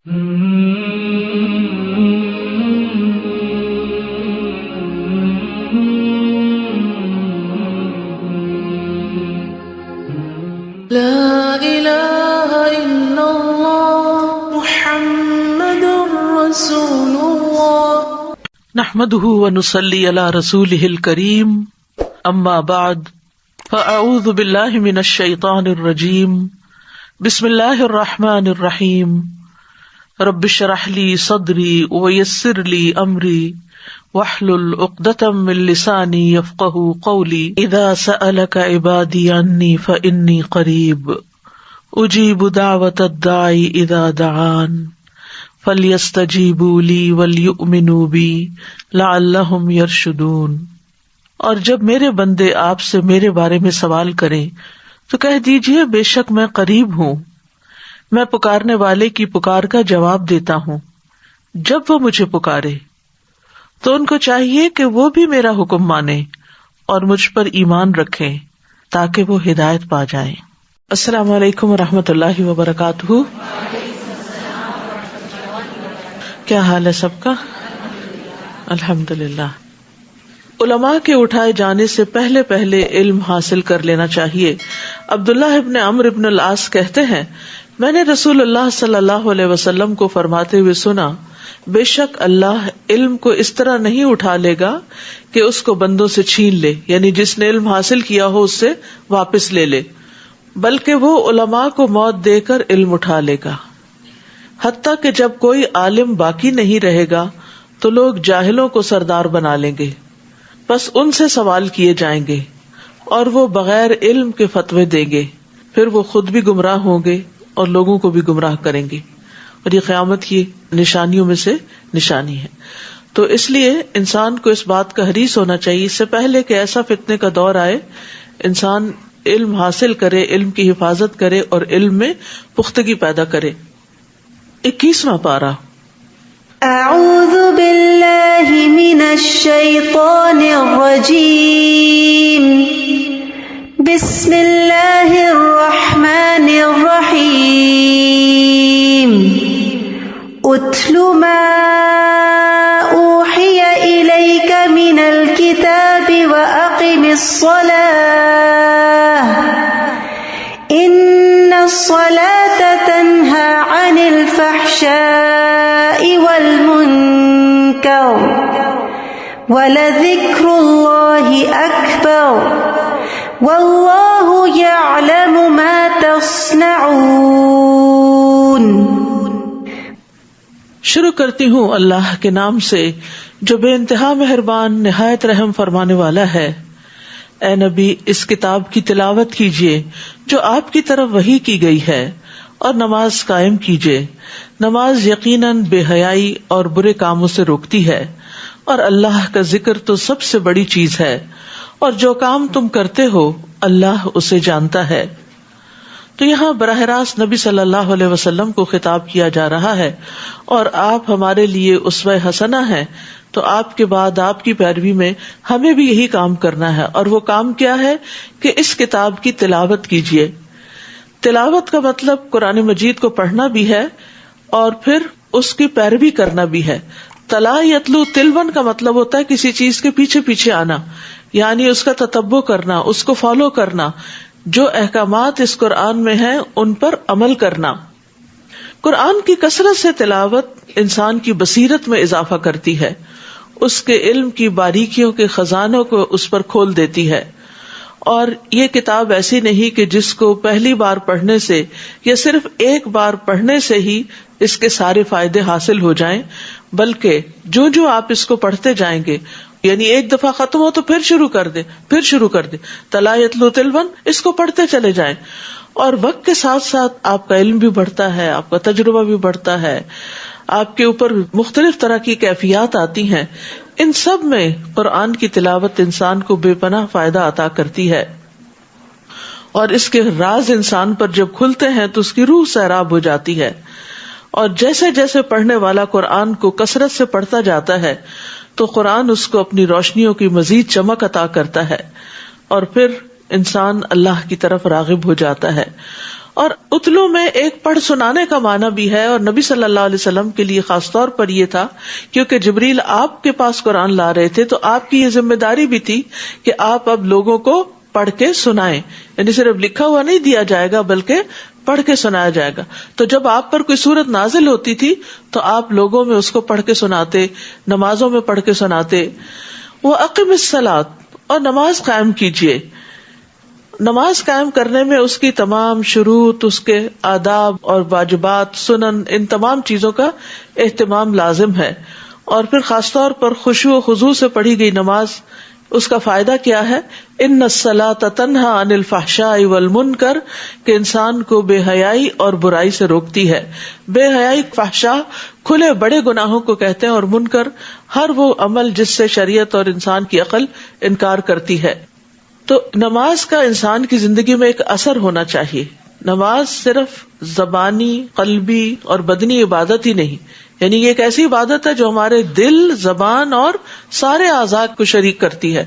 لا الہ الا اللہ محمد رسول اللہ نحمده ونصلی علی رسولہ الکریم اما بعد فاعوذ باللہ من الشیطان الرجیم بسم اللہ الرحمن الرحیم رب اشرح لی صدری ویسر لی امری واحلل عقدۃ من لسانی یفقہوا قولی اذا سألک عبادی عنی فانی قریب اجیب دعوۃ الداعی اذا دعان فلیستجیبوا لی ولیؤمنوا بی لعلہم یرشدون۔ اور جب میرے بندے آپ سے میرے بارے میں سوال کریں تو کہہ دیجئے بے شک میں قریب ہوں، میں پکارنے والے کی پکار کا جواب دیتا ہوں۔ جب وہ مجھے پکارے تو ان کو چاہیے کہ وہ بھی میرا حکم مانیں اور مجھ پر ایمان رکھیں تاکہ وہ ہدایت پا جائیں۔ السلام علیکم ورحمۃ اللہ وبرکاتہ۔ کیا حال ہے سب کا؟ الحمدللہ۔ علماء کے اٹھائے جانے سے پہلے پہلے علم حاصل کر لینا چاہیے۔ عبداللہ ابن عمرو ابن العاص کہتے ہیں، میں نے رسول اللہ صلی اللہ علیہ وسلم کو فرماتے ہوئے سنا، بے شک اللہ علم کو اس طرح نہیں اٹھا لے گا کہ اس کو بندوں سے چھین لے، یعنی جس نے علم حاصل کیا ہو اس سے واپس لے لے، بلکہ وہ علماء کو موت دے کر علم اٹھا لے گا، حتیٰ کہ جب کوئی عالم باقی نہیں رہے گا تو لوگ جاہلوں کو سردار بنا لیں گے، بس ان سے سوال کیے جائیں گے اور وہ بغیر علم کے فتوے دیں گے، پھر وہ خود بھی گمراہ ہوں گے اور لوگوں کو بھی گمراہ کریں گے، اور یہ قیامت کی نشانیوں میں سے نشانی ہے۔ تو اس لیے انسان کو اس بات کا حریص ہونا چاہیے، اس سے پہلے کہ ایسا فتنے کا دور آئے، انسان علم حاصل کرے، علم کی حفاظت کرے اور علم میں پختگی پیدا کرے۔ 21واں پارہ۔ اعوذ باللہ من الشیطان الرجیم، بسم اللہ الرحمن الرحیم، اتل ما اوحی الیک من الکتاب واقم الصلاة ان الصلاة تنہی عن الفحشاء والمنکر ولذکر اللہ اکبر واللہ یعلم ما تصنعون۔ شروع کرتی ہوں اللہ کے نام سے جو بے انتہا مہربان نہایت رحم فرمانے والا ہے۔ اے نبی، اس کتاب کی تلاوت کیجیے جو آپ کی طرف وحی کی گئی ہے، اور نماز قائم کیجیے۔ نماز یقیناً بے حیائی اور برے کاموں سے روکتی ہے، اور اللہ کا ذکر تو سب سے بڑی چیز ہے، اور جو کام تم کرتے ہو اللہ اسے جانتا ہے۔ تو یہاں براہ راست نبی صلی اللہ علیہ وسلم کو خطاب کیا جا رہا ہے، اور آپ ہمارے لیے اسوہ حسنہ ہیں، تو آپ کے بعد آپ کی پیروی میں ہمیں بھی یہی کام کرنا ہے۔ اور وہ کام کیا ہے کہ اس کتاب کی تلاوت کیجیے۔ تلاوت کا مطلب قرآن مجید کو پڑھنا بھی ہے اور پھر اس کی پیروی کرنا بھی ہے۔ تلا یتلو تلون کا مطلب ہوتا ہے کسی چیز کے پیچھے پیچھے آنا، یعنی اس کا تتبع کرنا، اس کو فالو کرنا، جو احکامات اس قرآن میں ہیں ان پر عمل کرنا۔ قرآن کی کثرت سے تلاوت انسان کی بصیرت میں اضافہ کرتی ہے، اس کے علم کی باریکیوں کے خزانوں کو اس پر کھول دیتی ہے۔ اور یہ کتاب ایسی نہیں کہ جس کو پہلی بار پڑھنے سے یا صرف ایک بار پڑھنے سے ہی اس کے سارے فائدے حاصل ہو جائیں، بلکہ جو جو آپ اس کو پڑھتے جائیں گے، یعنی ایک دفعہ ختم ہو تو پھر شروع کر دیں، تلا یتلو تلون، اس کو پڑھتے چلے جائیں، اور وقت کے ساتھ ساتھ آپ کا علم بھی بڑھتا ہے، آپ کا تجربہ بھی بڑھتا ہے، آپ کے اوپر مختلف طرح کی کیفیات آتی ہیں۔ ان سب میں قرآن کی تلاوت انسان کو بے پناہ فائدہ عطا کرتی ہے، اور اس کے راز انسان پر جب کھلتے ہیں تو اس کی روح سیراب ہو جاتی ہے۔ اور جیسے جیسے پڑھنے والا قرآن کو کثرت سے پڑھتا جاتا ہے تو قرآن اس کو اپنی روشنیوں کی مزید چمک عطا کرتا ہے، اور پھر انسان اللہ کی طرف راغب ہو جاتا ہے۔ اور اتلو میں ایک پڑھ سنانے کا معنی بھی ہے، اور نبی صلی اللہ علیہ وسلم کے لیے خاص طور پر یہ تھا کیونکہ جبریل آپ کے پاس قرآن لا رہے تھے، تو آپ کی یہ ذمہ داری بھی تھی کہ آپ اب لوگوں کو پڑھ کے سنائیں، یعنی صرف لکھا ہوا نہیں دیا جائے گا بلکہ پڑھ کے سنایا جائے گا. تو جب آپ پر کوئی سورت نازل ہوتی تھی تو آپ لوگوں میں اس کو پڑھ کے سناتے، نمازوں میں پڑھ کے سناتے. وَأَقِمِ الصَّلَاةَ، اور نماز قائم کیجیے. نماز قائم کرنے میں اس کی تمام شروط، اس کے آداب اور واجبات، سنن، ان تمام چیزوں کا اہتمام لازم ہے. اور پھر خاص طور پر خشوع و خضوع سے پڑھی گئی نماز، اس کا فائدہ کیا ہے؟ ان الصلاۃ تنہی عن الفحشاء والمنکر، کہ انسان کو بے حیائی اور برائی سے روکتی ہے. بے حیائی فحشاء کھلے بڑے گناہوں کو کہتے ہیں، اور منکر ہر وہ عمل جس سے شریعت اور انسان کی عقل انکار کرتی ہے. تو نماز کا انسان کی زندگی میں ایک اثر ہونا چاہیے. نماز صرف زبانی، قلبی اور بدنی عبادت ہی نہیں، یعنی یہ ایک ایسی عبادت ہے جو ہمارے دل، زبان اور سارے اعضاء کو شریک کرتی ہے،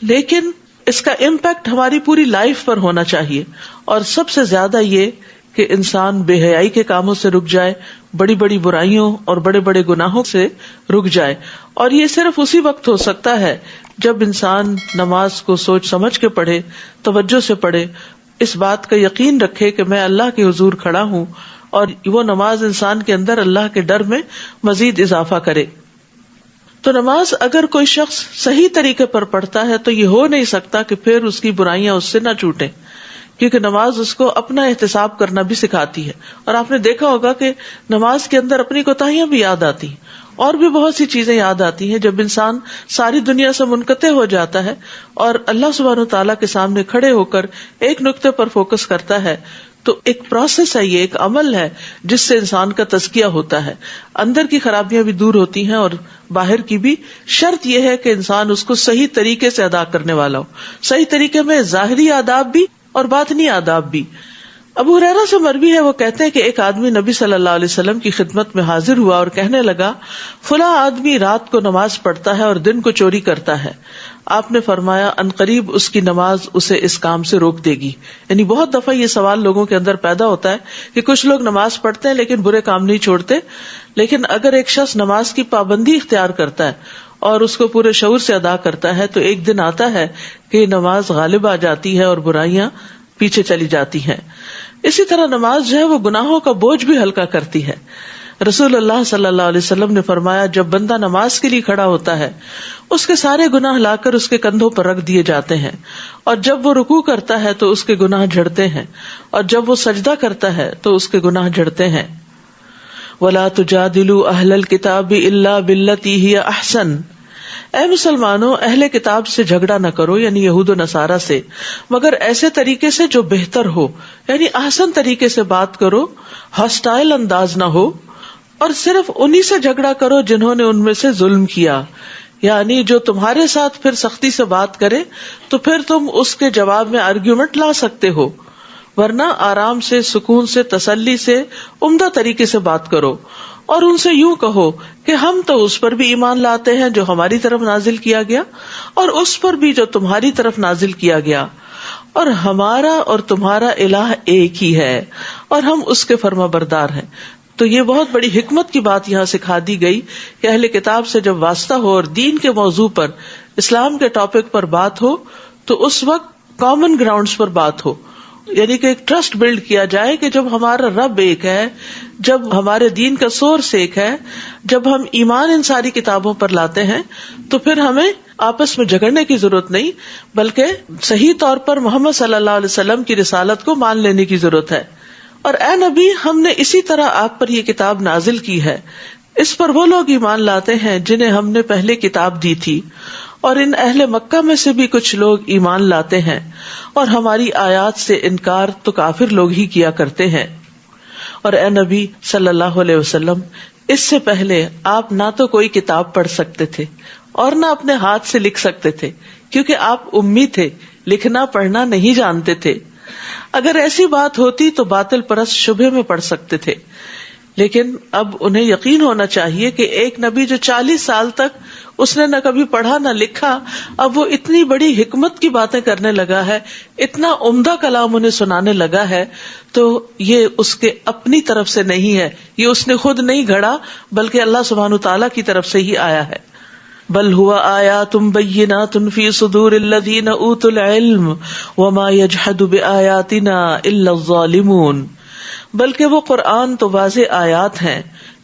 لیکن اس کا امپیکٹ ہماری پوری لائف پر ہونا چاہیے. اور سب سے زیادہ یہ کہ انسان بے حیائی کے کاموں سے رک جائے، بڑی بڑی برائیوں اور بڑے بڑے گناہوں سے رک جائے. اور یہ صرف اسی وقت ہو سکتا ہے جب انسان نماز کو سوچ سمجھ کے پڑھے، توجہ سے پڑھے، اس بات کا یقین رکھے کہ میں اللہ کے حضور کھڑا ہوں، اور وہ نماز انسان کے اندر اللہ کے ڈر میں مزید اضافہ کرے. تو نماز اگر کوئی شخص صحیح طریقے پر پڑھتا ہے تو یہ ہو نہیں سکتا کہ پھر اس کی برائیاں اس سے نہ چھوٹیں، کیونکہ نماز اس کو اپنا احتساب کرنا بھی سکھاتی ہے. اور آپ نے دیکھا ہوگا کہ نماز کے اندر اپنی کوتاہیاں بھی یاد آتی ہیں، اور بھی بہت سی چیزیں یاد آتی ہیں. جب انسان ساری دنیا سے منقطع ہو جاتا ہے اور اللہ سبحانہ وتعالیٰ کے سامنے کھڑے ہو کر ایک نقطے پر فوکس کرتا ہے، تو ایک پروسیس ہے، یہ ایک عمل ہے جس سے انسان کا تزکیہ ہوتا ہے. اندر کی خرابیاں بھی دور ہوتی ہیں اور باہر کی بھی. شرط یہ ہے کہ انسان اس کو صحیح طریقے سے ادا کرنے والا ہو، صحیح طریقے میں ظاہری آداب بھی اور باطنی آداب بھی. ابو ہریرہ سے مروی ہے، وہ کہتے ہیں کہ ایک آدمی نبی صلی اللہ علیہ وسلم کی خدمت میں حاضر ہوا اور کہنے لگا، فلاں آدمی رات کو نماز پڑھتا ہے اور دن کو چوری کرتا ہے. آپ نے فرمایا، عنقریب اس کی نماز اسے اس کام سے روک دے گی. یعنی بہت دفعہ یہ سوال لوگوں کے اندر پیدا ہوتا ہے کہ کچھ لوگ نماز پڑھتے ہیں لیکن برے کام نہیں چھوڑتے. لیکن اگر ایک شخص نماز کی پابندی اختیار کرتا ہے اور اس کو پورے شعور سے ادا کرتا ہے تو ایک دن آتا ہے کہ نماز غالب آ جاتی ہے اور برائیاں پیچھے چلی جاتی ہیں. اسی طرح نماز جو ہے وہ گناہوں کا بوجھ بھی ہلکا کرتی ہے. رسول اللہ صلی اللہ علیہ وسلم نے فرمایا، جب بندہ نماز کے لیے کھڑا ہوتا ہے اس کے سارے گناہ لا کر اس کے کندھوں پر رکھ دیے جاتے ہیں، اور جب وہ رکوع کرتا ہے تو اس کے گناہ جھڑتے ہیں، اور جب وہ سجدہ کرتا ہے تو اس کے گناہ جھڑتے ہیں. وَلَا تُجَادِلُوا أَهْلَ الْكِتَابِ إِلَّا بِالَّتِي هِيَ أَحْسَنُ، اے مسلمانوں اہل کتاب سے جھگڑا نہ کرو، یعنی یہود و نصارہ سے، مگر ایسے طریقے سے جو بہتر ہو، یعنی احسن طریقے سے بات کرو، ہاسٹائل انداز نہ ہو. اور صرف انہی سے جھگڑا کرو جنہوں نے ان میں سے ظلم کیا، یعنی جو تمہارے ساتھ پھر سختی سے بات کرے تو پھر تم اس کے جواب میں آرگیومنٹ لا سکتے ہو، ورنہ آرام سے، سکون سے، تسلی سے، عمدہ طریقے سے بات کرو. اور ان سے یوں کہو کہ ہم تو اس پر بھی ایمان لاتے ہیں جو ہماری طرف نازل کیا گیا، اور اس پر بھی جو تمہاری طرف نازل کیا گیا، اور ہمارا اور تمہارا الہ ایک ہی ہے، اور ہم اس کے فرما بردار ہیں. تو یہ بہت بڑی حکمت کی بات یہاں سکھا دی گئی کہ اہل کتاب سے جب واسطہ ہو اور دین کے موضوع پر، اسلام کے ٹاپک پر بات ہو تو اس وقت کامن گراؤنڈز پر بات ہو، یعنی کہ ایک ٹرسٹ بلڈ کیا جائے کہ جب ہمارا رب ایک ہے، جب ہمارے دین کا سورس ایک ہے، جب ہم ایمان ان ساری کتابوں پر لاتے ہیں تو پھر ہمیں آپس میں جھگڑنے کی ضرورت نہیں، بلکہ صحیح طور پر محمد صلی اللہ علیہ وسلم کی رسالت کو مان لینے کی ضرورت ہے. اور اے نبی، ہم نے اسی طرح آپ پر یہ کتاب نازل کی ہے، اس پر وہ لوگ ایمان لاتے ہیں جنہیں ہم نے پہلے کتاب دی تھی، اور ان اہل مکہ میں سے بھی کچھ لوگ ایمان لاتے ہیں، اور ہماری آیات سے انکار تو کافر لوگ ہی کیا کرتے ہیں. اور اے نبی صلی اللہ علیہ وسلم، اس سے پہلے آپ نہ تو کوئی کتاب پڑھ سکتے تھے اور نہ اپنے ہاتھ سے لکھ سکتے تھے، کیونکہ آپ امی تھے، لکھنا پڑھنا نہیں جانتے تھے. اگر ایسی بات ہوتی تو باطل پرست شبہے میں پڑ سکتے تھے، لیکن اب انہیں یقین ہونا چاہیے کہ ایک نبی جو 40 سال تک اس نے نہ کبھی پڑھا نہ لکھا، اب وہ اتنی بڑی حکمت کی باتیں کرنے لگا ہے، اتنا عمدہ کلام انہیں سنانے لگا ہے، تو یہ اس کے اپنی طرف سے نہیں ہے، یہ اس نے خود نہیں گھڑا بلکہ اللہ سبحانہ تعالیٰ کی طرف سے ہی آیا ہے. بل هو آیات بینات فی صدور الذین اوتوا العلم وما یجحد بآیاتنا الا الظالمون. بلکہ وہ قرآن تو واضح آیات ہیں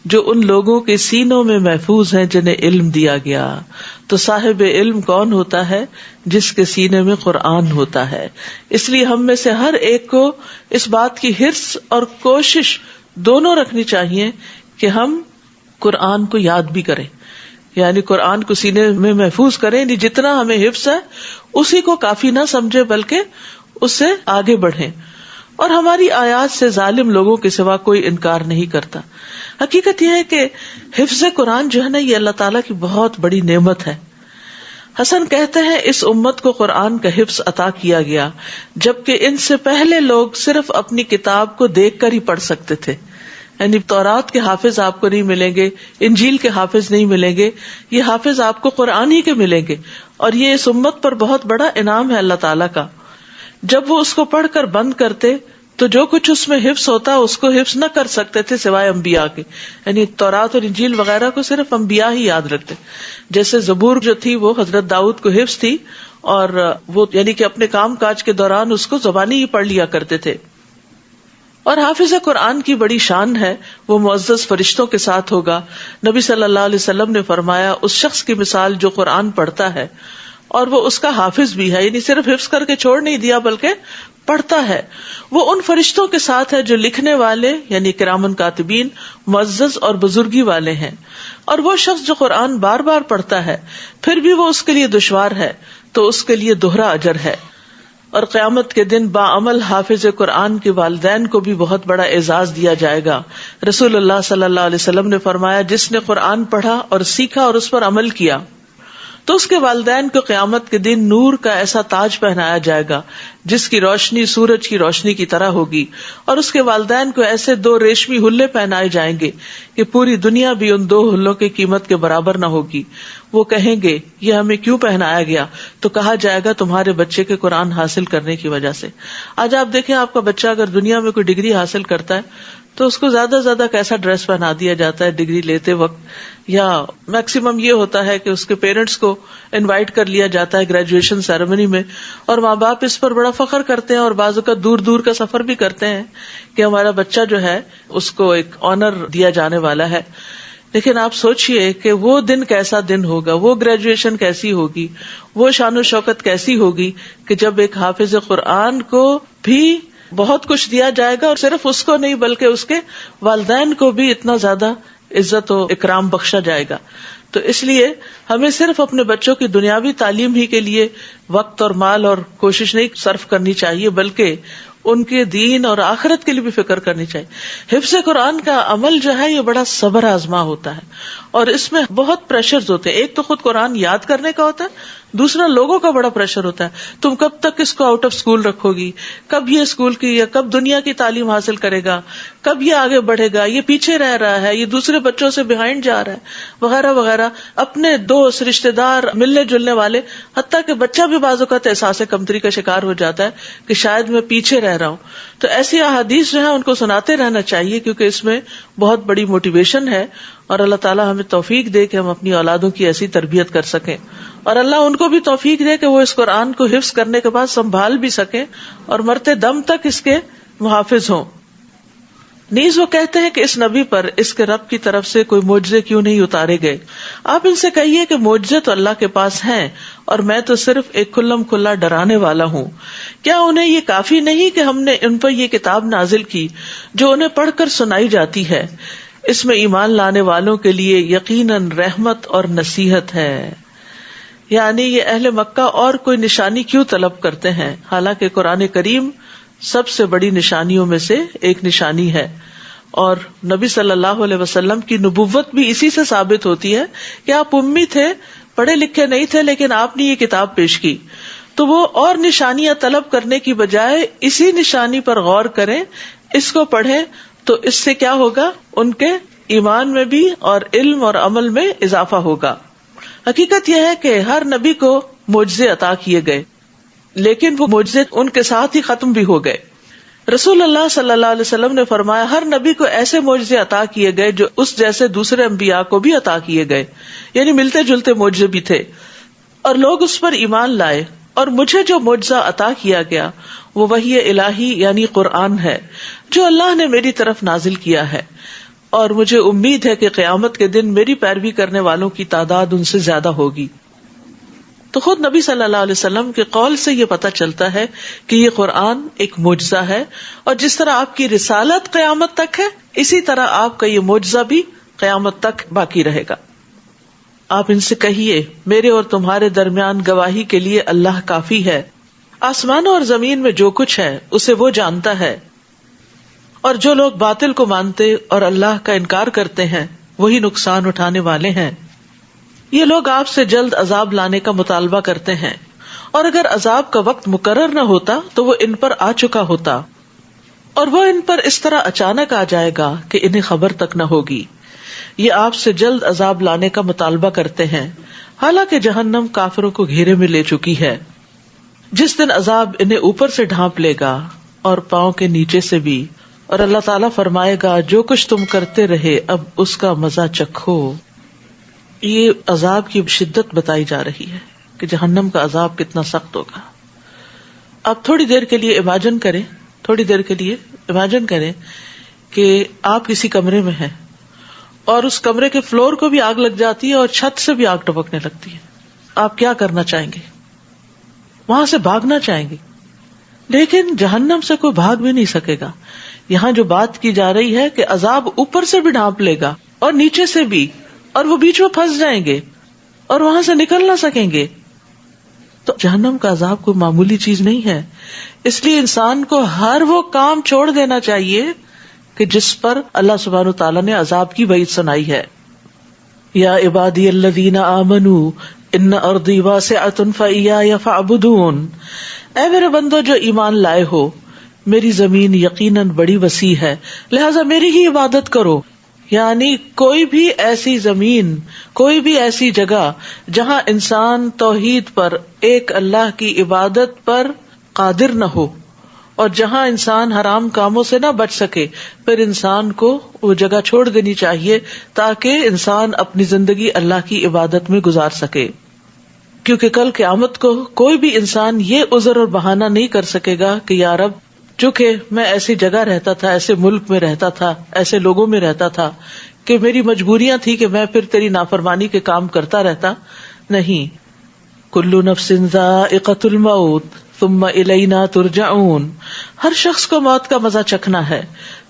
جو ان لوگوں کے سینوں میں محفوظ ہیں جنہیں علم دیا گیا. تو صاحب علم کون ہوتا ہے؟ جس کے سینے میں قرآن ہوتا ہے. اس لیے ہم میں سے ہر ایک کو اس بات کی حرص اور کوشش دونوں رکھنی چاہیے کہ ہم قرآن کو یاد بھی کریں، یعنی قرآن کو سینے میں محفوظ کریں. یعنی جتنا ہمیں حفظ ہے اسی کو کافی نہ سمجھے بلکہ اس سے آگے بڑھیں. اور ہماری آیات سے ظالم لوگوں کے سوا کوئی انکار نہیں کرتا. حقیقت یہ ہے کہ حفظ قرآن جو ہے نا، یہ اللہ تعالیٰ کی بہت بڑی نعمت ہے. حسن کہتے ہیں اس امت کو قرآن کا حفظ عطا کیا گیا جبکہ ان سے پہلے لوگ صرف اپنی کتاب کو دیکھ کر ہی پڑھ سکتے تھے. یعنی تورات کے حافظ آپ کو نہیں ملیں گے، انجیل کے حافظ نہیں ملیں گے، یہ حافظ آپ کو قرآن ہی کے ملیں گے. اور یہ اس امت پر بہت بڑا انعام ہے اللہ تعالیٰ کا. جب وہ اس کو پڑھ کر بند کرتے تو جو کچھ اس میں حفظ ہوتا اس کو حفظ نہ کر سکتے تھے سوائے انبیاء کے. یعنی تورات اور انجیل وغیرہ کو صرف انبیاء ہی یاد رکھتے. جیسے زبور جو تھی وہ حضرت داؤد کو حفظ تھی، اور وہ یعنی کہ اپنے کام کاج کے دوران اس کو زبانی ہی پڑھ لیا کرتے تھے. اور حافظ قرآن کی بڑی شان ہے، وہ معزز فرشتوں کے ساتھ ہوگا. نبی صلی اللہ علیہ وسلم نے فرمایا اس شخص کی مثال جو قرآن پڑھتا ہے اور وہ اس کا حافظ بھی ہے، یعنی صرف حفظ کر کے چھوڑ نہیں دیا بلکہ پڑھتا ہے، وہ ان فرشتوں کے ساتھ ہے جو لکھنے والے یعنی کرامن کاتبین معزز اور بزرگی والے ہیں. اور وہ شخص جو قرآن بار بار پڑھتا ہے پھر بھی وہ اس کے لیے دشوار ہے تو اس کے لیے دوہرا اجر ہے. اور قیامت کے دن باعمل حافظ قرآن کے والدین کو بھی بہت بڑا اعزاز دیا جائے گا. رسول اللہ صلی اللہ علیہ وسلم نے فرمایا جس نے قرآن پڑھا اور سیکھا اور اس پر عمل کیا تو اس کے والدین کو قیامت کے دن نور کا ایسا تاج پہنایا جائے گا جس کی روشنی سورج کی روشنی کی طرح ہوگی، اور اس کے والدین کو ایسے 2 ریشمی ہلے پہنائے جائیں گے کہ پوری دنیا بھی ان 2 ہلوں کی قیمت کے برابر نہ ہوگی. وہ کہیں گے یہ ہمیں کیوں پہنایا گیا؟ تو کہا جائے گا تمہارے بچے کے قرآن حاصل کرنے کی وجہ سے. آج آپ دیکھیں آپ کا بچہ اگر دنیا میں کوئی ڈگری حاصل کرتا ہے تو اس کو زیادہ سے زیادہ کیسا ڈریس پہنا دیا جاتا ہے ڈگری لیتے وقت، یا میکسیمم یہ ہوتا ہے کہ اس کے پیرنٹس کو انوائٹ کر لیا جاتا ہے گریجویشن سیریمنی میں، اور ماں باپ اس پر بڑا فخر کرتے ہیں اور بعض اوقات دور دور کا سفر بھی کرتے ہیں کہ ہمارا بچہ جو ہے اس کو ایک آنر دیا جانے والا ہے. لیکن آپ سوچئے کہ وہ دن کیسا دن ہوگا، وہ گریجویشن کیسی ہوگی، وہ شان و شوکت کیسی ہوگی کہ جب ایک حافظ قرآن کو بھی بہت کچھ دیا جائے گا، اور صرف اس کو نہیں بلکہ اس کے والدین کو بھی اتنا زیادہ عزت و اکرام بخشا جائے گا. تو اس لیے ہمیں صرف اپنے بچوں کی دنیاوی تعلیم ہی کے لیے وقت اور مال اور کوشش نہیں صرف کرنی چاہیے بلکہ ان کے دین اور آخرت کے لیے بھی فکر کرنی چاہیے. حفظ قرآن کا عمل جو ہے یہ بڑا صبر آزما ہوتا ہے اور اس میں بہت پریشرز ہوتے ہیں. ایک تو خود قرآن یاد کرنے کا ہوتا ہے، دوسرا لوگوں کا بڑا پریشر ہوتا ہے. تم کب تک اس کو آؤٹ آف اسکول رکھو گی، کب یہ اسکول کی یا کب دنیا کی تعلیم حاصل کرے گا، کب یہ آگے بڑھے گا، یہ پیچھے رہ رہا ہے، یہ دوسرے بچوں سے بہائنڈ جا رہا ہے وغیرہ وغیرہ. اپنے دوست رشتے دار ملنے جلنے والے، حتیٰ کہ بچہ بھی بعض اوقات احساس کمتری کا شکار ہو جاتا ہے کہ شاید میں پیچھے رہ رہا ہوں. تو ایسی احادیث جو ہے ان کو سناتے رہنا چاہیے کیونکہ اس میں بہت بڑی موٹیویشن ہے، اور اللہ تعالیٰ ہمیں توفیق دے کہ ہم اپنی اولادوں کی ایسی تربیت کر سکیں، اور اللہ ان کو بھی توفیق دے کہ وہ اس قرآن کو حفظ کرنے کے بعد سنبھال بھی سکیں اور مرتے دم تک اس کے محافظ ہوں. نیز وہ کہتے ہیں کہ اس نبی پر اس کے رب کی طرف سے کوئی معجزے کیوں نہیں اتارے گئے؟ آپ ان سے کہیے کہ معجزے تو اللہ کے پاس ہیں اور میں تو صرف ایک کھلم کھلا ڈرانے والا ہوں. کیا انہیں یہ کافی نہیں کہ ہم نے ان پر یہ کتاب نازل کی جو انہیں پڑھ کر سنائی جاتی ہے؟ اس میں ایمان لانے والوں کے لیے یقیناً رحمت اور نصیحت ہے. یعنی یہ اہل مکہ اور کوئی نشانی کیوں طلب کرتے ہیں، حالانکہ قرآن کریم سب سے بڑی نشانیوں میں سے ایک نشانی ہے. اور نبی صلی اللہ علیہ وسلم کی نبوت بھی اسی سے ثابت ہوتی ہے کہ آپ امی تھے، پڑھے لکھے نہیں تھے، لیکن آپ نے یہ کتاب پیش کی. تو وہ اور نشانیاں طلب کرنے کی بجائے اسی نشانی پر غور کریں، اس کو پڑھیں، تو اس سے کیا ہوگا؟ ان کے ایمان میں بھی اور علم اور عمل میں اضافہ ہوگا. حقیقت یہ ہے کہ ہر نبی کو معجزے عطا کیے گئے، لیکن وہ معجزے ان کے ساتھ ہی ختم بھی ہو گئے. رسول اللہ صلی اللہ علیہ وسلم نے فرمایا ہر نبی کو ایسے معجزے عطا کیے گئے جو اس جیسے دوسرے انبیاء کو بھی عطا کیے گئے، یعنی ملتے جلتے معجزے بھی تھے، اور لوگ اس پر ایمان لائے. اور مجھے جو معجزہ عطا کیا گیا وہ وحی الہی یعنی قرآن ہے جو اللہ نے میری طرف نازل کیا ہے، اور مجھے امید ہے کہ قیامت کے دن میری پیروی کرنے والوں کی تعداد ان سے زیادہ ہوگی. تو خود نبی صلی اللہ علیہ وسلم کے قول سے یہ پتہ چلتا ہے کہ یہ قرآن ایک معجزہ ہے، اور جس طرح آپ کی رسالت قیامت تک ہے اسی طرح آپ کا یہ معجزہ بھی قیامت تک باقی رہے گا. آپ ان سے کہیے میرے اور تمہارے درمیان گواہی کے لیے اللہ کافی ہے. آسمانوں اور زمین میں جو کچھ ہے اسے وہ جانتا ہے، اور جو لوگ باطل کو مانتے اور اللہ کا انکار کرتے ہیں وہی نقصان اٹھانے والے ہیں. یہ لوگ آپ سے جلد عذاب لانے کا مطالبہ کرتے ہیں، اور اگر عذاب کا وقت مقرر نہ ہوتا تو وہ ان پر آ چکا ہوتا، اور وہ ان پر اس طرح اچانک آ جائے گا کہ انہیں خبر تک نہ ہوگی. یہ آپ سے جلد عذاب لانے کا مطالبہ کرتے ہیں، حالانکہ جہنم کافروں کو گھیرے میں لے چکی ہے. جس دن عذاب انہیں اوپر سے ڈھانپ لے گا اور پاؤں کے نیچے سے بھی، اور اللہ تعالیٰ فرمائے گا جو کچھ تم کرتے رہے اب اس کا مزہ چکھو. یہ عذاب کی شدت بتائی جا رہی ہے کہ جہنم کا عذاب کتنا سخت ہوگا. اب تھوڑی دیر کے لیے امیجن کریں کہ آپ کسی کمرے میں ہیں اور اس کمرے کے فلور کو بھی آگ لگ جاتی ہے اور چھت سے بھی آگ ٹپکنے لگتی ہے. آپ کیا کرنا چاہیں گے؟ وہاں سے بھاگنا چاہیں گے، لیکن جہنم سے کوئی بھاگ بھی نہیں سکے گا. یہاں جو بات کی جا رہی ہے کہ عذاب اوپر سے بھی ڈھانپ لے گا اور نیچے سے بھی، اور وہ بیچ میں پھنس جائیں گے اور وہاں سے نکل نہ سکیں گے. تو جہنم کا عذاب کوئی معمولی چیز نہیں ہے. اس لیے انسان کو ہر وہ کام چھوڑ دینا چاہیے کہ جس پر اللہ سبحانہ وتعالیٰ نے عذاب کی وعید سنائی ہے. یا عبادی الذین آمنوا ان ارضی واسعۃ فایای فاعبدون. اے میرے بندو جو ایمان لائے ہو، میری زمین یقیناً بڑی وسیع ہے، لہذا میری ہی عبادت کرو. یعنی کوئی بھی ایسی زمین، کوئی بھی ایسی جگہ جہاں انسان توحید پر، ایک اللہ کی عبادت پر قادر نہ ہو، اور جہاں انسان حرام کاموں سے نہ بچ سکے، پھر انسان کو وہ جگہ چھوڑ دینی چاہیے تاکہ انسان اپنی زندگی اللہ کی عبادت میں گزار سکے. کیونکہ کل قیامت کو کوئی بھی انسان یہ عذر اور بہانہ نہیں کر سکے گا کہ یا رب چونکہ میں ایسی جگہ رہتا تھا، ایسے ملک میں رہتا تھا، ایسے لوگوں میں رہتا تھا کہ میری مجبوریاں تھی کہ میں پھر تیری نافرمانی کے کام کرتا رہتا. نہیں، کل نفس ذائقۃ الموت ثم الینا ترجعون. ہر شخص کو موت کا مزہ چکھنا ہے،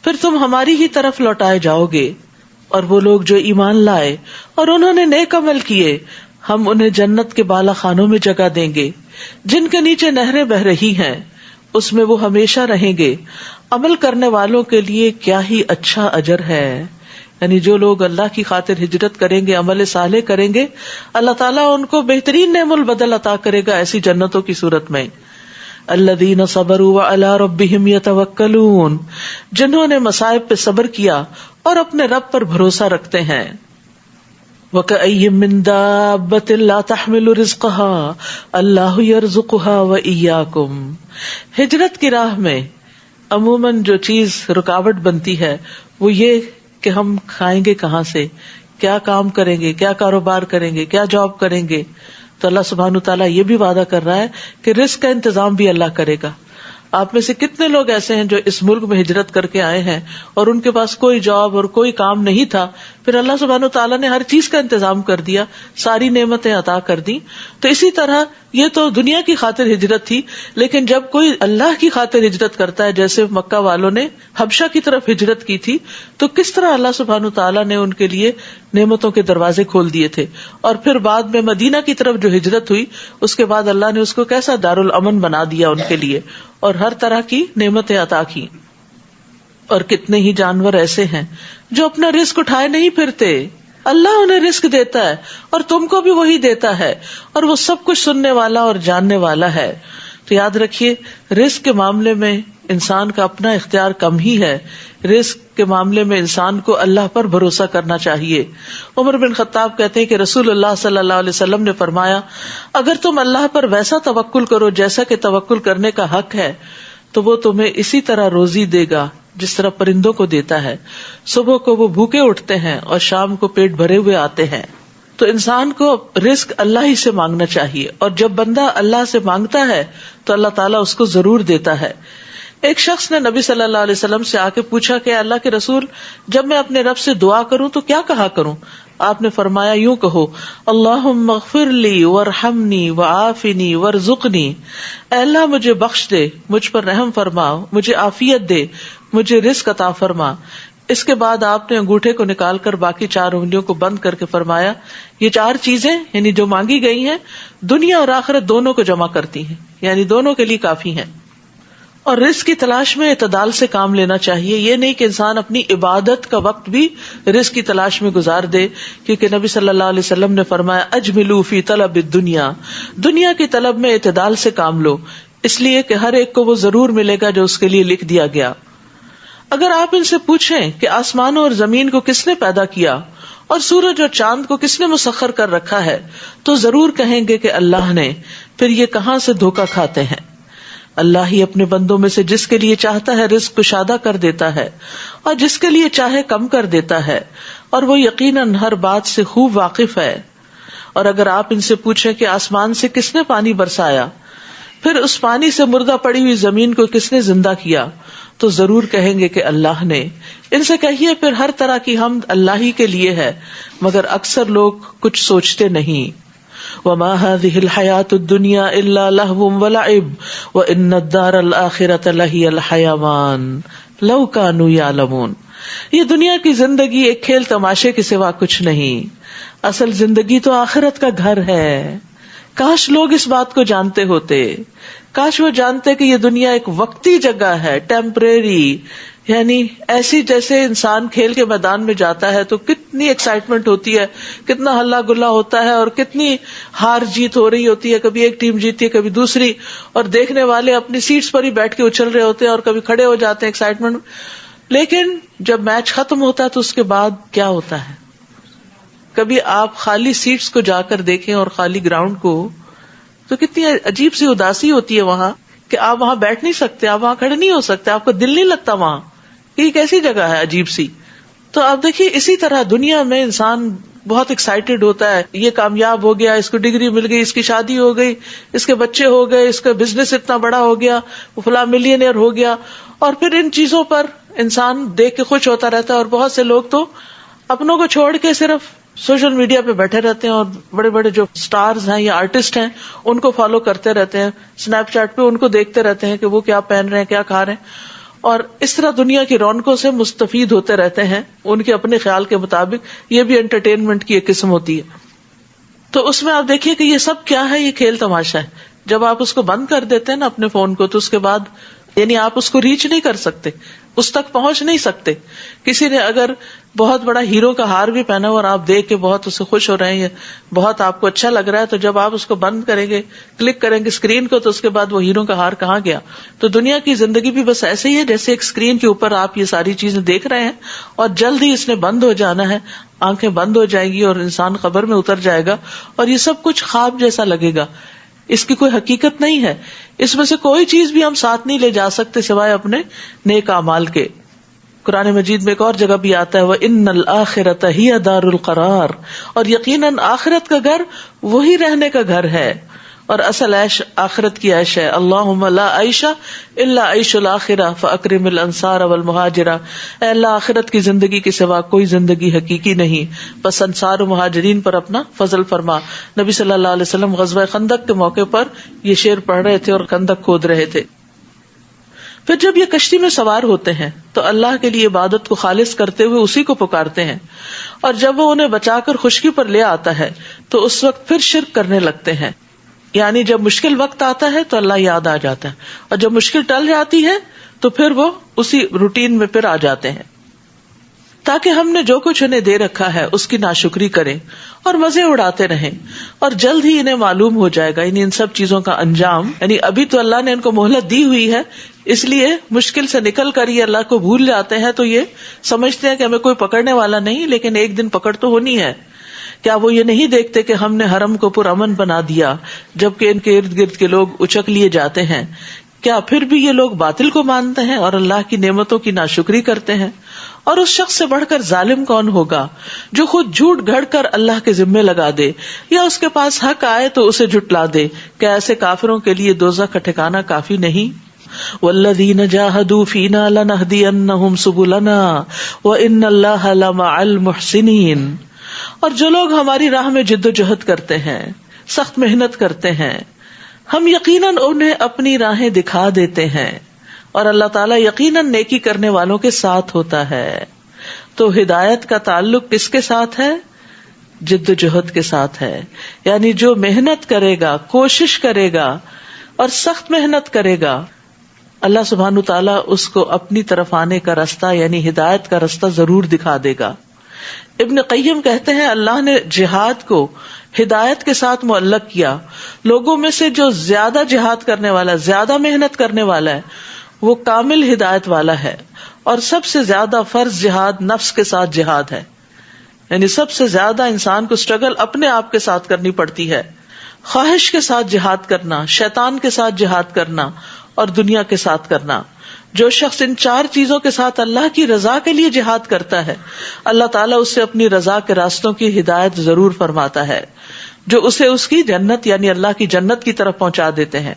پھر تم ہماری ہی طرف لوٹائے جاؤ گے. اور وہ لوگ جو ایمان لائے اور انہوں نے نیک عمل کیے، ہم انہیں جنت کے بالا خانوں میں جگہ دیں گے جن کے نیچے نہریں بہ رہی ہیں، اس میں وہ ہمیشہ رہیں گے. عمل کرنے والوں کے لیے کیا ہی اچھا اجر ہے. یعنی جو لوگ اللہ کی خاطر ہجرت کریں گے، عمل صالح کریں گے، اللہ تعالیٰ ان کو بہترین نعم البدل عطا کرے گا ایسی جنتوں کی صورت میں. الذین صبروا وعلی ربہم یتوکلون. جنہوں نے مصائب پہ صبر کیا اور اپنے رب پر بھروسہ رکھتے ہیں. وَكَأَيٍّ مِّن دَابَّةٍ لَا تَحْمِلُ رِزْقَهَا اللَّهُ يَرْزُقُهَا وَإِيَّاكُمْ. ہجرت کی راہ میں عموماً جو چیز رکاوٹ بنتی ہے وہ یہ کہ ہم کھائیں گے کہاں سے، کیا کام کریں گے، کیا کاروبار کریں گے، کیا جاب کریں گے. تو اللہ سبحانہ تعالیٰ یہ بھی وعدہ کر رہا ہے کہ رزق کا انتظام بھی اللہ کرے گا. آپ میں سے کتنے لوگ ایسے ہیں جو اس ملک میں ہجرت کر کے آئے ہیں اور ان کے پاس کوئی جاب اور کوئی کام نہیں تھا، پھر اللہ سبحانہ تعالیٰ نے ہر چیز کا انتظام کر دیا، ساری نعمتیں عطا کر دی. تو اسی طرح یہ تو دنیا کی خاطر ہجرت تھی، لیکن جب کوئی اللہ کی خاطر ہجرت کرتا ہے، جیسے مکہ والوں نے حبشہ کی طرف ہجرت کی تھی، تو کس طرح اللہ سبحانہ تعالیٰ نے ان کے لیے نعمتوں کے دروازے کھول دیے تھے. اور پھر بعد میں مدینہ کی طرف جو ہجرت ہوئی، اس کے بعد اللہ نے اس کو کیسا دارالامن بنا دیا ان کے لیے، اور ہر طرح کی نعمتیں عطا کی. اور کتنے ہی جانور ایسے ہیں جو اپنا رزق اٹھائے نہیں پھرتے، اللہ انہیں رزق دیتا ہے اور تم کو بھی وہی دیتا ہے، اور وہ سب کچھ سننے والا اور جاننے والا ہے. تو یاد رکھیے رزق کے معاملے میں انسان کا اپنا اختیار کم ہی ہے. رزق کے معاملے میں انسان کو اللہ پر بھروسہ کرنا چاہیے. عمر بن خطاب کہتے ہیں کہ رسول اللہ صلی اللہ علیہ وسلم نے فرمایا اگر تم اللہ پر ویسا توکل کرو جیسا کہ توکل کرنے کا حق ہے تو وہ تمہیں اسی طرح روزی دے گا جس طرح پرندوں کو دیتا ہے. صبح کو وہ بھوکے اٹھتے ہیں اور شام کو پیٹ بھرے ہوئے آتے ہیں. تو انسان کو رزق اللہ ہی سے مانگنا چاہیے, اور جب بندہ اللہ سے مانگتا ہے تو اللہ تعالیٰ اس کو ضرور دیتا ہے. ایک شخص نے نبی صلی اللہ علیہ وسلم سے آ کے پوچھا کہ اللہ کے رسول, جب میں اپنے رب سے دعا کروں تو کیا کہا کروں؟ آپ نے فرمایا یوں کہو اللہم اغفر لی وارحمنی وعافنی وارزقنی, اے اللہ مجھے بخش دے, مجھ پر رحم فرما, مجھے عافیت دے, مجھے رزق عطا فرما. اس کے بعد آپ نے انگوٹھے کو نکال کر باقی 4 انگلیوں کو بند کر کے فرمایا یہ 4 چیزیں یعنی جو مانگی گئی ہیں دنیا اور آخرت دونوں کو جمع کرتی ہیں, یعنی دونوں کے لیے کافی ہیں. اور رزق کی تلاش میں اعتدال سے کام لینا چاہیے. یہ نہیں کہ انسان اپنی عبادت کا وقت بھی رزق کی تلاش میں گزار دے, کیونکہ نبی صلی اللہ علیہ وسلم نے فرمایا اجملوا فی طلب الدنیا, دنیا کی طلب میں اعتدال سے کام لو, اس لیے کہ ہر ایک کو وہ ضرور ملے گا جو اس کے لیے لکھ دیا گیا. اگر آپ ان سے پوچھیں کہ آسمانوں اور زمین کو کس نے پیدا کیا اور سورج اور چاند کو کس نے مسخر کر رکھا ہے تو ضرور کہیں گے کہ اللہ نے. پھر یہ کہاں سے دھوکا کھاتے ہیں؟ اللہ ہی اپنے بندوں میں سے جس کے لیے چاہتا ہے رزق کشادہ کر دیتا ہے اور جس کے لیے چاہے کم کر دیتا ہے, اور وہ یقیناً ہر بات سے خوب واقف ہے. اور اگر آپ ان سے پوچھیں کہ آسمان سے کس نے پانی برسایا, پھر اس پانی سے مردہ پڑی ہوئی زمین کو کس نے زندہ کیا, تو ضرور کہیں گے کہ اللہ نے. ان سے کہیے پھر ہر طرح کی حمد اللہ ہی کے لیے ہے, مگر اکثر لوگ کچھ سوچتے نہیں. وما هذه الحياة الدنيا الا لهو ولعب وان الدار الاخرة لهي الحيوان لو كانوا يعلمون. یہ دنیا کی زندگی ایک کھیل تماشے کے سوا کچھ نہیں, اصل زندگی تو آخرت کا گھر ہے. کاش لوگ اس بات کو جانتے ہوتے, کاش وہ جانتے کہ یہ دنیا ایک وقتی جگہ ہے, ٹیمپریری, یعنی ایسی جیسے انسان کھیل کے میدان میں جاتا ہے تو کتنی ایکسائٹمنٹ ہوتی ہے, کتنا ہلا گلا ہوتا ہے اور کتنی ہار جیت ہو رہی ہوتی ہے, کبھی ایک ٹیم جیتی ہے کبھی دوسری, اور دیکھنے والے اپنی سیٹس پر ہی بیٹھ کے اچھل رہے ہوتے ہیں اور کبھی کھڑے ہو جاتے ہیں ایکسائٹمنٹ. لیکن جب میچ ختم ہوتا ہے تو اس کے بعد کیا ہوتا ہے؟ کبھی آپ خالی سیٹس کو جا کر دیکھیں اور خالی گراؤنڈ کو, تو کتنی عجیب سی اداسی ہوتی ہے وہاں کہ آپ وہاں بیٹھ نہیں سکتے, آپ وہاں کھڑے نہیں ہو سکتے, آپ کو دل نہیں لگتا وہاں. یہ کیسی جگہ ہے عجیب سی. تو آپ دیکھیے اسی طرح دنیا میں انسان بہت ایکسائٹیڈ ہوتا ہے, یہ کامیاب ہو گیا, اس کو ڈگری مل گئی, اس کی شادی ہو گئی, اس کے بچے ہو گئے, اس کا بزنس اتنا بڑا ہو گیا, وہ فلاں ملینئر ہو گیا, اور پھر ان چیزوں پر انسان دیکھ کے خوش ہوتا رہتا ہے. اور بہت سے لوگ تو اپنوں کو چھوڑ کے صرف سوشل میڈیا پہ بیٹھے رہتے ہیں اور بڑے بڑے جو سٹارز ہیں یا آرٹسٹ ہیں ان کو فالو کرتے رہتے ہیں, اسنیپ چیٹ پہ ان کو دیکھتے رہتے ہیں کہ وہ کیا پہن رہے ہیں, کیا کھا رہے ہیں, اور اس طرح دنیا کی رونقوں سے مستفید ہوتے رہتے ہیں ان کے اپنے خیال کے مطابق. یہ بھی انٹرٹینمنٹ کی ایک قسم ہوتی ہے. تو اس میں آپ دیکھیے کہ یہ سب کیا ہے, یہ کھیل تماشا ہے. جب آپ اس کو بند کر دیتے ہیں نا اپنے فون کو, تو اس کے بعد یعنی آپ اس کو ریچ نہیں کر سکتے, اس تک پہنچ نہیں سکتے. کسی نے اگر بہت بڑا ہیرو کا ہار بھی پہنا ہو اور آپ دیکھ کے بہت اس سے خوش ہو رہے ہیں, بہت آپ کو اچھا لگ رہا ہے, تو جب آپ اس کو بند کریں گے, کلک کریں گے اسکرین کو, تو اس کے بعد وہ ہیرو کا ہار کہاں گیا. تو دنیا کی زندگی بھی بس ایسے ہی ہے جیسے ایک اسکرین کے اوپر آپ یہ ساری چیزیں دیکھ رہے ہیں, اور جلد ہی اس نے بند ہو جانا ہے, آنکھیں بند ہو جائیں گی اور انسان قبر میں اتر جائے گا, اور یہ سب کچھ خواب جیسا لگے گا. اس کی کوئی حقیقت نہیں ہے. اس میں سے کوئی چیز بھی ہم ساتھ نہیں لے جا سکتے سوائے اپنے نیک اعمال کے. قرآن مجید میں ایک اور جگہ بھی آتا ہے وَإِنَّ الْآخِرَةَ هِيَ دَارُ الْقَرَارِ, اور یقیناً آخرت کا گھر وہی رہنے کا گھر ہے, اور اصل عیش آخرت کی عیش ہے. اللہم لا عیش الا عیش الآخرہ فاکرم الانصار والمہاجرہ, اے اللہ آخرت کی زندگی کے سوا کوئی زندگی حقیقی نہیں, بس انصار و مہاجرین پر اپنا فضل فرما. نبی صلی اللہ علیہ وسلم غزوہ خندق کے موقع پر یہ شعر پڑھ رہے تھے اور خندق کھود رہے تھے. پھر جب یہ کشتی میں سوار ہوتے ہیں تو اللہ کے لیے عبادت کو خالص کرتے ہوئے اسی کو پکارتے ہیں, اور جب وہ انہیں بچا کر خشکی پر لے آتا ہے تو اس وقت پھر شرک کرنے لگتے ہیں. یعنی جب مشکل وقت آتا ہے تو اللہ یاد آ جاتا ہے, اور جب مشکل ٹل جاتی ہے تو پھر وہ اسی روٹین میں پھر آ جاتے ہیں. تاکہ ہم نے جو کچھ انہیں دے رکھا ہے اس کی ناشکری کریں اور مزے اڑاتے رہیں، اور جلد ہی انہیں معلوم ہو جائے گا، یعنی ان سب چیزوں کا انجام، یعنی ابھی تو اللہ نے ان کو مہلت دی ہوئی ہے، اس لیے مشکل سے نکل کر یہ اللہ کو بھول جاتے ہیں، تو یہ سمجھتے ہیں کہ ہمیں کوئی پکڑنے والا نہیں، لیکن ایک دن پکڑ تو ہونی ہے۔ کیا وہ یہ نہیں دیکھتے کہ ہم نے حرم کو پرامن بنا دیا جبکہ ان کے ارد گرد کے لوگ اچک لیے جاتے ہیں؟ کیا پھر بھی یہ لوگ باطل کو مانتے ہیں اور اللہ کی نعمتوں کی ناشکری کرتے ہیں؟ اور اس شخص سے بڑھ کر ظالم کون ہوگا جو خود جھوٹ گھڑ کر اللہ کے ذمے لگا دے یا اس کے پاس حق آئے تو اسے جھٹلا دے؟ کیا ایسے کافروں کے لیے دوزخ کا ٹھکانہ کافی نہیں؟ والذین جاہدوا فینا لنہدینہم سبلنا وان اللہ لمع المحسنین۔ اور جو لوگ ہماری راہ میں جد و جہد کرتے ہیں، سخت محنت کرتے ہیں، ہم یقیناً انہیں اپنی راہیں دکھا دیتے ہیں، اور اللہ تعالیٰ یقیناً نیکی کرنے والوں کے ساتھ ہوتا ہے۔ تو ہدایت کا تعلق کس کے ساتھ ہے؟ جد و جہد کے ساتھ ہے، یعنی جو محنت کرے گا، کوشش کرے گا اور سخت محنت کرے گا، اللہ سبحانہ تعالیٰ اس کو اپنی طرف آنے کا راستہ یعنی ہدایت کا راستہ ضرور دکھا دے گا۔ ابن قیم کہتے ہیں اللہ نے جہاد کو ہدایت کے ساتھ معلق کیا۔ لوگوں میں سے جو زیادہ جہاد کرنے والا، زیادہ محنت کرنے والا ہے، وہ کامل ہدایت والا ہے، اور سب سے زیادہ فرض جہاد نفس کے ساتھ جہاد ہے، یعنی سب سے زیادہ انسان کو اسٹرگل اپنے آپ کے ساتھ کرنی پڑتی ہے، خواہش کے ساتھ جہاد کرنا، شیطان کے ساتھ جہاد کرنا اور دنیا کے ساتھ کرنا۔ جو شخص ان چار چیزوں کے ساتھ اللہ کی رضا کے لیے جہاد کرتا ہے، اللہ تعالیٰ اسے اپنی رضا کے راستوں کی ہدایت ضرور فرماتا ہے، جو اسے اس کی جنت یعنی اللہ کی جنت کی طرف پہنچا دیتے ہیں۔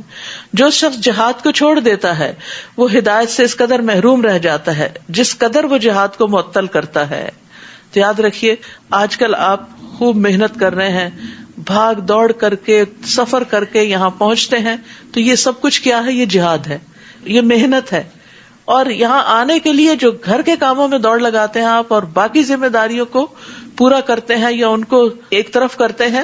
جو شخص جہاد کو چھوڑ دیتا ہے وہ ہدایت سے اس قدر محروم رہ جاتا ہے جس قدر وہ جہاد کو معطل کرتا ہے۔ تو یاد رکھیے، آج کل آپ خوب محنت کر رہے ہیں، بھاگ دوڑ کر کے، سفر کر کے یہاں پہنچتے ہیں، تو یہ سب کچھ کیا ہے؟ یہ جہاد ہے، یہ محنت ہے۔ اور یہاں آنے کے لیے جو گھر کے کاموں میں دوڑ لگاتے ہیں آپ اور باقی ذمہ داریوں کو پورا کرتے ہیں یا ان کو ایک طرف کرتے ہیں،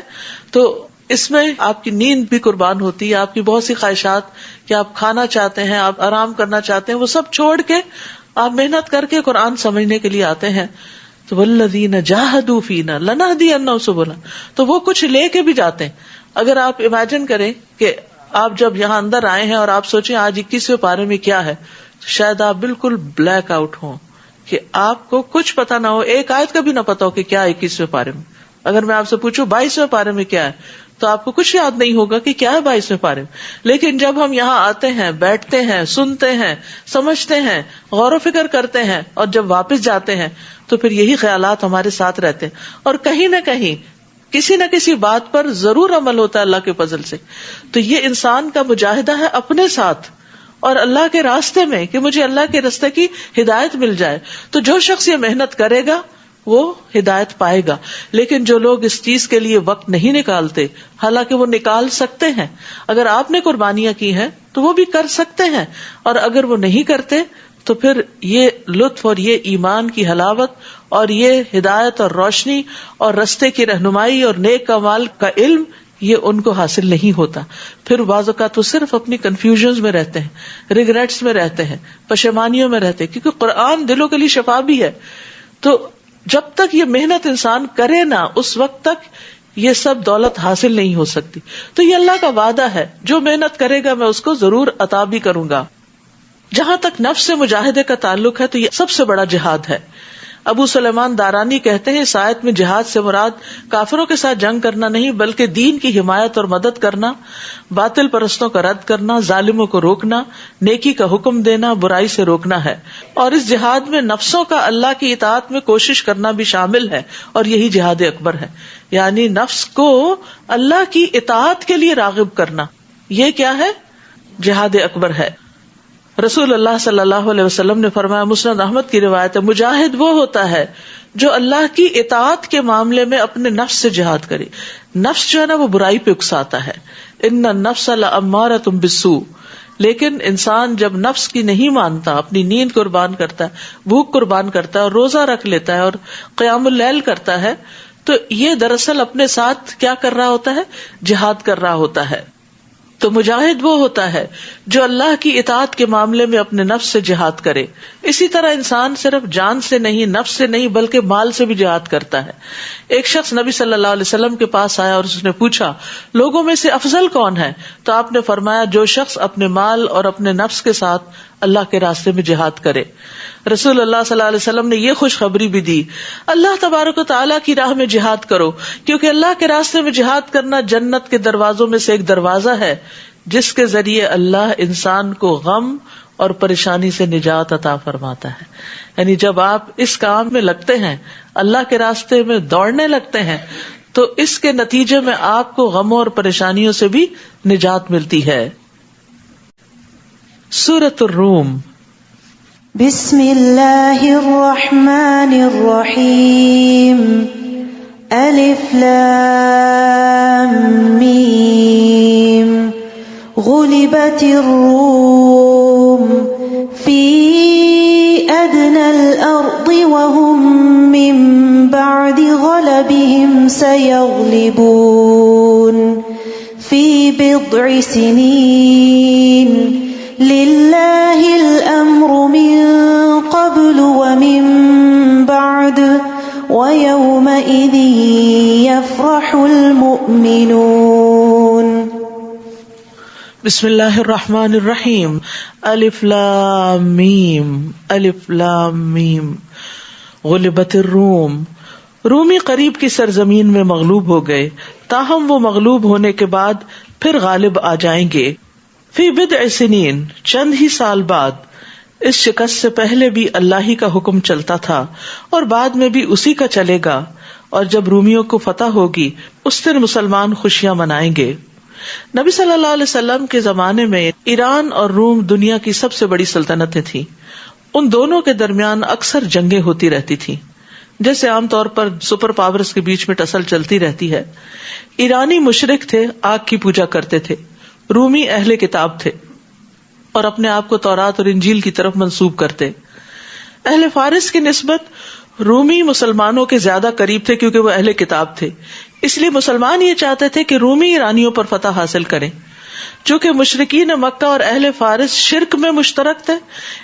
تو اس میں آپ کی نیند بھی قربان ہوتی ہے، آپ کی بہت سی خواہشات کہ آپ کھانا چاہتے ہیں، آپ آرام کرنا چاہتے ہیں، وہ سب چھوڑ کے آپ محنت کر کے قرآن سمجھنے کے لیے آتے ہیں۔ تو والذین جاہدوا فینا لنہدینہم سبلنا، تو وہ کچھ لے کے بھی جاتے ہیں۔ اگر آپ امیجن کریں کہ آپ جب یہاں اندر آئے ہیں اور آپ سوچیں آج 21ویں پارے میں کیا ہے، شاید آپ بالکل بلیک آؤٹ ہوں کہ آپ کو کچھ پتا نہ ہو، ایک آیت کا بھی نہ پتا ہو کہ کیا 21ویں پارے میں۔ اگر میں آپ سے پوچھوں 22ویں پارے میں کیا ہے، تو آپ کو کچھ یاد نہیں ہوگا کہ کیا ہے 22ویں پارے میں۔ لیکن جب ہم یہاں آتے ہیں، بیٹھتے ہیں، سنتے ہیں، سمجھتے ہیں، غور و فکر کرتے ہیں، اور جب واپس جاتے ہیں تو پھر یہی خیالات ہمارے ساتھ رہتے ہیں، اور کہیں نہ کہیں کسی نہ کسی بات پر ضرور عمل ہوتا ہے اللہ کے فضل سے۔ تو یہ انسان کا مجاہدہ ہے اپنے ساتھ اور اللہ کے راستے میں کہ مجھے اللہ کے راستے کی ہدایت مل جائے۔ تو جو شخص یہ محنت کرے گا وہ ہدایت پائے گا۔ لیکن جو لوگ اس چیز کے لیے وقت نہیں نکالتے، حالانکہ وہ نکال سکتے ہیں، اگر آپ نے قربانیاں کی ہیں تو وہ بھی کر سکتے ہیں، اور اگر وہ نہیں کرتے تو پھر یہ لطف اور یہ ایمان کی حلاوت اور یہ ہدایت اور روشنی اور رستے کی رہنمائی اور نیک اعمال کا علم یہ ان کو حاصل نہیں ہوتا۔ پھر بعض اوقات وہ صرف اپنی کنفیوژنز میں رہتے ہیں، ریگریٹس میں رہتے ہیں، پشیمانیوں میں رہتے ہیں، کیونکہ قرآن دلوں کے لیے شفا بھی ہے۔ تو جب تک یہ محنت انسان کرے نا، اس وقت تک یہ سب دولت حاصل نہیں ہو سکتی۔ تو یہ اللہ کا وعدہ ہے، جو محنت کرے گا میں اس کو ضرور عطا بھی کروں گا۔ جہاں تک نفس سے مجاہدے کا تعلق ہے تو یہ سب سے بڑا جہاد ہے۔ ابو سلیمان دارانی کہتے ہیں اس آیت میں جہاد سے مراد کافروں کے ساتھ جنگ کرنا نہیں بلکہ دین کی حمایت اور مدد کرنا، باطل پرستوں کا رد کرنا، ظالموں کو روکنا، نیکی کا حکم دینا، برائی سے روکنا ہے۔ اور اس جہاد میں نفسوں کا اللہ کی اطاعت میں کوشش کرنا بھی شامل ہے، اور یہی جہاد اکبر ہے، یعنی نفس کو اللہ کی اطاعت کے لیے راغب کرنا، یہ کیا ہے؟ جہاد اکبر ہے۔ رسول اللہ صلی اللہ علیہ وسلم نے فرمایا، مسند احمد کی روایت ہے، مجاہد وہ ہوتا ہے جو اللہ کی اطاعت کے معاملے میں اپنے نفس سے جہاد کرے۔ نفس جو ہے نا وہ برائی پہ اکساتا ہے، ان النفس لامارۃ بالسوء، لیکن انسان جب نفس کی نہیں مانتا، اپنی نیند قربان کرتا ہے، بھوک قربان کرتا ہے اور روزہ رکھ لیتا ہے اور قیام اللیل کرتا ہے، تو یہ دراصل اپنے ساتھ کیا کر رہا ہوتا ہے؟ جہاد کر رہا ہوتا ہے۔ تو مجاہد وہ ہوتا ہے جو اللہ کی اطاعت کے معاملے میں اپنے نفس سے جہاد کرے. اسی طرح انسان صرف جان سے نہیں، نفس سے نہیں، بلکہ مال سے بھی جہاد کرتا ہے. ایک شخص نبی صلی اللہ علیہ وسلم کے پاس آیا اور اس نے پوچھا لوگوں میں سے افضل کون ہے؟ تو آپ نے فرمایا جو شخص اپنے مال اور اپنے نفس کے ساتھ اللہ کے راستے میں جہاد کرے. رسول اللہ صلی اللہ علیہ وسلم نے یہ خوشخبری بھی دی اللہ تبارک و تعالیٰ کی راہ میں جہاد کرو، کیونکہ اللہ کے راستے میں جہاد کرنا جنت کے دروازوں میں سے ایک دروازہ ہے جس کے ذریعے اللہ انسان کو غم اور پریشانی سے نجات عطا فرماتا ہے. یعنی جب آپ اس کام میں لگتے ہیں، اللہ کے راستے میں دوڑنے لگتے ہیں، تو اس کے نتیجے میں آپ کو غموں اور پریشانیوں سے بھی نجات ملتی ہے. سورۃ الروم. بسم اللہ الرحمن الرحیم. الف لام میم. غلبت الروم فی ادنى الارض وهم من بعد غلبهم سيغلبون في بضع سنين لله الامر من قبل ومن بعد ويومئذ يفرح المؤمنون. بسم اللہ الرحمن الرحیم. الف لام میم. الف لام میم. غلبت الروم. رومی قریب کی سرزمین میں مغلوب ہو گئے، تاہم وہ مغلوب ہونے کے بعد پھر غالب آ جائیں گے. فی بضع سنین. چند ہی سال بعد. اس شکست سے پہلے بھی اللہ ہی کا حکم چلتا تھا اور بعد میں بھی اسی کا چلے گا، اور جب رومیوں کو فتح ہوگی اس دن مسلمان خوشیاں منائیں گے. نبی صلی اللہ علیہ وسلم کے زمانے میں ایران اور روم دنیا کی سب سے بڑی سلطنتیں تھیں. ان دونوں کے درمیان اکثر جنگیں ہوتی رہتی تھیں، جیسے عام طور پر سپر پاورز کے بیچ میں ٹسل چلتی رہتی ہے. ایرانی مشرک تھے، آگ کی پوجا کرتے تھے. رومی اہل کتاب تھے اور اپنے آپ کو تورات اور انجیل کی طرف منسوب کرتے. اہل فارس کی نسبت رومی مسلمانوں کے زیادہ قریب تھے کیونکہ وہ اہل کتاب تھے. اس لیے مسلمان یہ چاہتے تھے کہ رومی ایرانیوں پر فتح حاصل کریں. چونکہ مشرکین مکہ اور اہل فارس شرک میں مشترک تھے،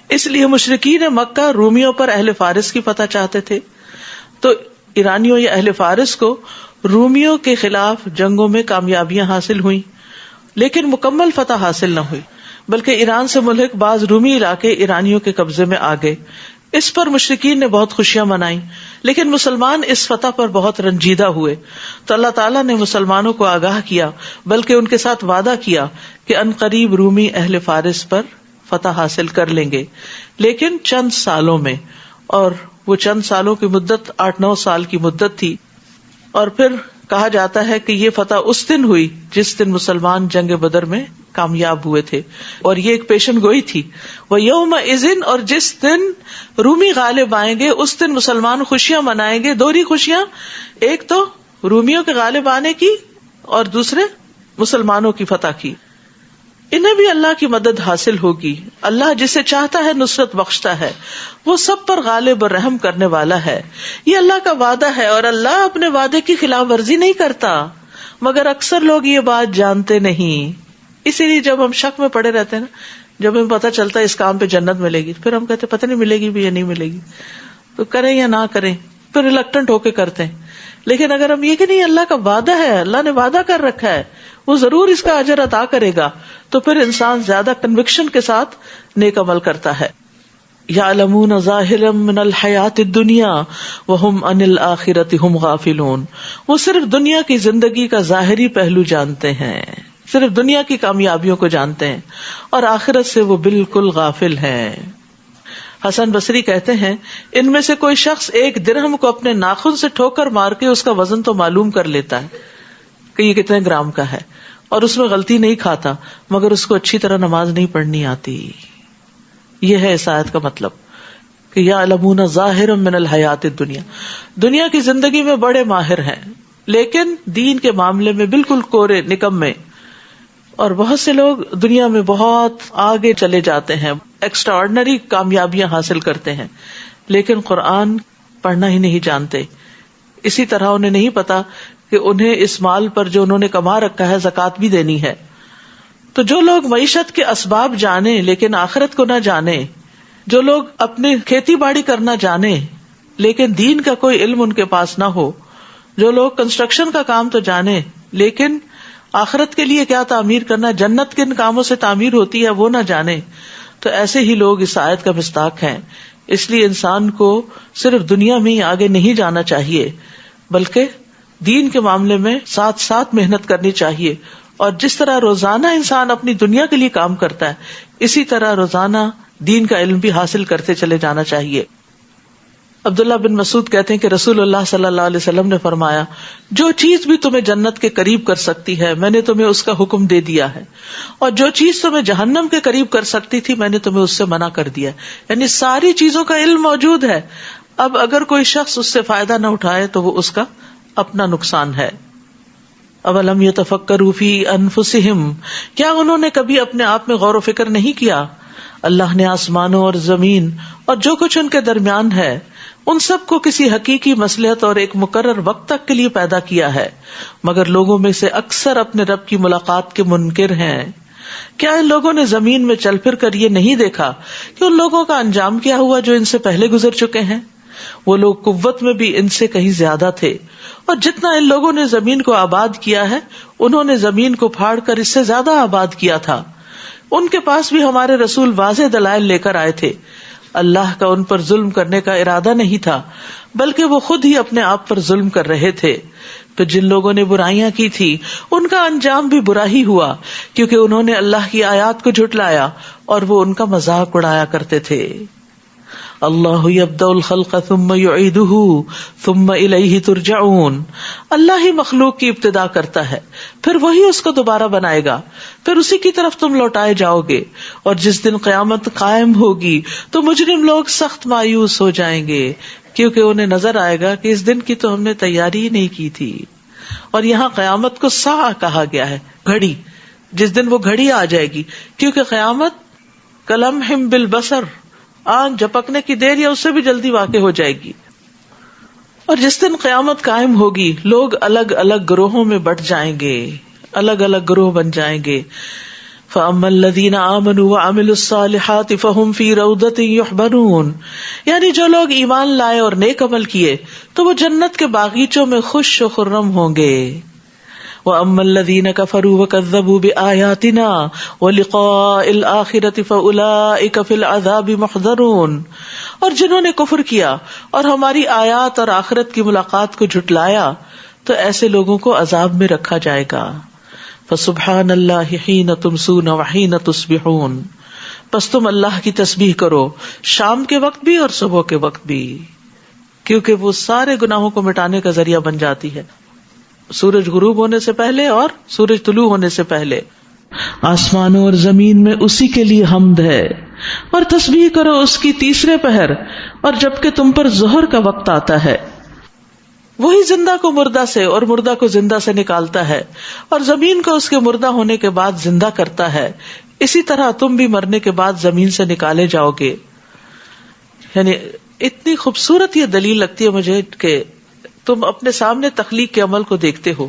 اس لیے مشرکین مکہ رومیوں پر اہل فارس کی فتح چاہتے تھے. تو ایرانیوں یا اہل فارس کو رومیوں کے خلاف جنگوں میں کامیابیاں حاصل ہوئیں، لیکن مکمل فتح حاصل نہ ہوئی، بلکہ ایران سے ملحق بعض رومی علاقے ایرانیوں کے قبضے میں آ گئے. اس پر مشرکین نے بہت خوشیاں منائیں، لیکن مسلمان اس فتح پر بہت رنجیدہ ہوئے. تو اللہ تعالیٰ نے مسلمانوں کو آگاہ کیا، بلکہ ان کے ساتھ وعدہ کیا کہ عنقریب رومی اہل فارس پر فتح حاصل کر لیں گے، لیکن چند سالوں میں. اور وہ چند سالوں کی مدت 8-9 سال کی مدت تھی. اور پھر کہا جاتا ہے کہ یہ فتح اس دن ہوئی جس دن مسلمان جنگ بدر میں کامیاب ہوئے تھے، اور یہ ایک پیشن گوئی تھی. وَيَوْمَئِذٍ. اور جس دن رومی غالب آئیں گے اس دن مسلمان خوشیاں منائیں گے. دوہری خوشیاں، ایک تو رومیوں کے غالب آنے کی اور دوسرے مسلمانوں کی فتح کی. انہیں بھی اللہ کی مدد حاصل ہوگی. اللہ جسے چاہتا ہے نصرت بخشتا ہے، وہ سب پر غالب اور رحم کرنے والا ہے. یہ اللہ کا وعدہ ہے اور اللہ اپنے وعدے کی خلاف ورزی نہیں کرتا، مگر اکثر لوگ یہ بات جانتے نہیں. اسی لیے جب ہم شک میں پڑے رہتے ہیں نا، جب ہمیں پتہ چلتا ہے اس کام پہ جنت ملے گی، پھر ہم کہتے پتہ نہیں ملے گی بھی یا نہیں ملے گی، تو کریں یا نہ کریں، پھر ریلکٹنٹ ہو کے کرتے ہیں. لیکن اگر ہم یہ کہ نہیں اللہ کا وعدہ ہے، اللہ نے وعدہ کر رکھا ہے، وہ ضرور اس کا اجر عطا کرے گا، تو پھر انسان زیادہ کنوکشن کے ساتھ نیک عمل کرتا ہے. یعلمون ظاہرا من الحیات الدنیا وہم عن الآخرۃ ہم غافلون. وہ صرف دنیا کی زندگی کا ظاہری پہلو جانتے ہیں، صرف دنیا کی کامیابیوں کو جانتے ہیں، اور آخرت سے وہ بالکل غافل ہیں. حسن بصری کہتے ہیں ان میں سے کوئی شخص ایک درہم کو اپنے ناخن سے ٹھوکر مار کے اس کا وزن تو معلوم کر لیتا ہے کہ یہ کتنے گرام کا ہے، اور اس میں غلطی نہیں کھاتا، مگر اس کو اچھی طرح نماز نہیں پڑھنی آتی. یہ ہے اس آیت کا مطلب کہ یعلمون ظاہرا من الحیات الدنیا، دنیا کی زندگی میں بڑے ماہر ہیں، لیکن دین کے معاملے میں بالکل کورے نکمے. اور بہت سے لوگ دنیا میں بہت آگے چلے جاتے ہیں، ایکسٹرا آرڈنری کامیابیاں حاصل کرتے ہیں، لیکن قرآن پڑھنا ہی نہیں جانتے. اسی طرح انہیں نہیں پتا کہ انہیں اس مال پر جو انہوں نے کما رکھا ہے زکوٰۃ بھی دینی ہے. تو جو لوگ معیشت کے اسباب جانے لیکن آخرت کو نہ جانے، جو لوگ اپنی کھیتی باڑی کرنا جانے لیکن دین کا کوئی علم ان کے پاس نہ ہو، جو لوگ کنسٹرکشن کا کام تو جانے لیکن آخرت کے لیے کیا تعمیر کرنا، جنت کن کاموں سے تعمیر ہوتی ہے وہ نہ جانے، تو ایسے ہی لوگ اس آیت کا مصداق ہیں. اس لیے انسان کو صرف دنیا میں ہی آگے نہیں جانا چاہیے بلکہ دین کے معاملے میں ساتھ ساتھ محنت کرنی چاہیے. اور جس طرح روزانہ انسان اپنی دنیا کے لیے کام کرتا ہے، اسی طرح روزانہ دین کا علم بھی حاصل کرتے چلے جانا چاہیے. عبداللہ بن مسعود کہتے ہیں کہ رسول اللہ صلی اللہ علیہ وسلم نے فرمایا، جو چیز بھی تمہیں جنت کے قریب کر سکتی ہے میں نے تمہیں اس کا حکم دے دیا ہے، اور جو چیز تمہیں جہنم کے قریب کر سکتی تھی میں نے تمہیں اس سے منع کر دیا. یعنی ساری چیزوں کا علم موجود ہے. اب اگر کوئی شخص اس سے فائدہ نہ اٹھائے تو وہ اس کا اپنا نقصان ہے. اولم یتفکروا فی انفسہم، کیا انہوں نے کبھی اپنے آپ میں غور و فکر نہیں کیا؟ اللہ نے آسمانوں اور زمین اور جو کچھ ان کے درمیان ہے ان سب کو کسی حقیقی مصلحت اور ایک مقرر وقت تک کے لیے پیدا کیا ہے، مگر لوگوں میں سے اکثر اپنے رب کی ملاقات کے منکر ہیں. کیا ان لوگوں نے زمین میں چل پھر کر یہ نہیں دیکھا کہ ان لوگوں کا انجام کیا ہوا جو ان سے پہلے گزر چکے ہیں؟ وہ لوگ قوت میں بھی ان سے کہیں زیادہ تھے، اور جتنا ان لوگوں نے زمین کو آباد کیا ہے انہوں نے زمین کو پھاڑ کر اس سے زیادہ آباد کیا تھا. ان کے پاس بھی ہمارے رسول واضح دلائل لے کر آئے تھے. اللہ کا ان پر ظلم کرنے کا ارادہ نہیں تھا بلکہ وہ خود ہی اپنے آپ پر ظلم کر رہے تھے. تو جن لوگوں نے برائیاں کی تھی ان کا انجام بھی برا ہی ہوا، کیونکہ انہوں نے اللہ کی آیات کو جھٹلایا اور وہ ان کا مذاق اڑایا کرتے تھے. اللہ یبدأ الخلق ثم یعیدہ ثم الیہ ترجعون، اللہ ہی مخلوق کی ابتدا کرتا ہے پھر وہی اس کو دوبارہ بنائے گا، پھر اسی کی طرف تم لوٹائے جاؤ گے. اور جس دن قیامت قائم ہوگی تو مجرم لوگ سخت مایوس ہو جائیں گے، کیونکہ انہیں نظر آئے گا کہ اس دن کی تو ہم نے تیاری ہی نہیں کی تھی. اور یہاں قیامت کو ساعہ کہا گیا ہے، گھڑی، جس دن وہ گھڑی آ جائے گی، کیونکہ قیامت کلمح بالبصر، آنکھ جھپکنے کی دیر یا اس سے بھی جلدی واقع ہو جائے گی. اور جس دن قیامت قائم ہوگی لوگ الگ الگ گروہوں میں بٹ جائیں گے، الگ الگ گروہ بن جائیں گے. فَأَمَّا الَّذِينَ آمَنُوا وَعَمِلُوا الصَّالِحَاتِ فَهُمْ فِي رَوْضَةٍ يُحْبَرُونَ، یعنی جو لوگ ایمان لائے اور نیک عمل کیے تو وہ جنت کے باغیچوں میں خوش و خرم ہوں گے. وَأَمَّا الَّذِينَ كَفَرُوا وَكَذَّبُوا بِآيَاتِنَا وَلِقَاءِ الْآخِرَةِ فَأُولَئِكَ فِي الْعَذَابِ مُحْضَرُونَ، اور جنہوں نے کفر کیا اور ہماری آیات اور آخرت کی ملاقات کو جھٹلایا تو ایسے لوگوں کو عذاب میں رکھا جائے گا. فَسُبْحَانَ اللَّهِ حِينَ تُمْسُونَ وَحِينَ تُصْبِحُونَ، پس تم اللہ کی تسبیح کرو شام کے وقت بھی اور صبح کے وقت بھی، کیونکہ وہ سارے گناہوں کو مٹانے کا ذریعہ بن جاتی ہے، سورج غروب ہونے سے پہلے اور سورج طلوع ہونے سے پہلے. آسمانوں اور زمین میں اسی کے لیے حمد ہے، اور تسبیح کرو اس کی تیسرے پہر اور جبکہ تم پر ظہر کا وقت آتا ہے. وہی زندہ کو مردہ سے اور مردہ کو زندہ سے نکالتا ہے اور زمین کو اس کے مردہ ہونے کے بعد زندہ کرتا ہے. اسی طرح تم بھی مرنے کے بعد زمین سے نکالے جاؤ گے. یعنی اتنی خوبصورت یہ دلیل لگتی ہے مجھے کہ تم اپنے سامنے تخلیق کے عمل کو دیکھتے ہو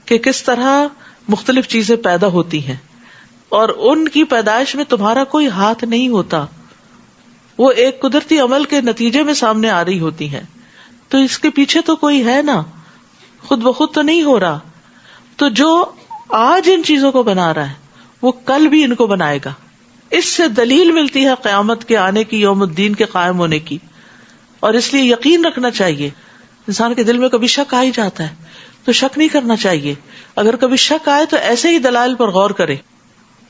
کہ کس طرح مختلف چیزیں پیدا ہوتی ہیں اور ان کی پیدائش میں تمہارا کوئی ہاتھ نہیں ہوتا، وہ ایک قدرتی عمل کے نتیجے میں سامنے آ رہی ہوتی ہیں. تو اس کے پیچھے تو کوئی ہے نا، خود بخود تو نہیں ہو رہا. تو جو آج ان چیزوں کو بنا رہا ہے وہ کل بھی ان کو بنائے گا. اس سے دلیل ملتی ہے قیامت کے آنے کی، یوم الدین کے قائم ہونے کی. اور اس لیے یقین رکھنا چاہیے. انسان کے دل میں کبھی شک آ ہی جاتا ہے تو شک نہیں کرنا چاہیے. اگر کبھی شک آئے تو ایسے ہی دلائل پر غور کرے،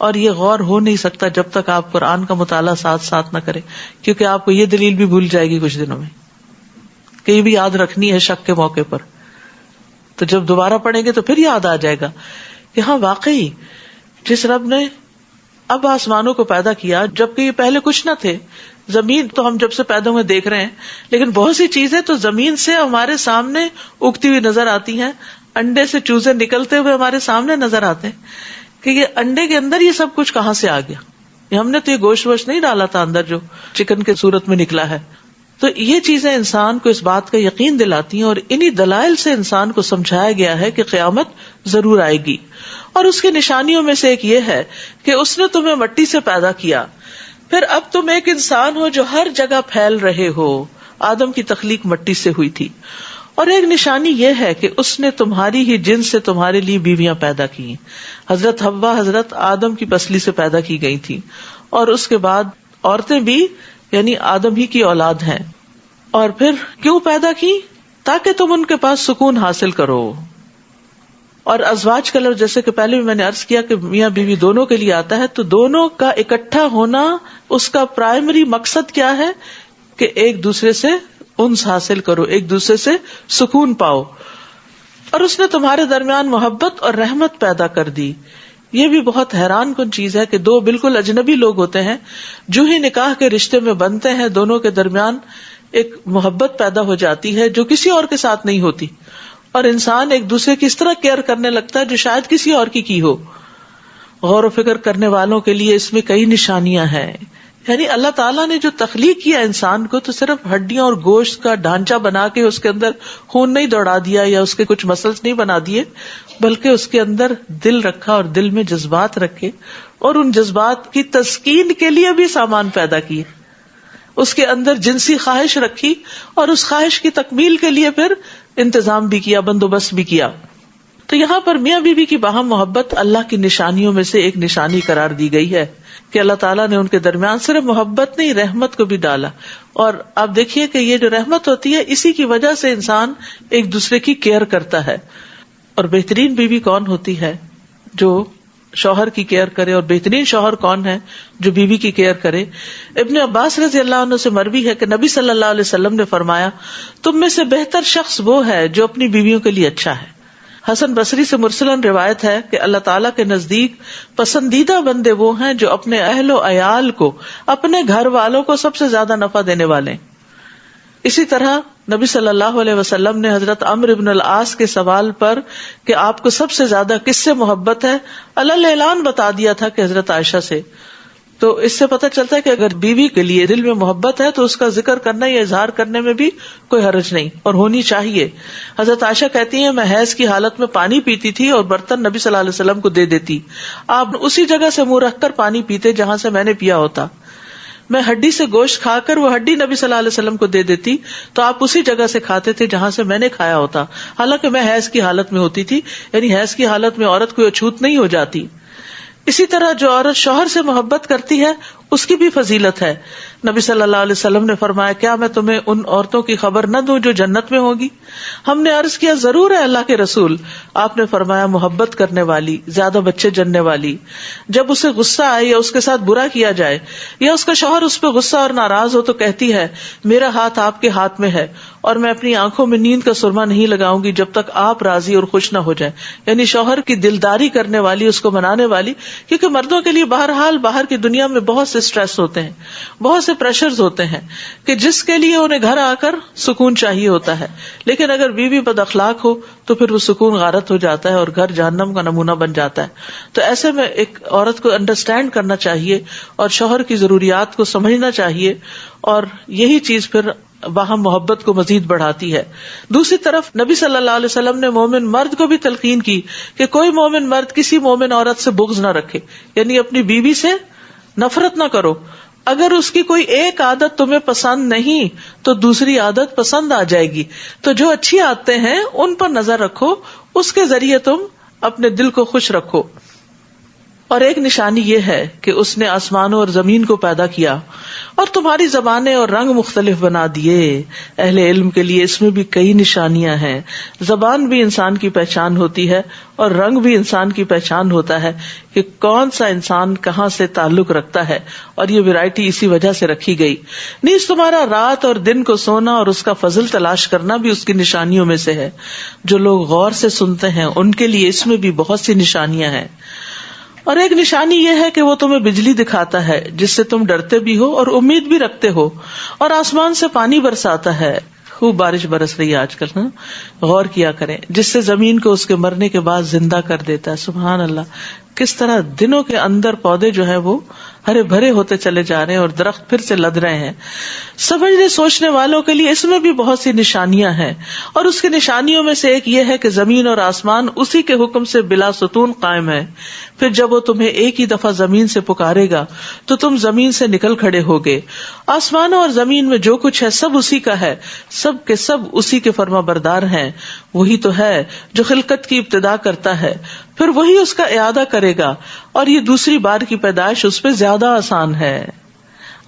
اور یہ غور ہو نہیں سکتا جب تک آپ قرآن کا مطالعہ ساتھ ساتھ نہ کریں، کیونکہ آپ کو یہ دلیل بھی بھول جائے گی کچھ دنوں میں، کہ یہ بھی یاد رکھنی ہے شک کے موقع پر. تو جب دوبارہ پڑھیں گے تو پھر یاد آ جائے گا کہ ہاں واقعی جس رب نے اب آسمانوں کو پیدا کیا جبکہ یہ پہلے کچھ نہ تھے. زمین تو ہم جب سے پیدا ہوئے دیکھ رہے ہیں، لیکن بہت سی چیزیں تو زمین سے ہمارے سامنے اگتی ہوئی نظر آتی ہیں. انڈے سے چوزے نکلتے ہوئے ہمارے سامنے نظر آتے ہیں کہ یہ انڈے کے اندر یہ سب کچھ کہاں سے آ گیا. ہم نے تو یہ گوشت ووشت نہیں ڈالا تھا اندر جو چکن کے صورت میں نکلا ہے. تو یہ چیزیں انسان کو اس بات کا یقین دلاتی ہیں، اور انہی دلائل سے انسان کو سمجھایا گیا ہے کہ قیامت ضرور آئے گی. اور اس کی نشانیوں میں سے ایک یہ ہے کہ اس نے تمہیں مٹی سے پیدا کیا، پھر اب تم ایک انسان ہو جو ہر جگہ پھیل رہے ہو. آدم کی تخلیق مٹی سے ہوئی تھی. اور ایک نشانی یہ ہے کہ اس نے تمہاری ہی جنس سے تمہارے لیے بیویاں پیدا کی. حضرت حوا حضرت آدم کی پسلی سے پیدا کی گئی تھی، اور اس کے بعد عورتیں بھی یعنی آدم ہی کی اولاد ہیں. اور پھر کیوں پیدا کی؟ تاکہ تم ان کے پاس سکون حاصل کرو. اور ازواج کا لفظ جیسے کہ پہلے بھی میں نے عرض کیا کہ میاں بیوی دونوں کے لیے آتا ہے، تو دونوں کا اکٹھا ہونا اس کا پرائمری مقصد کیا ہے کہ ایک دوسرے سے انس حاصل کرو، ایک دوسرے سے سکون پاؤ. اور اس نے تمہارے درمیان محبت اور رحمت پیدا کر دی. یہ بھی بہت حیران کن چیز ہے کہ دو بالکل اجنبی لوگ ہوتے ہیں، جو ہی نکاح کے رشتے میں بنتے ہیں دونوں کے درمیان ایک محبت پیدا ہو جاتی ہے جو کسی اور کے ساتھ نہیں ہوتی، اور انسان ایک دوسرے کی اس طرح کیئر کرنے لگتا ہے جو شاید کسی اور کی ہو. غور و فکر کرنے والوں کے لیے اس میں کئی نشانیاں ہیں. یعنی اللہ تعالیٰ نے جو تخلیق کیا انسان کو تو صرف ہڈیاں اور گوشت کا ڈھانچہ بنا کے اس کے اندر خون نہیں دوڑا دیا یا اس کے کچھ مسلس نہیں بنا دیے، بلکہ اس کے اندر دل رکھا اور دل میں جذبات رکھے، اور ان جذبات کی تسکین کے لیے بھی سامان پیدا کیے. اس کے اندر جنسی خواہش رکھی اور اس خواہش کی تکمیل کے لیے پھر انتظام بھی کیا، بندوبست بھی کیا. تو یہاں پر میاں بیوی کی باہم محبت اللہ کی نشانیوں میں سے ایک نشانی قرار دی گئی ہے کہ اللہ تعالیٰ نے ان کے درمیان صرف محبت نہیں رحمت کو بھی ڈالا. اور آپ دیکھیے کہ یہ جو رحمت ہوتی ہے اسی کی وجہ سے انسان ایک دوسرے کی کیئر کرتا ہے. اور بہترین بیوی کون ہوتی ہے؟ جو شوہر کی کیئر کرے. اور بہترین شوہر کون ہے؟ جو بیوی کی کیئر کرے. ابن عباس رضی اللہ عنہ سے مروی ہے کہ نبی صلی اللہ علیہ وسلم نے فرمایا، تم میں سے بہتر شخص وہ ہے جو اپنی بیویوں کے لیے اچھا ہے. حسن بصری سے مرسلن روایت ہے کہ اللہ تعالیٰ کے نزدیک پسندیدہ بندے وہ ہیں جو اپنے اہل و عیال کو، اپنے گھر والوں کو سب سے زیادہ نفع دینے والے. اسی طرح نبی صلی اللہ علیہ وسلم نے حضرت عمرو بن العاص کے سوال پر کہ آپ کو سب سے زیادہ کس سے محبت ہے، علل اعلان بتا دیا تھا کہ حضرت عائشہ سے. تو اس سے پتہ چلتا ہے کہ اگر بیوی کے لیے دل میں محبت ہے تو اس کا ذکر کرنا یا اظہار کرنے میں بھی کوئی حرج نہیں، اور ہونی چاہیے. حضرت عائشہ کہتی ہیں، میں حیض کی حالت میں پانی پیتی تھی اور برتن نبی صلی اللہ علیہ وسلم کو دے دیتی، آپ اسی جگہ سے منہ رکھ کر پانی پیتے جہاں سے میں نے پیا ہوتا. میں ہڈی سے گوشت کھا کر وہ ہڈی نبی صلی اللہ علیہ وسلم کو دے دیتی تو آپ اسی جگہ سے کھاتے تھے جہاں سے میں نے کھایا ہوتا، حالانکہ میں حیض کی حالت میں ہوتی تھی. یعنی حیض کی حالت میں عورت کوئی اچھوت نہیں ہو جاتی. اسی طرح جو عورت شوہر سے محبت کرتی ہے اس کی بھی فضیلت ہے. نبی صلی اللہ علیہ وسلم نے فرمایا، کیا میں تمہیں ان عورتوں کی خبر نہ دوں جو جنت میں ہوگی؟ ہم نے عرض کیا، ضرور ہے اللہ کے رسول. آپ نے فرمایا، محبت کرنے والی، زیادہ بچے جننے والی، جب اسے غصہ آئے یا اس کے ساتھ برا کیا جائے یا اس کا شوہر اس پہ غصہ اور ناراض ہو تو کہتی ہے، میرا ہاتھ آپ کے ہاتھ میں ہے اور میں اپنی آنکھوں میں نیند کا سرما نہیں لگاؤں گی جب تک آپ راضی اور خوش نہ ہو جائے. یعنی شوہر کی دلداری کرنے والی، اس کو منانے والی. کیونکہ مردوں کے لیے بہرحال باہر کی دنیا میں بہت سے اسٹریس ہوتے ہیں، بہت سے پریشرز ہوتے ہیں کہ جس کے لیے انہیں گھر آ کر سکون چاہیے ہوتا ہے. لیکن اگر بیوی بد اخلاق ہو تو پھر وہ سکون غارت ہو جاتا ہے اور گھر جہنم کا نمونہ بن جاتا ہے. تو ایسے میں ایک عورت کو انڈرسٹینڈ کرنا چاہیے اور شوہر کی ضروریات کو سمجھنا چاہیے، اور یہی چیز پھر باہم محبت کو مزید بڑھاتی ہے. دوسری طرف نبی صلی اللہ علیہ وسلم نے مومن مرد کو بھی تلقین کی کہ کوئی مومن مرد کسی مومن عورت سے بغض نہ رکھے. یعنی اپنی بیوی سے نفرت نہ کرو. اگر اس کی کوئی ایک عادت تمہیں پسند نہیں تو دوسری عادت پسند آ جائے گی. تو جو اچھی عادتیں ہیں ان پر نظر رکھو، اس کے ذریعے تم اپنے دل کو خوش رکھو. اور ایک نشانی یہ ہے کہ اس نے آسمانوں اور زمین کو پیدا کیا اور تمہاری زبانیں اور رنگ مختلف بنا دیے. اہل علم کے لیے اس میں بھی کئی نشانیاں ہیں. زبان بھی انسان کی پہچان ہوتی ہے اور رنگ بھی انسان کی پہچان ہوتا ہے کہ کون سا انسان کہاں سے تعلق رکھتا ہے، اور یہ ویرائٹی اسی وجہ سے رکھی گئی. نیز تمہارا رات اور دن کو سونا اور اس کا فضل تلاش کرنا بھی اس کی نشانیوں میں سے ہے. جو لوگ غور سے سنتے ہیں ان کے لیے اس میں بھی بہت سی نشانیاں ہیں. اور ایک نشانی یہ ہے کہ وہ تمہیں بجلی دکھاتا ہے جس سے تم ڈرتے بھی ہو اور امید بھی رکھتے ہو، اور آسمان سے پانی برساتا ہے. خوب بارش برس رہی ہے آج کل، غور کیا کریں، جس سے زمین کو اس کے مرنے کے بعد زندہ کر دیتا ہے. سبحان اللہ، کس طرح دنوں کے اندر پودے جو ہے وہ ہرے بھرے ہوتے چلے جا رہے ہیں اور درخت پھر سے لد رہے ہیں. سمجھنے سوچنے والوں کے لیے اس میں بھی بہت سی نشانیاں ہیں، اور اس کی نشانیوں میں سے ایک یہ ہے کہ زمین اور آسمان اسی کے حکم سے بلا ستون قائم ہے. پھر جب وہ تمہیں ایک ہی دفعہ زمین سے پکارے گا تو تم زمین سے نکل کھڑے ہوگے. آسمانوں اور زمین میں جو کچھ ہے سب اسی کا ہے، سب کے سب اسی کے فرما بردار ہیں. وہی تو ہے جو خلقت کی ابتدا کرتا ہے، پھر وہی اس کا اعادہ کرے گا، اور یہ دوسری بار کی پیدائش اس پہ زیادہ آسان ہے.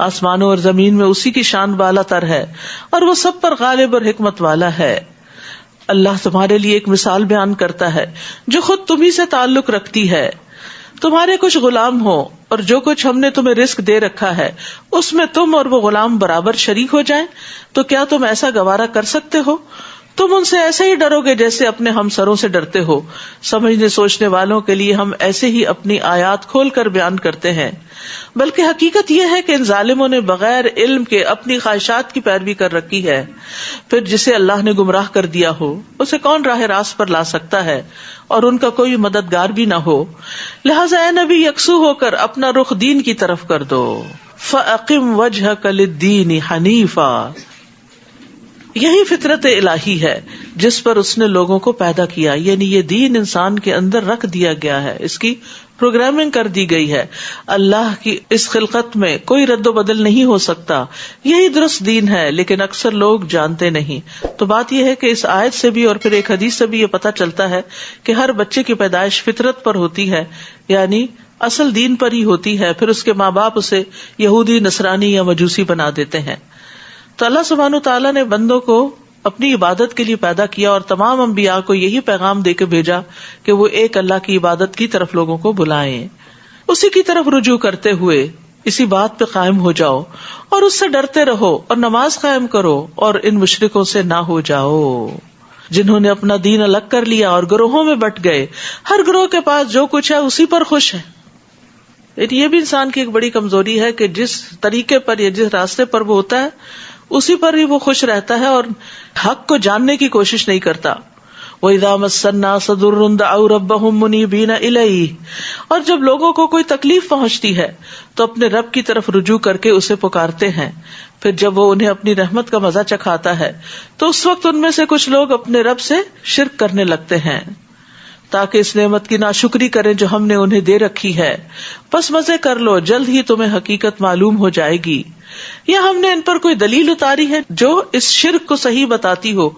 آسمانوں اور زمین میں اسی کی شان بالا تر ہے، اور وہ سب پر غالب اور حکمت والا ہے. اللہ تمہارے لیے ایک مثال بیان کرتا ہے جو خود تمہیں سے تعلق رکھتی ہے. تمہارے کچھ غلام ہو، اور جو کچھ ہم نے تمہیں رزق دے رکھا ہے اس میں تم اور وہ غلام برابر شریک ہو جائیں، تو کیا تم ایسا گوارا کر سکتے ہو؟ تم ان سے ایسے ہی ڈرو گے جیسے اپنے ہمسروں سے ڈرتے ہو. سمجھنے سوچنے والوں کے لیے ہم ایسے ہی اپنی آیات کھول کر بیان کرتے ہیں. بلکہ حقیقت یہ ہے کہ ان ظالموں نے بغیر علم کے اپنی خواہشات کی پیروی کر رکھی ہے. پھر جسے اللہ نے گمراہ کر دیا ہو اسے کون راہ راست پر لا سکتا ہے، اور ان کا کوئی مددگار بھی نہ ہو. لہٰذا اے نبی یکسو ہو کر اپنا رخ دین کی طرف کر دو. فَأَقِمْ وَجْهَكَ لِلدِّينِ حَنِيفًا، یہی فطرت الہی ہے جس پر اس نے لوگوں کو پیدا کیا، یعنی یہ دین انسان کے اندر رکھ دیا گیا ہے، اس کی پروگرامنگ کر دی گئی ہے. اللہ کی اس خلقت میں کوئی رد و بدل نہیں ہو سکتا. یہی درست دین ہے، لیکن اکثر لوگ جانتے نہیں. تو بات یہ ہے کہ اس آیت سے بھی اور پھر ایک حدیث سے بھی یہ پتہ چلتا ہے کہ ہر بچے کی پیدائش فطرت پر ہوتی ہے، یعنی اصل دین پر ہی ہوتی ہے. پھر اس کے ماں باپ اسے یہودی، نصرانی یا مجوسی بنا دیتے ہیں. تو اللہ سبحانہ تعالیٰ نے بندوں کو اپنی عبادت کے لیے پیدا کیا، اور تمام انبیاء کو یہی پیغام دے کے بھیجا کہ وہ ایک اللہ کی عبادت کی طرف لوگوں کو بلائیں. اسی کی طرف رجوع کرتے ہوئے اسی بات پہ قائم ہو جاؤ، اور اس سے ڈرتے رہو، اور نماز قائم کرو، اور ان مشرکوں سے نہ ہو جاؤ جنہوں نے اپنا دین الگ کر لیا اور گروہوں میں بٹ گئے. ہر گروہ کے پاس جو کچھ ہے اسی پر خوش ہے. یہ بھی انسان کی ایک بڑی کمزوری ہے کہ جس طریقے پر یا جس راستے پر وہ ہوتا ہے اسی پر ہی وہ خوش رہتا ہے، اور حق کو جاننے کی کوشش نہیں کرتا. وَإِذَا مَسَّ النَّاسَ ضُرٌّ دَعَوْا رَبَّهُمْ مُنِيبِينَ إِلَيْهِ، اور جب لوگوں کو کوئی تکلیف پہنچتی ہے تو اپنے رب کی طرف رجوع کر کے اسے پکارتے ہیں. پھر جب وہ انہیں اپنی رحمت کا مزہ چکھاتا ہے تو اس وقت ان میں سے کچھ لوگ اپنے رب سے شرک کرنے لگتے ہیں تاکہ اس نعمت کی ناشکری کریں جو ہم نے انہیں دے رکھی ہے. پس مزے کر لو، جلد ہی تمہیں حقیقت معلوم ہو جائے گی. یا ہم نے ان پر کوئی دلیل اتاری ہے جو اس شرک کو صحیح بتاتی ہو،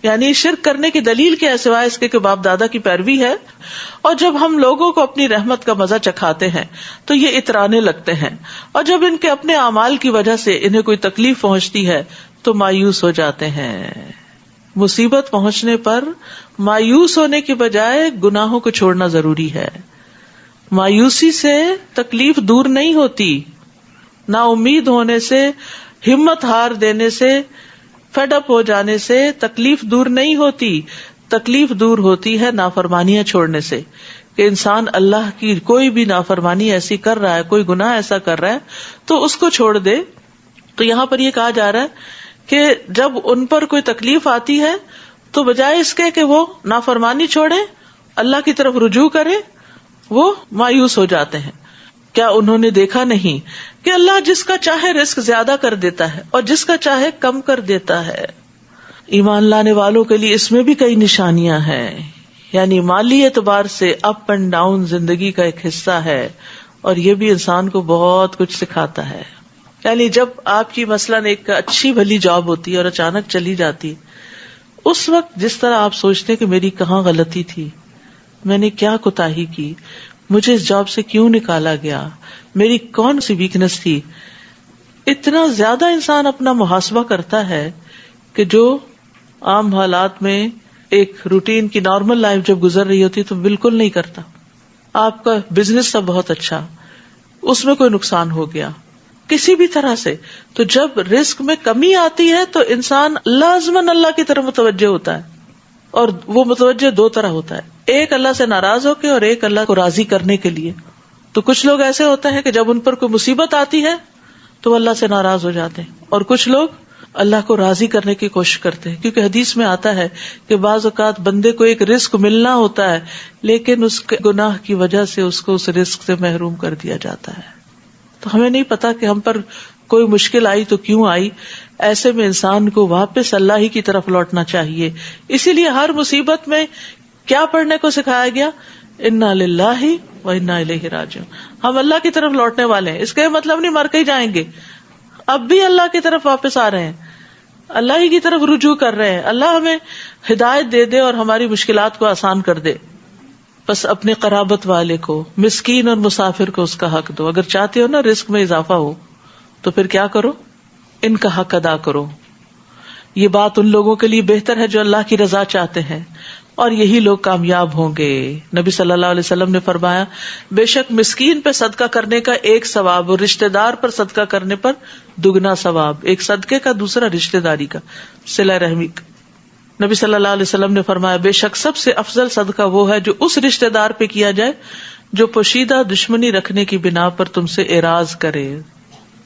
یعنی شرک کرنے کی دلیل کیا ہے سوائے اس کے کہ باپ دادا کی پیروی ہے. اور جب ہم لوگوں کو اپنی رحمت کا مزہ چکھاتے ہیں تو یہ اترانے لگتے ہیں، اور جب ان کے اپنے اعمال کی وجہ سے انہیں کوئی تکلیف پہنچتی ہے تو مایوس ہو جاتے ہیں. مصیبت پہنچنے پر مایوس ہونے کی بجائے گناہوں کو چھوڑنا ضروری ہے. مایوسی سے تکلیف دور نہیں ہوتی، نا امید ہونے سے، ہمت ہار دینے سے، فیڈ اپ ہو جانے سے تکلیف دور نہیں ہوتی. تکلیف دور ہوتی ہے نافرمانیاں چھوڑنے سے، کہ انسان اللہ کی کوئی بھی نافرمانی ایسی کر رہا ہے، کوئی گناہ ایسا کر رہا ہے تو اس کو چھوڑ دے. تو یہاں پر یہ کہا جا رہا ہے کہ جب ان پر کوئی تکلیف آتی ہے تو بجائے اس کے کہ وہ نافرمانی چھوڑے، اللہ کی طرف رجوع کرے، وہ مایوس ہو جاتے ہیں. کیا انہوں نے دیکھا نہیں کہ اللہ جس کا چاہے رزق زیادہ کر دیتا ہے اور جس کا چاہے کم کر دیتا ہے. ایمان لانے والوں کے لیے اس میں بھی کئی نشانیاں ہیں، یعنی مالی اعتبار سے اپ اینڈ ڈاؤن زندگی کا ایک حصہ ہے، اور یہ بھی انسان کو بہت کچھ سکھاتا ہے. یعنی جب آپ کی مثلاً ایک اچھی بھلی جاب ہوتی ہے اور اچانک چلی جاتی، اس وقت جس طرح آپ سوچتے کہ میری کہاں غلطی تھی، میں نے کیا کوتاہی کی، مجھے اس جاب سے کیوں نکالا گیا، میری کون سی ویکنس تھی، اتنا زیادہ انسان اپنا محاسبہ کرتا ہے کہ جو عام حالات میں ایک روٹین کی نارمل لائف جب گزر رہی ہوتی تو بالکل نہیں کرتا. آپ کا بزنس تھا بہت اچھا، اس میں کوئی نقصان ہو گیا کسی بھی طرح سے، تو جب رزق میں کمی آتی ہے تو انسان لازماً اللہ کی طرف متوجہ ہوتا ہے. اور وہ متوجہ دو طرح ہوتا ہے، ایک اللہ سے ناراض ہو کے اور ایک اللہ کو راضی کرنے کے لیے. تو کچھ لوگ ایسے ہوتے ہیں کہ جب ان پر کوئی مصیبت آتی ہے تو وہ اللہ سے ناراض ہو جاتے ہیں، اور کچھ لوگ اللہ کو راضی کرنے کی کوشش کرتے ہیں. کیونکہ حدیث میں آتا ہے کہ بعض اوقات بندے کو ایک رزق ملنا ہوتا ہے لیکن اس کے گناہ کی وجہ سے اس کو اس رزق سے محروم کر دیا جاتا ہے. تو وقت ہمیں نہیں پتا کہ ہم پر کوئی مشکل آئی تو کیوں آئی. ایسے میں انسان کو واپس اللہ ہی کی طرف لوٹنا چاہیے. اسی لیے ہر مصیبت میں کیا پڑھنے کو سکھایا گیا؟ انا للہ و انا الیہ راجعون. ہم اللہ کی طرف لوٹنے والے ہیں. اس کا مطلب نہیں مر کے ہی جائیں گے, اب بھی اللہ کی طرف واپس آ رہے ہیں, اللہ ہی کی طرف رجوع کر رہے ہیں. اللہ ہمیں ہدایت دے دے اور ہماری مشکلات کو آسان کر دے. بس اپنے قرابت والے کو, مسکین اور مسافر کو اس کا حق دو. اگر چاہتے ہو نا رزق میں اضافہ ہو تو پھر کیا کرو؟ ان کا حق ادا کرو. یہ بات ان لوگوں کے لیے بہتر ہے جو اللہ کی رضا چاہتے ہیں, اور یہی لوگ کامیاب ہوں گے. نبی صلی اللہ علیہ وسلم نے فرمایا, بے شک مسکین پہ صدقہ کرنے کا ایک ثواب اور رشتہ دار پر صدقہ کرنے پر دگنا ثواب. ایک صدقے کا, دوسرا رشتہ داری کا, صلہ رحمی کا. نبی صلی اللہ علیہ وسلم نے فرمایا, بے شک سب سے افضل صدقہ وہ ہے جو اس رشتہ دار پہ کیا جائے جو پوشیدہ دشمنی رکھنے کی بنا پر تم سے اعراض کرے.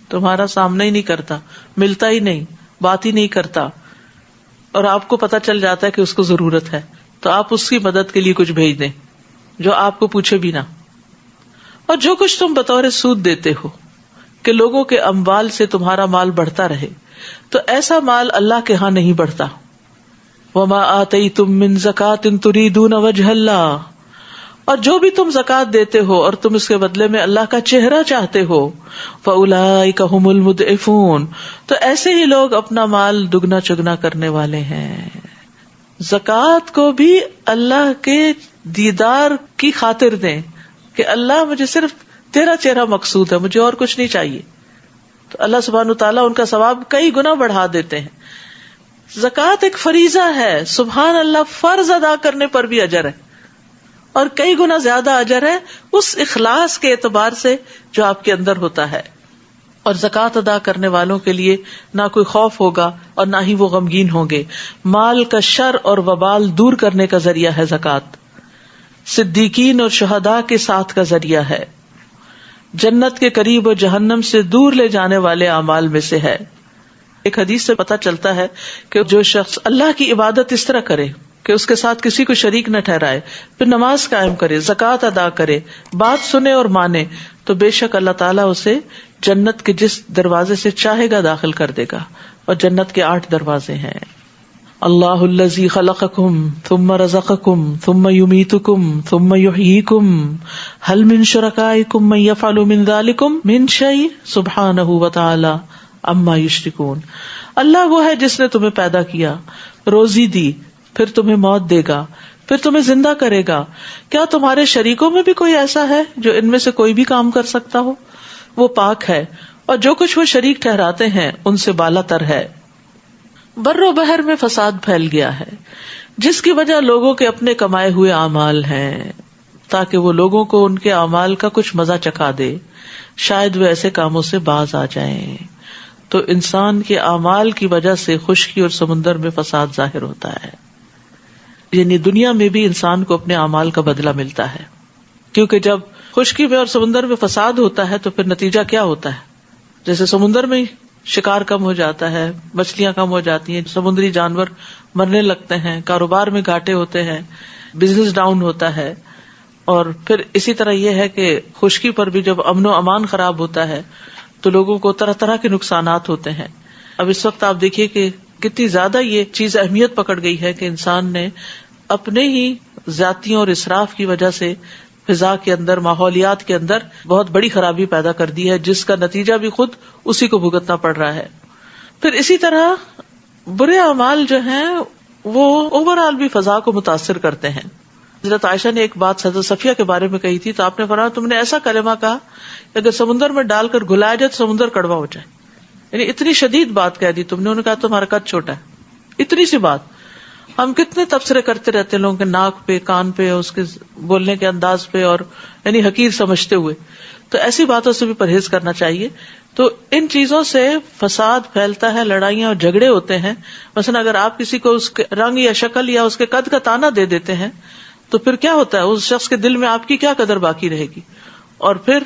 تمہارا سامنا ہی نہیں کرتا, ملتا ہی نہیں, بات ہی نہیں کرتا, اور آپ کو پتا چل جاتا ہے کہ اس کو ضرورت ہے, تو آپ اس کی مدد کے لیے کچھ بھیج دیں جو آپ کو پوچھے بھی نہ. اور جو کچھ تم بطور سود دیتے ہو کہ لوگوں کے اموال سے تمہارا مال بڑھتا رہے, تو ایسا مال اللہ کے ہاں نہیں بڑھتا. وما آتیتم من زکاۃ تریدون وجہ اللہ, اور جو بھی تم زکات دیتے ہو اور تم اس کے بدلے میں اللہ کا چہرہ چاہتے ہو, فاولئک ھم المضعفون, تو ایسے ہی لوگ اپنا مال دگنا چگنا کرنے والے ہیں. زکات کو بھی اللہ کے دیدار کی خاطر دیں کہ اللہ مجھے صرف تیرا چہرہ مقصود ہے, مجھے اور کچھ نہیں چاہیے. تو اللہ سبحانہ وتعالیٰ ان کا ثواب کئی گنا بڑھا دیتے ہیں. زکات ایک فریضہ ہے, سبحان اللہ, فرض ادا کرنے پر بھی اجر ہے, اور کئی گنا زیادہ اجر ہے اس اخلاص کے اعتبار سے جو آپ کے اندر ہوتا ہے. اور زکات ادا کرنے والوں کے لیے نہ کوئی خوف ہوگا اور نہ ہی وہ غمگین ہوں گے. مال کا شر اور وبال دور کرنے کا ذریعہ ہے زکات. صدیقین اور شہداء کے ساتھ کا ذریعہ ہے. جنت کے قریب اور جہنم سے دور لے جانے والے اعمال میں سے ہے. ایک حدیث سے پتہ چلتا ہے کہ جو شخص اللہ کی عبادت اس طرح کرے کہ اس کے ساتھ کسی کو شریک نہ ٹھہرائے, پھر نماز قائم کرے, زکوٰۃ ادا کرے, بات سنے اور مانے, تو بے شک اللہ تعالیٰ اسے جنت کے جس دروازے سے چاہے گا داخل کر دے گا. اور جنت کے 8 دروازے ہیں. اللہ الذی خلقکم ثم رزقکم ثم یمیتکم ثم یحییکم هل من شرکائکم من یفعل من ذلکم من شیء سبحانہ وتعالی عما یشرکون. اللہ وہ ہے جس نے تمہیں پیدا کیا, روزی دی, پھر تمہیں موت دے گا, پھر تمہیں زندہ کرے گا. کیا تمہارے شریکوں میں بھی کوئی ایسا ہے جو ان میں سے کوئی بھی کام کر سکتا ہو؟ وہ پاک ہے, اور جو کچھ وہ شریک ٹھہراتے ہیں ان سے بالا تر ہے. بر و بحر میں فساد پھیل گیا ہے, جس کی وجہ لوگوں کے اپنے کمائے ہوئے اعمال ہیں, تاکہ وہ لوگوں کو ان کے اعمال کا کچھ مزہ چکھا دے, شاید وہ ایسے کاموں سے باز آ جائیں. تو انسان کے اعمال کی وجہ سے خشکی اور سمندر میں فساد ظاہر ہوتا ہے. یعنی دنیا میں بھی انسان کو اپنے اعمال کا بدلہ ملتا ہے, کیونکہ جب خشکی میں اور سمندر میں فساد ہوتا ہے تو پھر نتیجہ کیا ہوتا ہے؟ جیسے سمندر میں شکار کم ہو جاتا ہے, مچھلیاں کم ہو جاتی ہیں, سمندری جانور مرنے لگتے ہیں, کاروبار میں گھاٹے ہوتے ہیں, بزنس ڈاؤن ہوتا ہے. اور پھر اسی طرح یہ ہے کہ خشکی پر بھی جب امن و امان خراب ہوتا ہے تو لوگوں کو طرح طرح کے نقصانات ہوتے ہیں. اب اس وقت آپ دیکھیے کہ کتنی زیادہ یہ چیز اہمیت پکڑ گئی ہے کہ انسان نے اپنے ہی زیادتیوں اور اسراف کی وجہ سے فضا کے اندر, ماحولیات کے اندر بہت بڑی خرابی پیدا کر دی ہے, جس کا نتیجہ بھی خود اسی کو بھگتنا پڑ رہا ہے. پھر اسی طرح برے اعمال جو ہیں وہ اوور آل بھی فضا کو متاثر کرتے ہیں. حضرت عائشہ نے ایک بات حضرت صفیہ کے بارے میں کہی تھی, تو آپ نے فرمایا تم نے ایسا کلمہ کہا کہ اگر سمندر میں ڈال کر گھلایا جائے تو سمندر کڑوا ہو جائے. یعنی اتنی شدید بات کہہ دی تم نے. انہوں نے کہا تمہارا قد چھوٹا ہے, اتنی سی بات. ہم کتنے تبصرے کرتے رہتے ہیں لوگوں کے ناک پہ, کان پہ, اس کے بولنے کے انداز پہ, اور یعنی حقیر سمجھتے ہوئے. تو ایسی باتوں سے بھی پرہیز کرنا چاہیے. تو ان چیزوں سے فساد پھیلتا ہے, لڑائیاں اور جھگڑے ہوتے ہیں. مثلا اگر آپ کسی کو اس کے رنگ یا شکل یا اس کے قد کا تانا دے دیتے ہیں تو پھر کیا ہوتا ہے, اس شخص کے دل میں آپ کی کیا قدر باقی رہے گی, اور پھر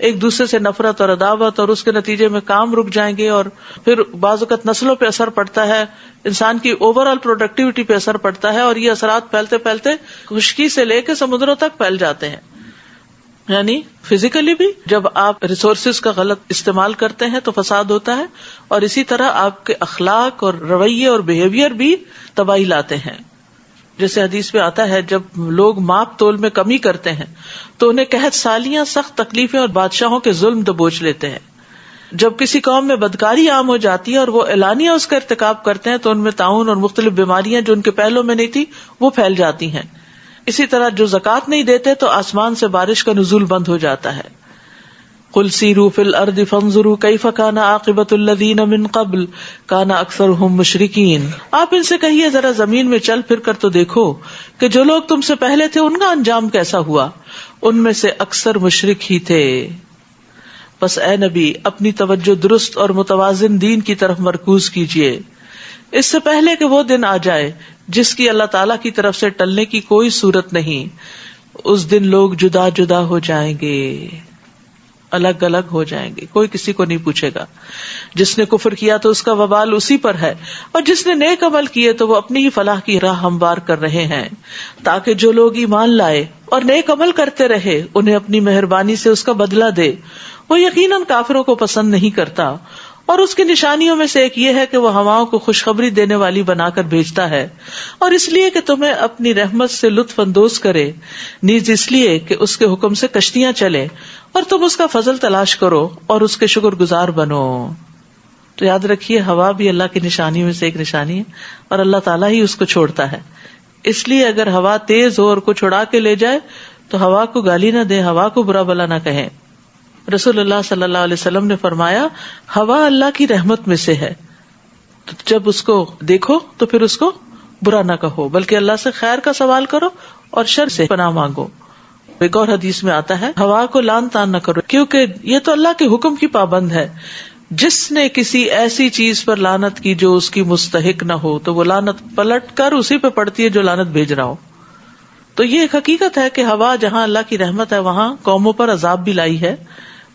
ایک دوسرے سے نفرت اور عداوت, اور اس کے نتیجے میں کام رک جائیں گے, اور پھر بعض اوقات نسلوں پہ اثر پڑتا ہے, انسان کی اوور آل پروڈکٹیوٹی پہ اثر پڑتا ہے, اور یہ اثرات پھیلتے پھیلتے خشکی سے لے کے سمندروں تک پھیل جاتے ہیں. یعنی فزیکلی بھی جب آپ ریسورسز کا غلط استعمال کرتے ہیں تو فساد ہوتا ہے، اور اسی طرح آپ کے اخلاق اور رویے اور بیہیویئر بھی تباہی لاتے ہیں. جیسے حدیث میں آتا ہے جب لوگ ماپ تول میں کمی کرتے ہیں تو انہیں قحط سالیاں، سخت تکلیفیں اور بادشاہوں کے ظلم دبوچ لیتے ہیں. جب کسی قوم میں بدکاری عام ہو جاتی ہے اور وہ اعلانیہ اس کا ارتکاب کرتے ہیں تو ان میں طاعون اور مختلف بیماریاں جو ان کے پہلوں میں نہیں تھی وہ پھیل جاتی ہیں. اسی طرح جو زکوٰۃ نہیں دیتے تو آسمان سے بارش کا نزول بند ہو جاتا ہے. قل سیروا فی الارض فانظروا کیف کان عاقبۃ الذین من قبل کان اکثرهم مشرکین. آپ ان سے کہیے ذرا زمین میں چل پھر کر تو دیکھو کہ جو لوگ تم سے پہلے تھے ان کا انجام کیسا ہوا، ان میں سے اکثر مشرک ہی تھے. بس اے نبی اپنی توجہ درست اور متوازن دین کی طرف مرکوز کیجیے، اس سے پہلے کہ وہ دن آ جائے جس کی اللہ تعالیٰ کی طرف سے ٹلنے کی کوئی صورت نہیں. اس دن لوگ جدا جدا ہو جائیں گے، الگ الگ ہو جائیں گے، کوئی کسی کو نہیں پوچھے گا. جس نے کفر کیا تو اس کا وبال اسی پر ہے، اور جس نے نیک عمل کیے تو وہ اپنی ہی فلاح کی راہ ہموار کر رہے ہیں، تاکہ جو لوگ ایمان لائے اور نیک عمل کرتے رہے انہیں اپنی مہربانی سے اس کا بدلہ دے. وہ یقیناً کافروں کو پسند نہیں کرتا، اور اس کی نشانیوں میں سے ایک یہ ہے کہ وہ ہواؤں کو خوشخبری دینے والی بنا کر بھیجتا ہے، اور اس لیے کہ تمہیں اپنی رحمت سے لطف اندوز کرے، نیز اس لیے کہ اس کے حکم سے کشتیاں چلیں اور تم اس کا فضل تلاش کرو اور اس کے شکر گزار بنو. تو یاد رکھیے ہوا بھی اللہ کی نشانی میں سے ایک نشانی ہے، اور اللہ تعالیٰ ہی اس کو چھوڑتا ہے. اس لیے اگر ہوا تیز ہو اور کچھ اڑا کے لے جائے تو ہوا کو گالی نہ دیں، ہوا کو برا بلا نہ کہیں. رسول اللہ صلی اللہ علیہ وسلم نے فرمایا ہوا اللہ کی رحمت میں سے ہے، تو جب اس کو دیکھو تو پھر اس کو برا نہ کہو، بلکہ اللہ سے خیر کا سوال کرو اور شر سے پناہ مانگو. ایک اور حدیث میں آتا ہے ہوا کو لان تان نہ کرو، کیونکہ یہ تو اللہ کے حکم کی پابند ہے. جس نے کسی ایسی چیز پر لعنت کی جو اس کی مستحق نہ ہو تو وہ لعنت پلٹ کر اسی پہ پڑتی ہے جو لعنت بھیج رہا ہو. تو یہ ایک حقیقت ہے کہ ہوا جہاں اللہ کی رحمت ہے وہاں قوموں پر عذاب بھی لائی ہے.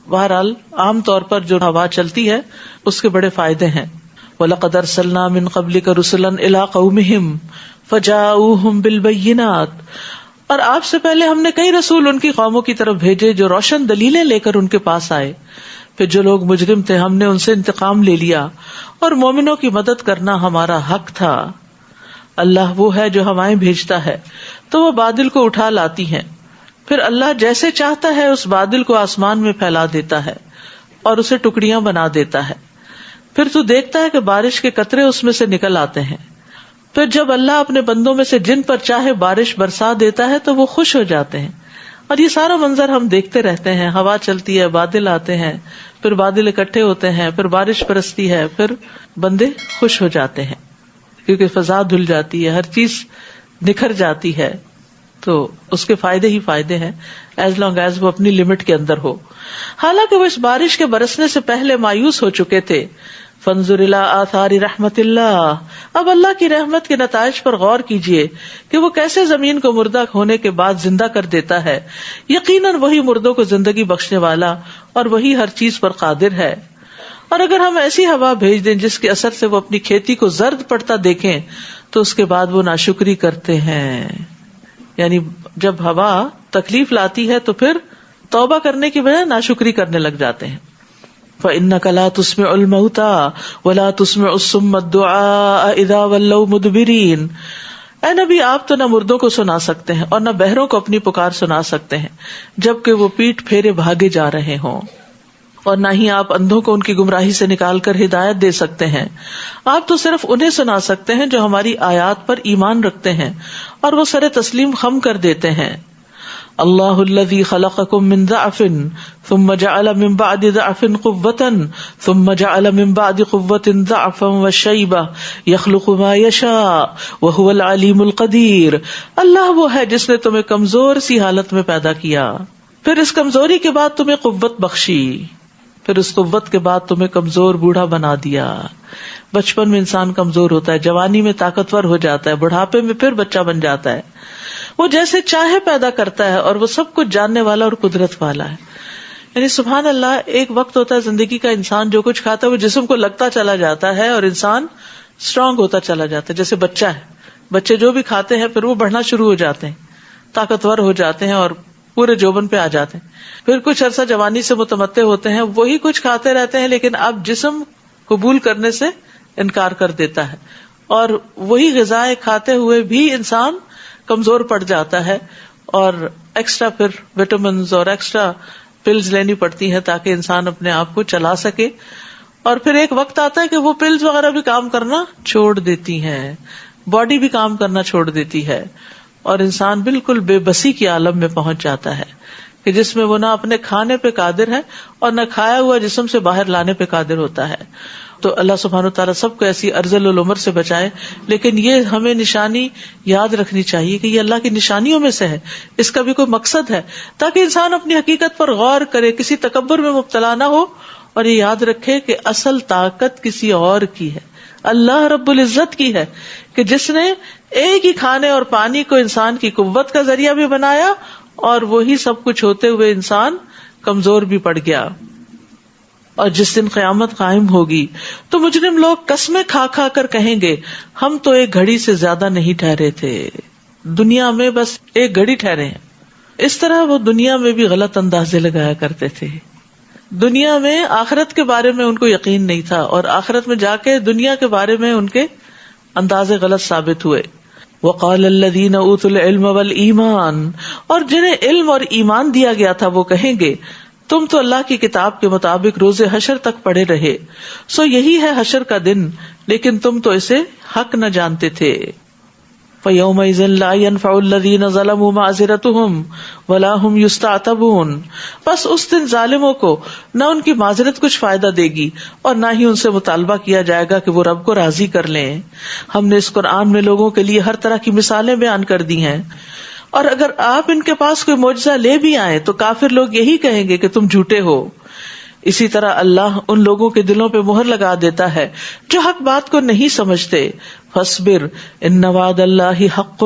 بہرحال عام طور پر جو ہوا چلتی ہے اس کے بڑے فائدے ہیں. وَلَقَدْ أَرْسَلْنَا مِن قَبْلِكَ رُسُلًا إِلَىٰ قَوْمِهِمْ فَجَاءُوهُمْ بِالْبَيِّنَاتِ. اور آپ سے پہلے ہم نے کئی رسول ان کی قوموں کی طرف بھیجے جو روشن دلیلیں لے کر ان کے پاس آئے. پھر جو لوگ مجرم تھے ہم نے ان سے انتقام لے لیا، اور مومنوں کی مدد کرنا ہمارا حق تھا. اللہ وہ ہے جو ہوائیں بھیجتا ہے تو وہ بادل کو اٹھا لاتی ہیں، پھر اللہ جیسے چاہتا ہے اس بادل کو آسمان میں پھیلا دیتا ہے اور اسے ٹکڑیاں بنا دیتا ہے. پھر تو دیکھتا ہے کہ بارش کے قطرے اس میں سے نکل آتے ہیں. پھر جب اللہ اپنے بندوں میں سے جن پر چاہے بارش برسا دیتا ہے تو وہ خوش ہو جاتے ہیں. اور یہ سارا منظر ہم دیکھتے رہتے ہیں، ہوا چلتی ہے، بادل آتے ہیں، پھر بادل اکٹھے ہوتے ہیں، پھر بارش برستی ہے، پھر بندے خوش ہو جاتے ہیں کیونکہ فضا دھل جاتی ہے، ہر چیز نکھر جاتی ہے. تو اس کے فائدے ہی فائدے ہیں ایز لانگ ایز وہ اپنی لمٹ کے اندر ہو. حالانکہ وہ اس بارش کے برسنے سے پہلے مایوس ہو چکے تھے. فانظر الی آثار رحمت اللہ. اب اللہ کی رحمت کے نتائج پر غور کیجئے کہ وہ کیسے زمین کو مردہ ہونے کے بعد زندہ کر دیتا ہے. یقیناً وہی مردوں کو زندگی بخشنے والا اور وہی ہر چیز پر قادر ہے. اور اگر ہم ایسی ہوا بھیج دیں جس کے اثر سے وہ اپنی کھیتی کو زرد پڑتا دیکھیں تو اس کے بعد وہ ناشکری کرتے ہیں. یعنی جب ہوا تکلیف لاتی ہے تو پھر توبہ کرنے کی بجائے ناشکری کرنے لگ جاتے ہیں. فَإِنَّكَ لَا تُسْمِعُ الْمَوْتَىٰ وَلَا تُسْمِعُ الصُّمَّ الدُّعَاءَ إِذَا وَلَّوْا مُدْبِرِينَ. اے نبی آپ تو نہ مردوں کو سنا سکتے ہیں اور نہ بہروں کو اپنی پکار سنا سکتے ہیں جبکہ وہ پیٹ پھیرے بھاگے جا رہے ہوں، اور نہ ہی آپ اندھوں کو ان کی گمراہی سے نکال کر ہدایت دے سکتے ہیں. آپ تو صرف انہیں سنا سکتے ہیں جو ہماری آیات پر ایمان رکھتے ہیں اور وہ سر تسلیم خم کر دیتے ہیں. اللہ الذی خلقکم من ضعف ثم جعل من بعد ضعف قوة ثم جعل من بعد قوة ضعفا وشیبہ یخلق ما یشاء وهو العلیم القدیر. اللہ وہ ہے جس نے تمہیں کمزور سی حالت میں پیدا کیا، پھر اس کمزوری کے بعد تمہیں قوت بخشی، پھر اس قوت کے بعد تمہیں کمزور بوڑھا بنا دیا. بچپن میں انسان کمزور ہوتا ہے، جوانی میں طاقتور ہو جاتا ہے، بڑھاپے میں پھر بچہ بن جاتا ہے. وہ جیسے چاہے پیدا کرتا ہے اور وہ سب کچھ جاننے والا اور قدرت والا ہے. یعنی سبحان اللہ، ایک وقت ہوتا ہے زندگی کا انسان جو کچھ کھاتا ہے وہ جسم کو لگتا چلا جاتا ہے اور انسان اسٹرانگ ہوتا چلا جاتا ہے. جیسے بچہ ہے، بچے جو بھی کھاتے ہیں پھر وہ بڑھنا شروع ہو جاتے ہیں، طاقتور ہو جاتے ہیں اور پورے جوبن پہ آ جاتے ہیں. پھر کچھ عرصہ جوانی سے متمتع ہوتے ہیں, وہی کچھ کھاتے رہتے ہیں, لیکن اب جسم قبول کرنے سے انکار کر دیتا ہے, اور وہی غذائیں کھاتے ہوئے بھی انسان کمزور پڑ جاتا ہے, اور ایکسٹرا پھر وٹامنز اور ایکسٹرا پلز لینی پڑتی ہیں تاکہ انسان اپنے آپ کو چلا سکے. اور پھر ایک وقت آتا ہے کہ وہ پلز وغیرہ بھی کام کرنا چھوڑ دیتی ہیں, باڈی بھی کام کرنا چھوڑ دیتی ہے, اور انسان بالکل بے بسی کی عالم میں پہنچ جاتا ہے کہ جس میں وہ نہ اپنے کھانے پہ قادر ہے اور نہ کھایا ہوا جسم سے باہر لانے پہ قادر ہوتا ہے. تو اللہ سبحانہ تعالیٰ سب کو ایسی ارذل العمر سے بچائے. لیکن یہ ہمیں نشانی یاد رکھنی چاہیے کہ یہ اللہ کی نشانیوں میں سے ہے, اس کا بھی کوئی مقصد ہے تاکہ انسان اپنی حقیقت پر غور کرے, کسی تکبر میں مبتلا نہ ہو, اور یہ یاد رکھے کہ اصل طاقت کسی اور کی ہے, اللہ رب العزت کی ہے, کہ جس نے ایک ہی کھانے اور پانی کو انسان کی قوت کا ذریعہ بھی بنایا, اور وہی سب کچھ ہوتے ہوئے انسان کمزور بھی پڑ گیا. اور جس دن قیامت قائم ہوگی تو مجرم لوگ قسمیں کھا کھا کر کہیں گے ہم تو ایک گھڑی سے زیادہ نہیں ٹھہرے تھے, دنیا میں بس ایک گھڑی ٹھہرے ہیں. اس طرح وہ دنیا میں بھی غلط اندازے لگایا کرتے تھے. دنیا میں آخرت کے بارے میں ان کو یقین نہیں تھا, اور آخرت میں جا کے دنیا کے بارے میں ان کے اندازے غلط ثابت ہوئے. وقال الذین اوتوا العلم والایمان, اور جنہیں علم اور ایمان دیا گیا تھا وہ کہیں گے تم تو اللہ کی کتاب کے مطابق روز حشر تک پڑے رہے, سو یہی ہے حشر کا دن, لیکن تم تو اسے حق نہ جانتے تھے. فَيَوْمَئِذٍ لَا يَنْفَعُ الَّذِينَ ظَلَمُوا مَعْذِرَتُهُمْ وَلَا هُمْ يُسْتَعْتَبُونَ, بس اس دن ظالموں کو نہ ان کی معذرت کچھ فائدہ دے گی اور نہ ہی ان سے مطالبہ کیا جائے گا کہ وہ رب کو راضی کر لیں. ہم نے اس قرآن میں لوگوں کے لیے ہر طرح کی مثالیں بیان کر دی ہیں, اور اگر آپ ان کے پاس کوئی معجزہ لے بھی آئیں تو کافر لوگ یہی کہیں گے کہ تم جھوٹے ہو. اسی طرح اللہ ان لوگوں کے دلوں پہ مہر لگا دیتا ہے جو حق بات کو نہیں سمجھتے. فاصبر ان وعد اللہ حق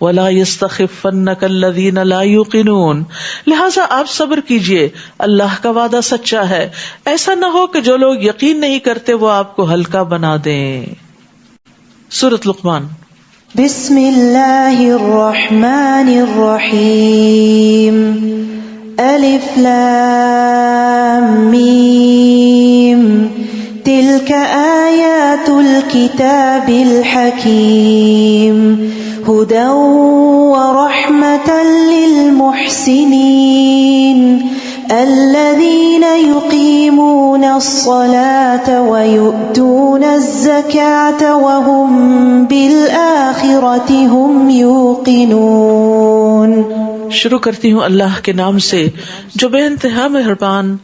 ولا یستخفنک الذین لا یوقنون, لہذا آپ صبر کیجئے, اللہ کا وعدہ سچا ہے, ایسا نہ ہو کہ جو لوگ یقین نہیں کرتے وہ آپ کو ہلکا بنا دیں. سورۃ لقمان. بسم اللہ الرحمن الرحیم. الف لام میم تلک آیات الکتاب الحکیم ہدی ورحمۃ للمحسنین الذین یقیمون الصلاة ویؤتون الزکاة وهم بالآخرة هم یوقنون. شروع کرتی ہوں اللہ کے نام سے جو بے انتہا مہربان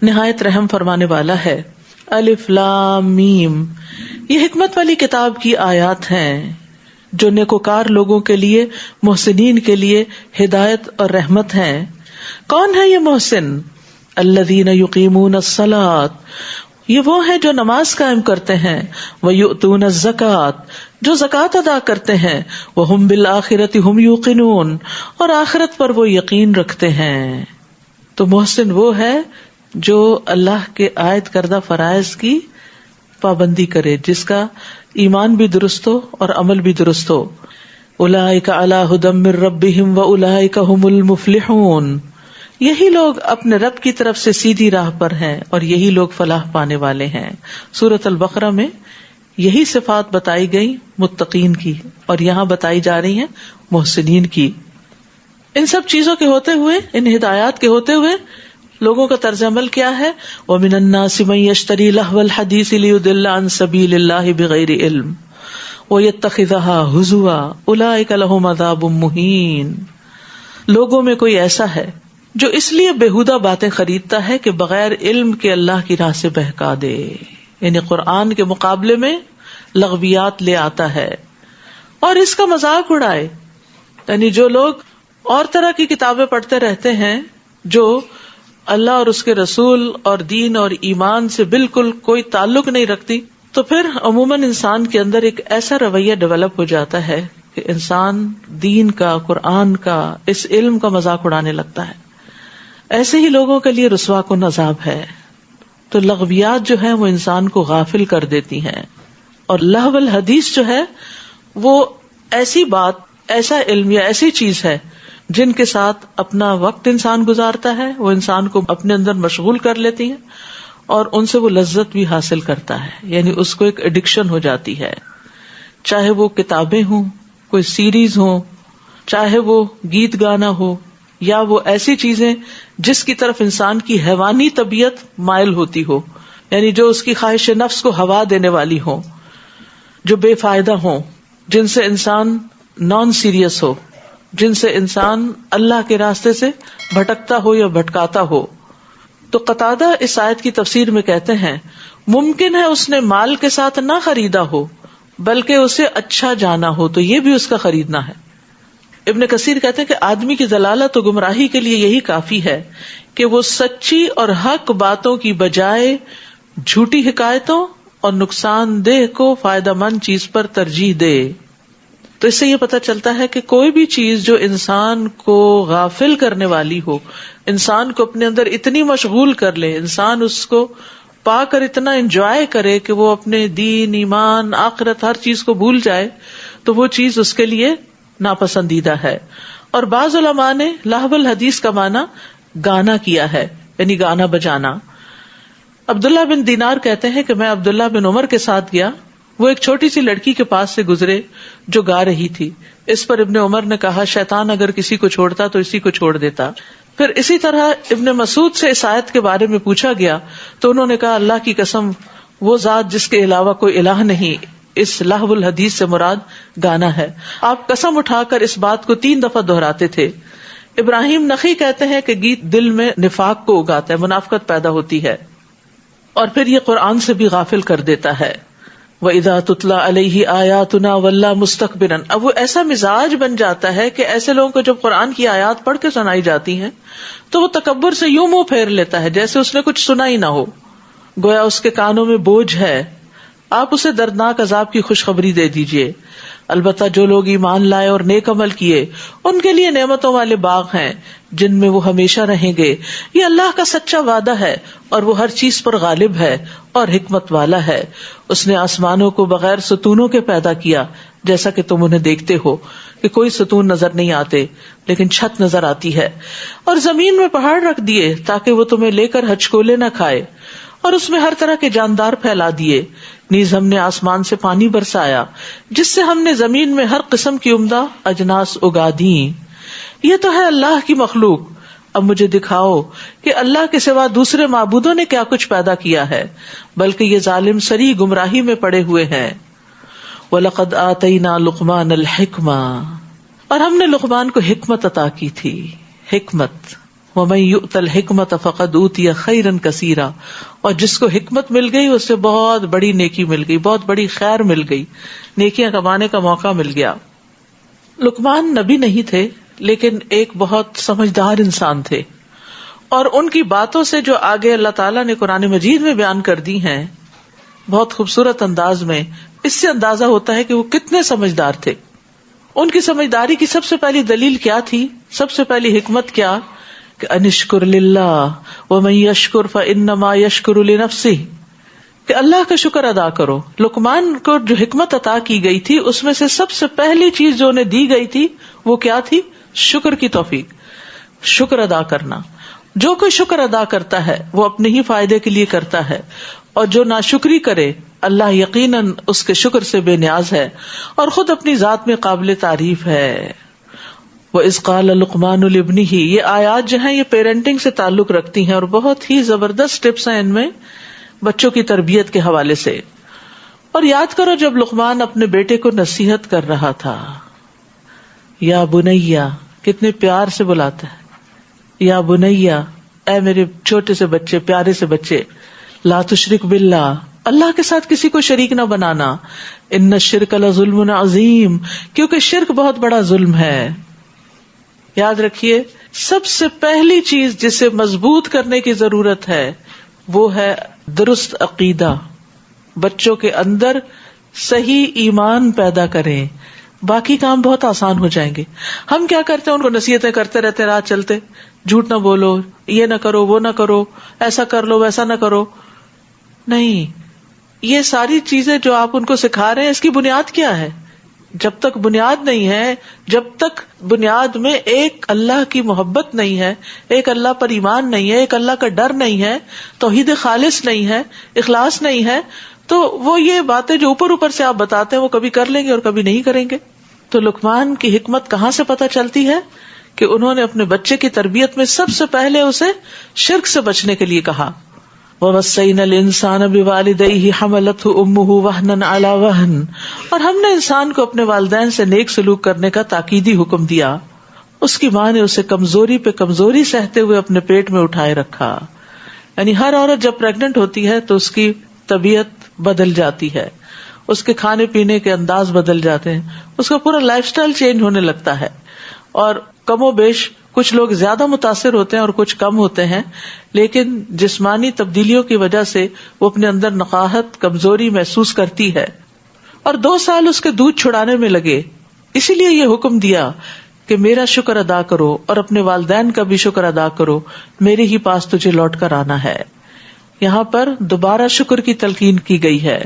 نہایت رحم فرمانے والا ہے. الف لام میم, یہ حکمت والی کتاب کی آیات ہیں جو نیکوکار لوگوں کے لیے, محسنین کے لیے ہدایت اور رحمت ہیں. کون ہے یہ محسن؟ الذین یقیمون الصلاۃ, یہ وہ ہیں جو نماز قائم کرتے ہیں. ویؤتون الزکاۃ, جو زکوٰۃ ادا کرتے ہیں. وہم بالآخرۃ ہم یوقنون, اور آخرت پر وہ یقین رکھتے ہیں. تو محسن وہ ہے جو اللہ کے عائد کردہ فرائض کی پابندی کرے, جس کا ایمان بھی درست ہو اور عمل بھی درست ہو. اولئک علی ھدی من ربہم واولئک ھم المفلحون, یہی لوگ اپنے رب کی طرف سے سیدھی راہ پر ہیں اور یہی لوگ فلاح پانے والے ہیں. سورۃ البقرہ میں یہی صفات بتائی گئی متقین کی, اور یہاں بتائی جا رہی ہیں محسنین کی. ان سب چیزوں کے ہوتے ہوئے, ان ہدایات کے ہوتے ہوئے لوگوں کا طرز عمل کیا ہے؟ وَمِنَ النَّاسِ مَن يَشْتَرِي لَهْوَ الْحَدِيثِ لِيُضِلَّ عَن سَبِيلِ اللَّهِ بِغَيْرِ عِلْمٍ وَيَتَّخِذَهَا هُزُوًا أُولَٰئِكَ لَهُمْ عَذَابٌ مُّهِينٌ. لوگوں میں کوئی ایسا ہے جو اس لیے بےہودہ باتیں خریدتا ہے کہ بغیر علم کے اللہ کی راہ سے بہکا دے, یعنی قرآن کے مقابلے میں لغویات لے آتا ہے اور اس کا مذاق اڑائے. یعنی جو لوگ اور طرح کی کتابیں پڑھتے رہتے ہیں جو اللہ اور اس کے رسول اور دین اور ایمان سے بالکل کوئی تعلق نہیں رکھتی, تو پھر عموماً انسان کے اندر ایک ایسا رویہ ڈیولپ ہو جاتا ہے کہ انسان دین کا, قرآن کا, اس علم کا مذاق اڑانے لگتا ہے. ایسے ہی لوگوں کے لیے رسوا کن عذاب ہے. تو لغویات جو ہیں وہ انسان کو غافل کر دیتی ہیں, اور لہو الحدیث جو ہے وہ ایسی بات, ایسا علم یا ایسی چیز ہے جن کے ساتھ اپنا وقت انسان گزارتا ہے، وہ انسان کو اپنے اندر مشغول کر لیتی ہیں اور ان سے وہ لذت بھی حاصل کرتا ہے، یعنی اس کو ایک ایڈکشن ہو جاتی ہے، چاہے وہ کتابیں ہوں، کوئی سیریز ہوں، چاہے وہ گیت گانا ہو، یا وہ ایسی چیزیں جس کی طرف انسان کی حیوانی طبیعت مائل ہوتی ہو، یعنی جو اس کی خواہش نفس کو ہوا دینے والی ہوں، جو بے فائدہ ہوں، جن سے انسان نان سیریس ہو، جن سے انسان اللہ کے راستے سے بھٹکتا ہو یا بھٹکاتا ہو. تو قتادہ اس آیت کی تفسیر میں کہتے ہیں ممکن ہے اس نے مال کے ساتھ نہ خریدا ہو بلکہ اسے اچھا جانا ہو تو یہ بھی اس کا خریدنا ہے. ابن کثیر کہتے ہیں کہ آدمی کی ضلالت و گمراہی کے لیے یہی کافی ہے کہ وہ سچی اور حق باتوں کی بجائے جھوٹی حکایتوں اور نقصان دہ کو فائدہ مند چیز پر ترجیح دے. تو اس سے یہ پتہ چلتا ہے کہ کوئی بھی چیز جو انسان کو غافل کرنے والی ہو، انسان کو اپنے اندر اتنی مشغول کر لے، انسان اس کو پا کر اتنا انجوائے کرے کہ وہ اپنے دین، ایمان، آخرت ہر چیز کو بھول جائے، تو وہ چیز اس کے لیے ناپسندیدہ ہے. اور بعض علماء نے لہو الحدیث کا معنی گانا کیا ہے، یعنی گانا بجانا. عبداللہ بن دینار کہتے ہیں کہ میں عبداللہ بن عمر کے ساتھ گیا، وہ ایک چھوٹی سی لڑکی کے پاس سے گزرے جو گا رہی تھی. اس پر ابن عمر نے کہا شیطان اگر کسی کو چھوڑتا تو اسی کو چھوڑ دیتا. پھر اسی طرح ابن مسعود سے اس آیت کے بارے میں پوچھا گیا تو انہوں نے کہا اللہ کی قسم وہ ذات جس کے علاوہ کوئی الہ نہیں، اس لہو الحدیث سے مراد گانا ہے. آپ قسم اٹھا کر اس بات کو 3 دفعہ دہراتے تھے. ابراہیم نخی کہتے ہیں کہ گیت دل میں نفاق کو اگاتا ہے، منافقت پیدا ہوتی ہے اور پھر یہ قرآن سے بھی غافل کر دیتا ہے. وَإِذَا تُتْلَى عَلَيْهِ آيَاتُنَا وَلَّى مُسْتَكْبِرًا. اب وہ ایسا مزاج بن جاتا ہے کہ ایسے لوگوں کو جب قرآن کی آیات پڑھ کے سنائی جاتی ہیں تو وہ تکبر سے یوں منہ پھیر لیتا ہے جیسے اس نے کچھ سنا ہی نہ ہو، گویا اس کے کانوں میں بوجھ ہے. آپ اسے دردناک عذاب کی خوشخبری دے دیجئے. البتہ جو لوگ ایمان لائے اور نیک عمل کیے ان کے لیے نعمتوں والے باغ ہیں جن میں وہ ہمیشہ رہیں گے. یہ اللہ کا سچا وعدہ ہے اور وہ ہر چیز پر غالب ہے اور حکمت والا ہے. اس نے آسمانوں کو بغیر ستونوں کے پیدا کیا جیسا کہ تم انہیں دیکھتے ہو کہ کوئی ستون نظر نہیں آتے لیکن چھت نظر آتی ہے. اور زمین میں پہاڑ رکھ دیے تاکہ وہ تمہیں لے کر ہچکولے نہ کھائے، اور اس میں ہر طرح کے جاندار پھیلا دیے. نیز ہم نے آسمان سے پانی برسایا جس سے ہم نے زمین میں ہر قسم کی عمدہ اجناس اگا دیں. یہ تو ہے اللہ کی مخلوق. اب مجھے دکھاؤ کہ اللہ کے سوا دوسرے معبودوں نے کیا کچھ پیدا کیا ہے، بلکہ یہ ظالم سری گمراہی میں پڑے ہوئے ہیں. وَلَقَدْ آتَيْنَا لُقْمَانَ الْحِكْمَةَ، اور ہم نے لقمان کو حکمت عطا کی تھی. حکمت وَمَن يُؤْتَ الْحِكْمَةَ فَقَدْ أُوتِيَ خَيْرًا كَثِيرًا، اور جس کو حکمت مل گئی اس سے بہت بڑی نیکی مل گئی، بہت بڑی خیر مل گئی، نیکیاں کمانے کا موقع مل گیا. لقمان نبی نہیں تھے لیکن ایک بہت سمجھدار انسان تھے، اور ان کی باتوں سے جو آگے اللہ تعالیٰ نے قرآن مجید میں بیان کر دی ہیں بہت خوبصورت انداز میں، اس سے اندازہ ہوتا ہے کہ وہ کتنے سمجھدار تھے. ان کی سمجھداری کی سب سے پہلی دلیل کیا تھی، سب سے پہلی حکمت کیا کہ انشکر للہ ومن یشکر فانما یشکر لنفسہ، کہ اللہ کا شکر ادا کرو. لقمان کو جو حکمت عطا کی گئی تھی اس میں سے سب سے پہلی چیز جو انہیں دی گئی تھی وہ کیا تھی؟ شکر کی توفیق، شکر ادا کرنا. جو کوئی شکر ادا کرتا ہے وہ اپنے ہی فائدے کے لیے کرتا ہے، اور جو ناشکری کرے اللہ یقیناً اس کے شکر سے بے نیاز ہے اور خود اپنی ذات میں قابل تعریف ہے. وَإِذْ قَالَ لُقْمَانُ لِابْنِهِ، یہ آیات جو ہیں یہ پیرنٹنگ سے تعلق رکھتی ہیں اور بہت ہی زبردست ٹپس ہیں ان میں بچوں کی تربیت کے حوالے سے. اور یاد کرو جب لقمان اپنے بیٹے کو نصیحت کر رہا تھا، یا بنیا، کتنے پیار سے بلاتا ہے، یا بنیا، اے میرے چھوٹے سے بچے، پیارے سے بچے، لا تشرک باللہ، اللہ کے ساتھ کسی کو شریک نہ بنانا، ان الشرک لظلم عظیم، کیونکہ شرک بہت بڑا ظلم ہے. یاد رکھیے سب سے پہلی چیز جسے مضبوط کرنے کی ضرورت ہے وہ ہے درست عقیدہ. بچوں کے اندر صحیح ایمان پیدا کریں، باقی کام بہت آسان ہو جائیں گے. ہم کیا کرتے ہیں، ان کو نصیحتیں کرتے رہتے رات چلتے، جھوٹ نہ بولو، یہ نہ کرو، وہ نہ کرو، ایسا کر لو، ویسا نہ کرو. نہیں، یہ ساری چیزیں جو آپ ان کو سکھا رہے ہیں اس کی بنیاد کیا ہے؟ جب تک بنیاد نہیں ہے، جب تک بنیاد میں ایک اللہ کی محبت نہیں ہے، ایک اللہ پر ایمان نہیں ہے، ایک اللہ کا ڈر نہیں ہے، توحید خالص نہیں ہے، اخلاص نہیں ہے، تو وہ یہ باتیں جو اوپر اوپر سے آپ بتاتے ہیں وہ کبھی کر لیں گے اور کبھی نہیں کریں گے. تو لقمان کی حکمت کہاں سے پتہ چلتی ہے کہ انہوں نے اپنے بچے کی تربیت میں سب سے پہلے اسے شرک سے بچنے کے لیے کہا. وَوَصَّيْنَا الْإِنسَانَ بِوَالِدَيْهِ حَمَلَتْهُ أُمُّهُ وَهْنًا عَلَى وَهْنٍ، اور ہم نے انسان کو اپنے والدین سے نیک سلوک کرنے کا تاکیدی حکم دیا. اس کی ماں نے اسے کمزوری پہ کمزوری سہتے ہوئے اپنے پیٹ میں اٹھائے رکھا. یعنی ہر عورت جب پریگننٹ ہوتی ہے تو اس کی طبیعت بدل جاتی ہے، اس کے کھانے پینے کے انداز بدل جاتے ہیں، اس کا پورا لائف سٹائل چینج ہونے لگتا ہے. اور کم و بیش کچھ لوگ زیادہ متاثر ہوتے ہیں اور کچھ کم ہوتے ہیں، لیکن جسمانی تبدیلیوں کی وجہ سے وہ اپنے اندر نقاہت، کمزوری محسوس کرتی ہے. اور 2 سال اس کے دودھ چھڑانے میں لگے، اسی لیے یہ حکم دیا کہ میرا شکر ادا کرو اور اپنے والدین کا بھی شکر ادا کرو، میرے ہی پاس تجھے لوٹ کر آنا ہے. یہاں پر دوبارہ شکر کی تلقین کی گئی ہے،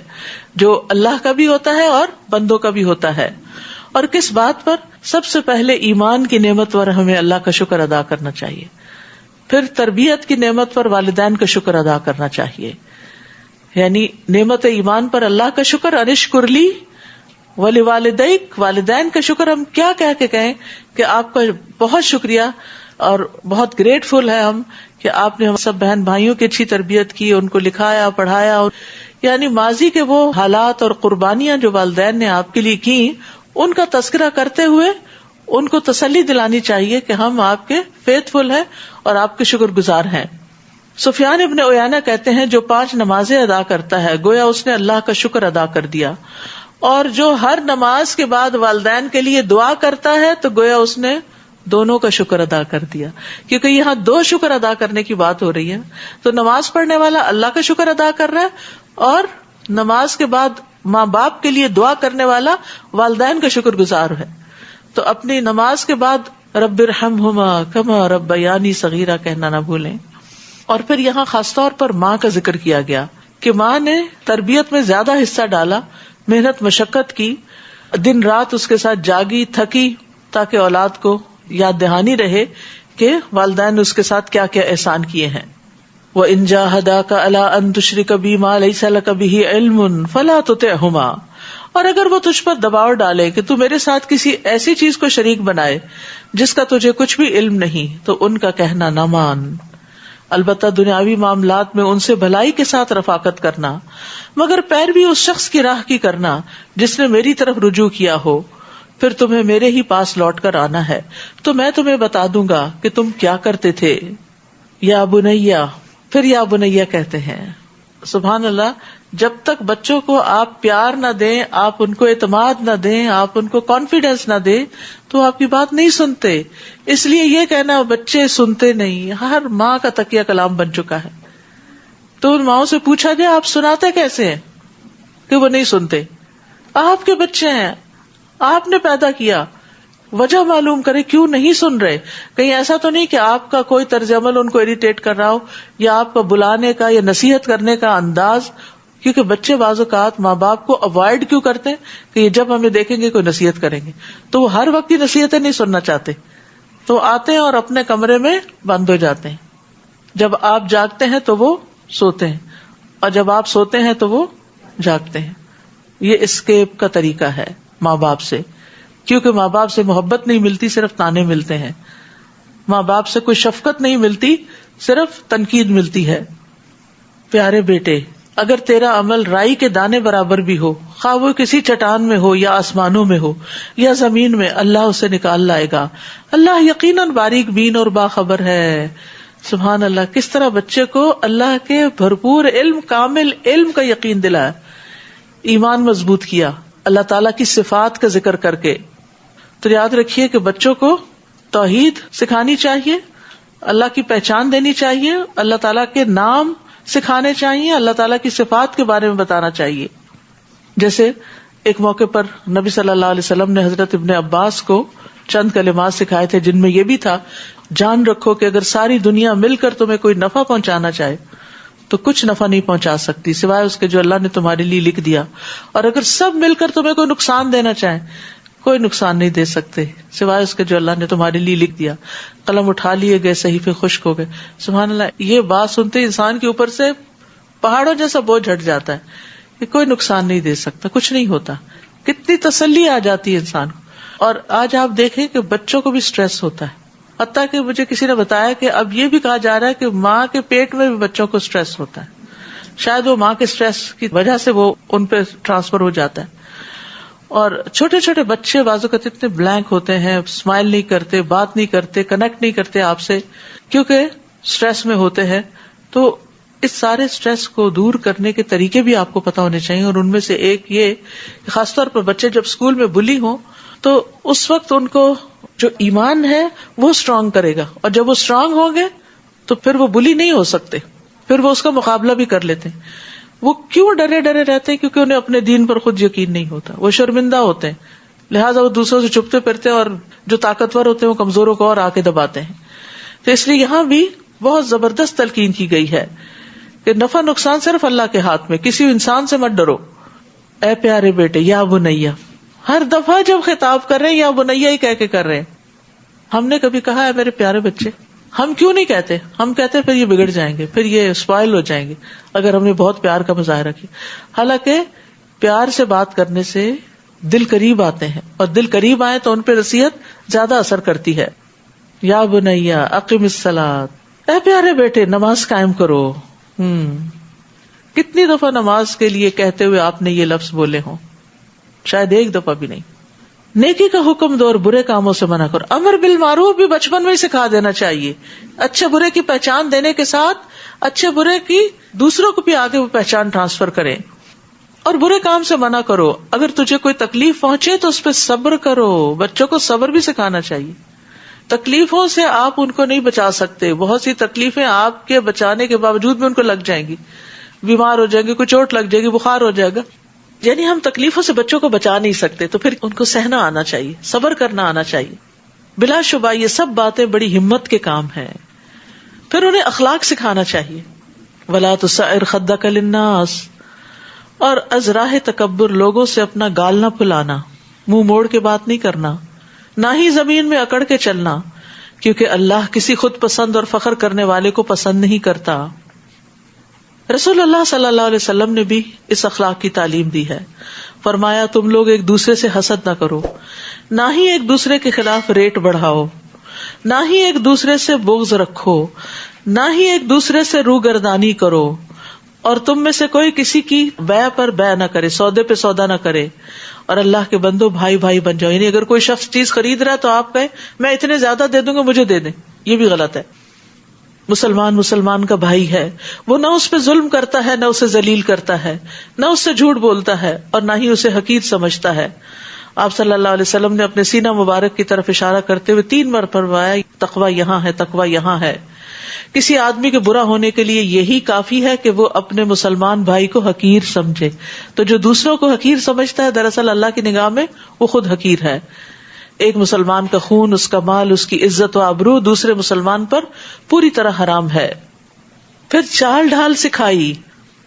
جو اللہ کا بھی ہوتا ہے اور بندوں کا بھی ہوتا ہے. اور کس بات پر؟ سب سے پہلے ایمان کی نعمت پر ہمیں اللہ کا شکر ادا کرنا چاہیے، پھر تربیت کی نعمت پر والدین کا شکر ادا کرنا چاہیے. یعنی نعمت ایمان پر اللہ کا شکر، انشکر لی ولوالدیک، والدین کا شکر ہم کیا کہہ کے کہیں کہ آپ کا بہت شکریہ اور بہت گریٹفل ہے ہم کہ آپ نے ہم سب بہن بھائیوں کی اچھی تربیت کی، ان کو لکھایا پڑھایا. یعنی ماضی کے وہ حالات اور قربانیاں جو والدین نے آپ کے لیے کی، ان کا تذکرہ کرتے ہوئے ان کو تسلی دلانی چاہیے کہ ہم آپ کے فیتھ فل ہیں اور آپ کے شکر گزار ہیں. سفیان ابن عیینہ کہتے ہیں جو 5 نمازیں ادا کرتا ہے گویا اس نے اللہ کا شکر ادا کر دیا، اور جو ہر نماز کے بعد والدین کے لیے دعا کرتا ہے تو گویا اس نے دونوں کا شکر ادا کر دیا، کیونکہ یہاں 2 شکر ادا کرنے کی بات ہو رہی ہے. تو نماز پڑھنے والا اللہ کا شکر ادا کر رہا ہے، اور نماز کے بعد ماں باپ کے لیے دعا کرنے والا والدین کا شکر گزار ہے. تو اپنی نماز کے بعد رب ارحمہما کما ربیانی صغیرہ کہنا نہ بھولیں. اور پھر یہاں خاص طور پر ماں کا ذکر کیا گیا کہ ماں نے تربیت میں زیادہ حصہ ڈالا، محنت مشقت کی، دن رات اس کے ساتھ جاگی تھکی، تاکہ اولاد کو یاد دہانی رہے کہ والدین نے اس کے ساتھ کیا کیا احسان کیے ہیں. وَإِن جَاهَدَاكَ عَلَىٰ أَن تُشْرِكَ بِي مَا لَيْسَ لَكَ بِهِ عِلْمٌ فَلَا تُطِعْهُمَا، اور اگر وہ تجھ پر دباؤ ڈالے کہ تو میرے ساتھ کسی ایسی چیز کو شریک بنائے جس کا تجھے کچھ بھی علم نہیں، تو ان کا کہنا نہ مان. البتہ دنیاوی معاملات میں ان سے بھلائی کے ساتھ رفاقت کرنا، مگر پیروی اس شخص کی راہ کی کرنا جس نے میری طرف رجوع کیا ہو. پھر تمہیں میرے ہی پاس لوٹ کر آنا ہے تو میں تمہیں بتا دوں گا کہ تم کیا کرتے تھے. یا بنیا، پھر یا بنیا کہتے ہیں. سبحان اللہ، جب تک بچوں کو آپ پیار نہ دیں، آپ ان کو اعتماد نہ دیں، آپ ان کو کانفیڈینس نہ دیں تو آپ کی بات نہیں سنتے. اس لیے یہ کہنا بچے سنتے نہیں ہر ماں کا تکیہ کلام بن چکا ہے. تو ان ماؤں سے پوچھا جائے آپ سناتے کیسے ہیں کہ وہ نہیں سنتے. آپ کے بچے ہیں، آپ نے پیدا کیا، وجہ معلوم کرے کیوں نہیں سن رہے. کہیں ایسا تو نہیں کہ آپ کا کوئی طرز عمل ان کو اریٹیٹ کر رہا ہو، یا آپ کا بلانے کا یا نصیحت کرنے کا انداز. کیونکہ بچے بعض اوقات ماں باپ کو اوائڈ کیوں کرتے ہیں کہ جب ہمیں دیکھیں گے کوئی نصیحت کریں گے تو وہ ہر وقت کی نصیحتیں نہیں سننا چاہتے، تو آتے ہیں اور اپنے کمرے میں بند ہو جاتے ہیں. جب آپ جاگتے ہیں تو وہ سوتے ہیں، اور جب آپ سوتے ہیں تو وہ جاگتے ہیں. یہ اسکیپ کا طریقہ ہے ماں باپ سے، کیونکہ ماں باپ سے محبت نہیں ملتی، صرف تانے ملتے ہیں. ماں باپ سے کوئی شفقت نہیں ملتی، صرف تنقید ملتی ہے. پیارے بیٹے، اگر تیرا عمل رائی کے دانے برابر بھی ہو، خواہ وہ کسی چٹان میں ہو یا آسمانوں میں ہو یا زمین میں، اللہ اسے نکال لائے گا. اللہ یقیناً باریک بین اور باخبر ہے. سبحان اللہ، کس طرح بچے کو اللہ کے بھرپور علم، کامل علم کا یقین دلایا، ایمان مضبوط کیا اللہ تعالیٰ کی صفات کا ذکر کر کے. تو یاد رکھیے کہ بچوں کو توحید سکھانی چاہیے، اللہ کی پہچان دینی چاہیے، اللہ تعالیٰ کے نام سکھانے چاہیے، اللہ تعالیٰ کی صفات کے بارے میں بتانا چاہیے. جیسے ایک موقع پر نبی صلی اللہ علیہ وسلم نے حضرت ابن عباس کو چند کلمات سکھائے تھے، جن میں یہ بھی تھا، جان رکھو کہ اگر ساری دنیا مل کر تمہیں کوئی نفع پہنچانا چاہے تو کچھ نفع نہیں پہنچا سکتی سوائے اس کے جو اللہ نے تمہارے لیے لکھ دیا، اور اگر سب مل کر تمہیں کوئی نقصان دینا چاہیں کوئی نقصان نہیں دے سکتے سوائے اس کے جو اللہ نے تمہارے لیے لکھ دیا. قلم اٹھا لیے گئے, صحیفے خشک ہو گئے. سبحان اللہ, یہ بات سنتے انسان کے اوپر سے پہاڑوں جیسا بوجھ ہٹ جاتا ہے کہ کوئی نقصان نہیں دے سکتا, کچھ نہیں ہوتا. کتنی تسلی آ جاتی ہے انسان کو. اور آج آپ دیکھیں کہ بچوں کو بھی اسٹریس ہوتا ہے, حتیٰ کہ مجھے کسی نے بتایا کہ اب یہ بھی کہا جا رہا ہے کہ ماں کے پیٹ میں بھی بچوں کو اسٹریس ہوتا ہے. شاید وہ ماں کے اسٹریس کی وجہ سے وہ ان پہ ٹرانسفر ہو جاتا ہے. اور چھوٹے چھوٹے بچے بعض اوقات اتنے بلینک ہوتے ہیں, اسمائل نہیں کرتے, بات نہیں کرتے, کنیکٹ نہیں کرتے آپ سے, کیونکہ اسٹریس میں ہوتے ہیں. تو اس سارے اسٹریس کو دور کرنے کے طریقے بھی آپ کو پتا ہونے چاہیے. اور ان میں سے ایک یہ کہ خاص طور پر بچے جب اسکول میں بلی ہوں تو اس وقت ان کو جو ایمان ہے وہ اسٹرانگ کرے گا, اور جب وہ اسٹرانگ ہوں گے تو پھر وہ بلی نہیں ہو سکتے, پھر وہ اس کا مقابلہ بھی کر لیتے ہیں. وہ کیوں ڈرے ڈرے رہتے ہیں؟ کیونکہ انہیں اپنے دین پر خود یقین نہیں ہوتا, وہ شرمندہ ہوتے ہیں, لہٰذا وہ دوسروں سے چھپتے پھرتے ہیں, اور جو طاقتور ہوتے ہیں وہ کمزوروں کو اور آ کے دباتے ہیں. تو اس لیے یہاں بھی بہت زبردست تلقین کی گئی ہے کہ نفع نقصان صرف اللہ کے ہاتھ میں, کسی انسان سے مت ڈرو. اے پیارے بیٹے, یا بنیا, ہر دفعہ جب خطاب کر رہے ہیں یا بنیا ہی کہہ کے کر رہے ہیں. ہم نے کبھی کہا ہے میرے پیارے بچے؟ ہم کیوں نہیں کہتے؟ ہم کہتے پھر یہ بگڑ جائیں گے, پھر یہ اسپائل ہو جائیں گے اگر ہم نے بہت پیار کا مظاہرہ کیا. حالانکہ پیار سے بات کرنے سے دل قریب آتے ہیں, اور دل قریب آئے تو ان پہ نصیحت زیادہ اثر کرتی ہے. یا بنیا اقم الصلاۃ, اے پیارے بیٹے نماز قائم کرو. کتنی دفعہ نماز کے لیے کہتے ہوئے آپ نے یہ لفظ بولے ہوں؟ شاید ایک دفعہ بھی نہیں. نیکی کا حکم دو اور برے کاموں سے منع کرو. امر بالمعروف بھی بچپن میں ہی سکھا دینا چاہیے. اچھے برے کی پہچان دینے کے ساتھ اچھے برے کی دوسروں کو بھی آگے وہ پہچان ٹرانسفر کریں. اور برے کام سے منع کرو. اگر تجھے کوئی تکلیف پہنچے تو اس پہ صبر کرو. بچوں کو صبر بھی سکھانا چاہیے. تکلیفوں سے آپ ان کو نہیں بچا سکتے. بہت سی تکلیفیں آپ کے بچانے کے باوجود بھی ان کو لگ جائیں گی, بیمار ہو جائیں گے, کوئی چوٹ لگ جائے گی, بخار ہو جائے گا. یعنی ہم تکلیفوں سے بچوں کو بچا نہیں سکتے, تو پھر ان کو سہنا آنا چاہیے, صبر کرنا آنا چاہیے. بلا شبہ یہ سب باتیں بڑی ہمت کے کام ہیں. پھر انہیں اخلاق سکھانا چاہیے. ولا تسعر خدک للناس, اور از راہ تکبر لوگوں سے اپنا گال نہ پھلانا, منہ موڑ کے بات نہیں کرنا, نہ ہی زمین میں اکڑ کے چلنا, کیونکہ اللہ کسی خود پسند اور فخر کرنے والے کو پسند نہیں کرتا. رسول اللہ صلی اللہ علیہ وسلم نے بھی اس اخلاق کی تعلیم دی ہے. فرمایا تم لوگ ایک دوسرے سے حسد نہ کرو, نہ ہی ایک دوسرے کے خلاف ریٹ بڑھاؤ, نہ ہی ایک دوسرے سے بغض رکھو, نہ ہی ایک دوسرے سے روگردانی کرو, اور تم میں سے کوئی کسی کی بیع پر بیع نہ کرے, سودے پہ سودا نہ کرے. اور اللہ کے بندو بھائی بھائی بن جاؤ. یعنی اگر کوئی شخص چیز خرید رہا ہے تو آپ کہیں میں اتنے زیادہ دے دوں گا, مجھے دے دیں, یہ بھی غلط ہے. مسلمان کا بھائی ہے, وہ نہ اس پہ ظلم کرتا ہے, نہ اسے ذلیل کرتا ہے, نہ اس سے جھوٹ بولتا ہے, اور نہ ہی اسے حقیر سمجھتا ہے. آپ صلی اللہ علیہ وسلم نے اپنے سینہ مبارک کی طرف اشارہ کرتے ہوئے 3 بار فرمایا تقویٰ یہاں ہے, تقویٰ یہاں ہے. کسی آدمی کے برا ہونے کے لیے یہی کافی ہے کہ وہ اپنے مسلمان بھائی کو حقیر سمجھے. تو جو دوسروں کو حقیر سمجھتا ہے دراصل اللہ کی نگاہ میں وہ خود حقیر ہے. ایک مسلمان کا خون, اس کا مال, اس کی عزت و آبرو دوسرے مسلمان پر پوری طرح حرام ہے. پھر چال ڈھال سکھائی,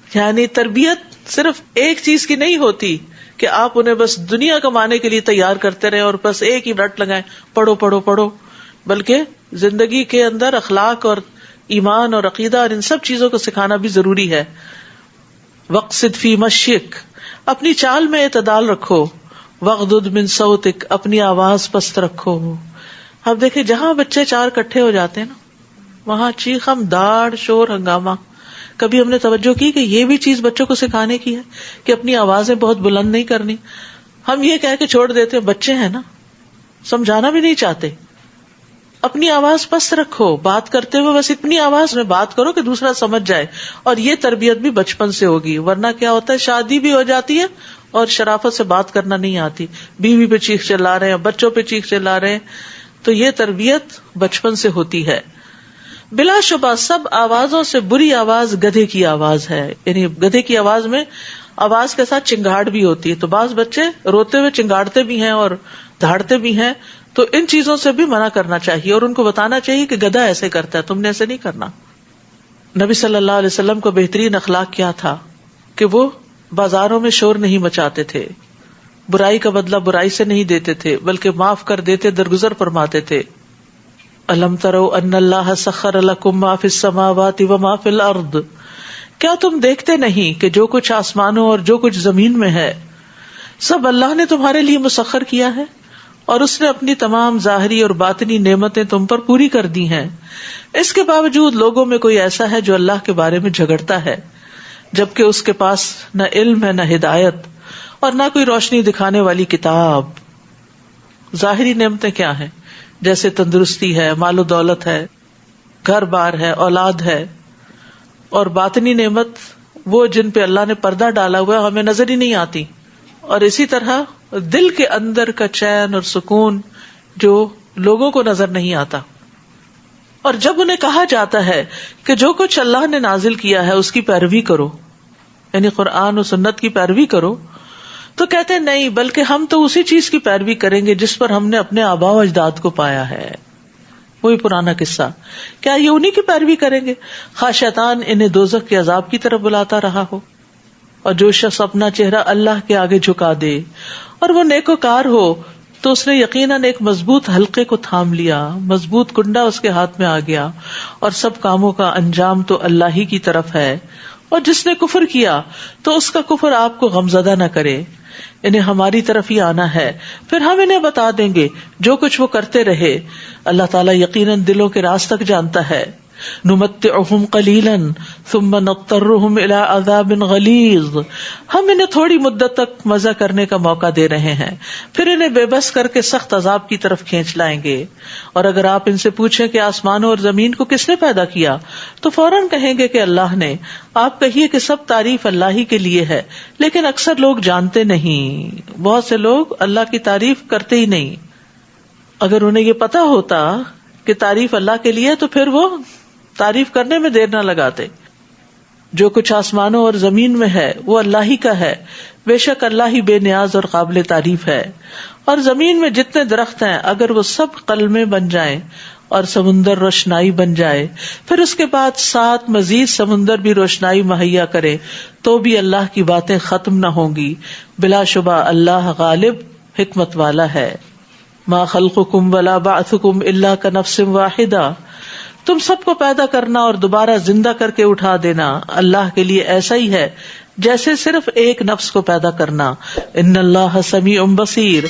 یعنی تربیت صرف ایک چیز کی نہیں ہوتی کہ آپ انہیں بس دنیا کمانے کے لیے تیار کرتے رہیں اور بس ایک ہی رٹ لگائیں پڑھو پڑھو پڑھو, بلکہ زندگی کے اندر اخلاق اور ایمان اور عقیدہ اور ان سب چیزوں کو سکھانا بھی ضروری ہے. وقصد فی مشیک, اپنی چال میں اعتدال رکھو. وغضض من صوتک, اپنی آواز پست رکھو. اب دیکھیں جہاں بچے 4 اکٹھے ہو جاتے ہیں نا, وہاں چیخم داڑ شور ہنگامہ. کبھی ہم نے توجہ کی کہ یہ بھی چیز بچوں کو سکھانے کی ہے کہ اپنی آوازیں بہت بلند نہیں کرنی. ہم یہ کہہ کے چھوڑ دیتے ہیں, بچے ہیں نا, سمجھانا بھی نہیں چاہتے. اپنی آواز پست رکھو, بات کرتے ہوئے بس اتنی آواز میں بات کرو کہ دوسرا سمجھ جائے. اور یہ تربیت بھی بچپن سے ہوگی, ورنہ کیا ہوتا ہے شادی بھی ہو جاتی ہے اور شرافت سے بات کرنا نہیں آتی, بیوی پہ چیخ چلا رہے ہیں, بچوں پہ چیخ چلا رہے ہیں. تو یہ تربیت بچپن سے ہوتی ہے. بلا شبہ سب آوازوں سے بری آواز گدھے کی آواز ہے. یعنی گدھے کی آواز میں آواز کے ساتھ چنگاڑ بھی ہوتی ہے, تو بعض بچے روتے ہوئے چنگاڑتے بھی ہیں اور دھاڑتے بھی ہیں. تو ان چیزوں سے بھی منع کرنا چاہیے اور ان کو بتانا چاہیے کہ گدھا ایسے کرتا ہے, تم نے ایسے نہیں کرنا. نبی صلی اللہ علیہ وسلم کو بہترین اخلاق کیا تھا کہ وہ بازاروں میں شور نہیں مچاتے تھے, برائی کا بدلہ برائی سے نہیں دیتے تھے بلکہ معاف کر دیتے, درگزر فرماتے تھے. الم تروا ان اللہ سخر لکم ما فی السماوات وما فی الارض, کیا تم دیکھتے نہیں کہ جو کچھ آسمانوں اور جو کچھ زمین میں ہے سب اللہ نے تمہارے لیے مسخر کیا ہے, اور اس نے اپنی تمام ظاہری اور باطنی نعمتیں تم پر پوری کر دی ہیں. اس کے باوجود لوگوں میں کوئی ایسا ہے جو اللہ کے بارے میں جھگڑتا ہے, جبکہ اس کے پاس نہ علم ہے, نہ ہدایت, اور نہ کوئی روشنی دکھانے والی کتاب. ظاہری نعمتیں کیا ہیں؟ جیسے تندرستی ہے, مال و دولت ہے, گھر بار ہے, اولاد ہے. اور باطنی نعمت وہ جن پہ اللہ نے پردہ ڈالا ہوا ہے, ہمیں نظر ہی نہیں آتی. اور اسی طرح دل کے اندر کا چین اور سکون جو لوگوں کو نظر نہیں آتا. اور جب انہیں کہا جاتا ہے کہ جو کچھ اللہ نے نازل کیا ہے اس کی پیروی کرو, یعنی قرآن و سنت کی پیروی کرو, تو کہتے ہیں نہیں, بلکہ ہم تو اسی چیز کی پیروی کریں گے جس پر ہم نے اپنے آباء و اجداد کو پایا ہے. وہی پرانا قصہ, کیا یہ انہی کی پیروی کریں گے خواہ شیطان انہیں دوزخ کے عذاب کی طرف بلاتا رہا ہو. اور جو شخص اپنا چہرہ اللہ کے آگے جھکا دے اور وہ نیکوکار ہو تو اس نے یقیناً ایک مضبوط حلقے کو تھام لیا, مضبوط کنڈا اس کے ہاتھ میں آ گیا, اور سب کاموں کا انجام تو اللہ ہی کی طرف ہے. اور جس نے کفر کیا تو اس کا کفر آپ کو غمزدہ نہ کرے, انہیں ہماری طرف ہی آنا ہے, پھر ہم انہیں بتا دیں گے جو کچھ وہ کرتے رہے. اللہ تعالیٰ یقیناً دلوں کے راز تک جانتا ہے. نمتعہم قلیلا ثم نضطرہم الی عذاب غلیظ, ہم انہیں تھوڑی مدت تک مزہ کرنے کا موقع دے رہے ہیں, پھر انہیں بے بس کر کے سخت عذاب کی طرف کھینچ لائیں گے. اور اگر آپ ان سے پوچھیں کہ آسمانوں اور زمین کو کس نے پیدا کیا تو فوراً کہیں گے کہ اللہ نے. آپ کہیے کہ سب تعریف اللہ ہی کے لیے ہے, لیکن اکثر لوگ جانتے نہیں. بہت سے لوگ اللہ کی تعریف کرتے ہی نہیں. اگر انہیں یہ پتا ہوتا کہ تعریف اللہ کے لیے تو پھر وہ تعریف کرنے میں دیر نہ لگاتے. جو کچھ آسمانوں اور زمین میں ہے وہ اللہ ہی کا ہے, بے شک اللہ ہی بے نیاز اور قابل تعریف ہے. اور زمین میں جتنے درخت ہیں اگر وہ سب قلمیں بن جائیں اور سمندر روشنائی بن جائے, پھر اس کے بعد 7 مزید سمندر بھی روشنائی مہیا کرے, تو بھی اللہ کی باتیں ختم نہ ہوں گی. بلا شبہ اللہ غالب حکمت والا ہے. ما خلقکم ولا بعثکم الا کنفس واحدہ, تم سب کو پیدا کرنا اور دوبارہ زندہ کر کے اٹھا دینا اللہ کے لیے ایسا ہی ہے جیسے صرف ایک نفس کو پیدا کرنا. ان اللہ سمیع بصیر,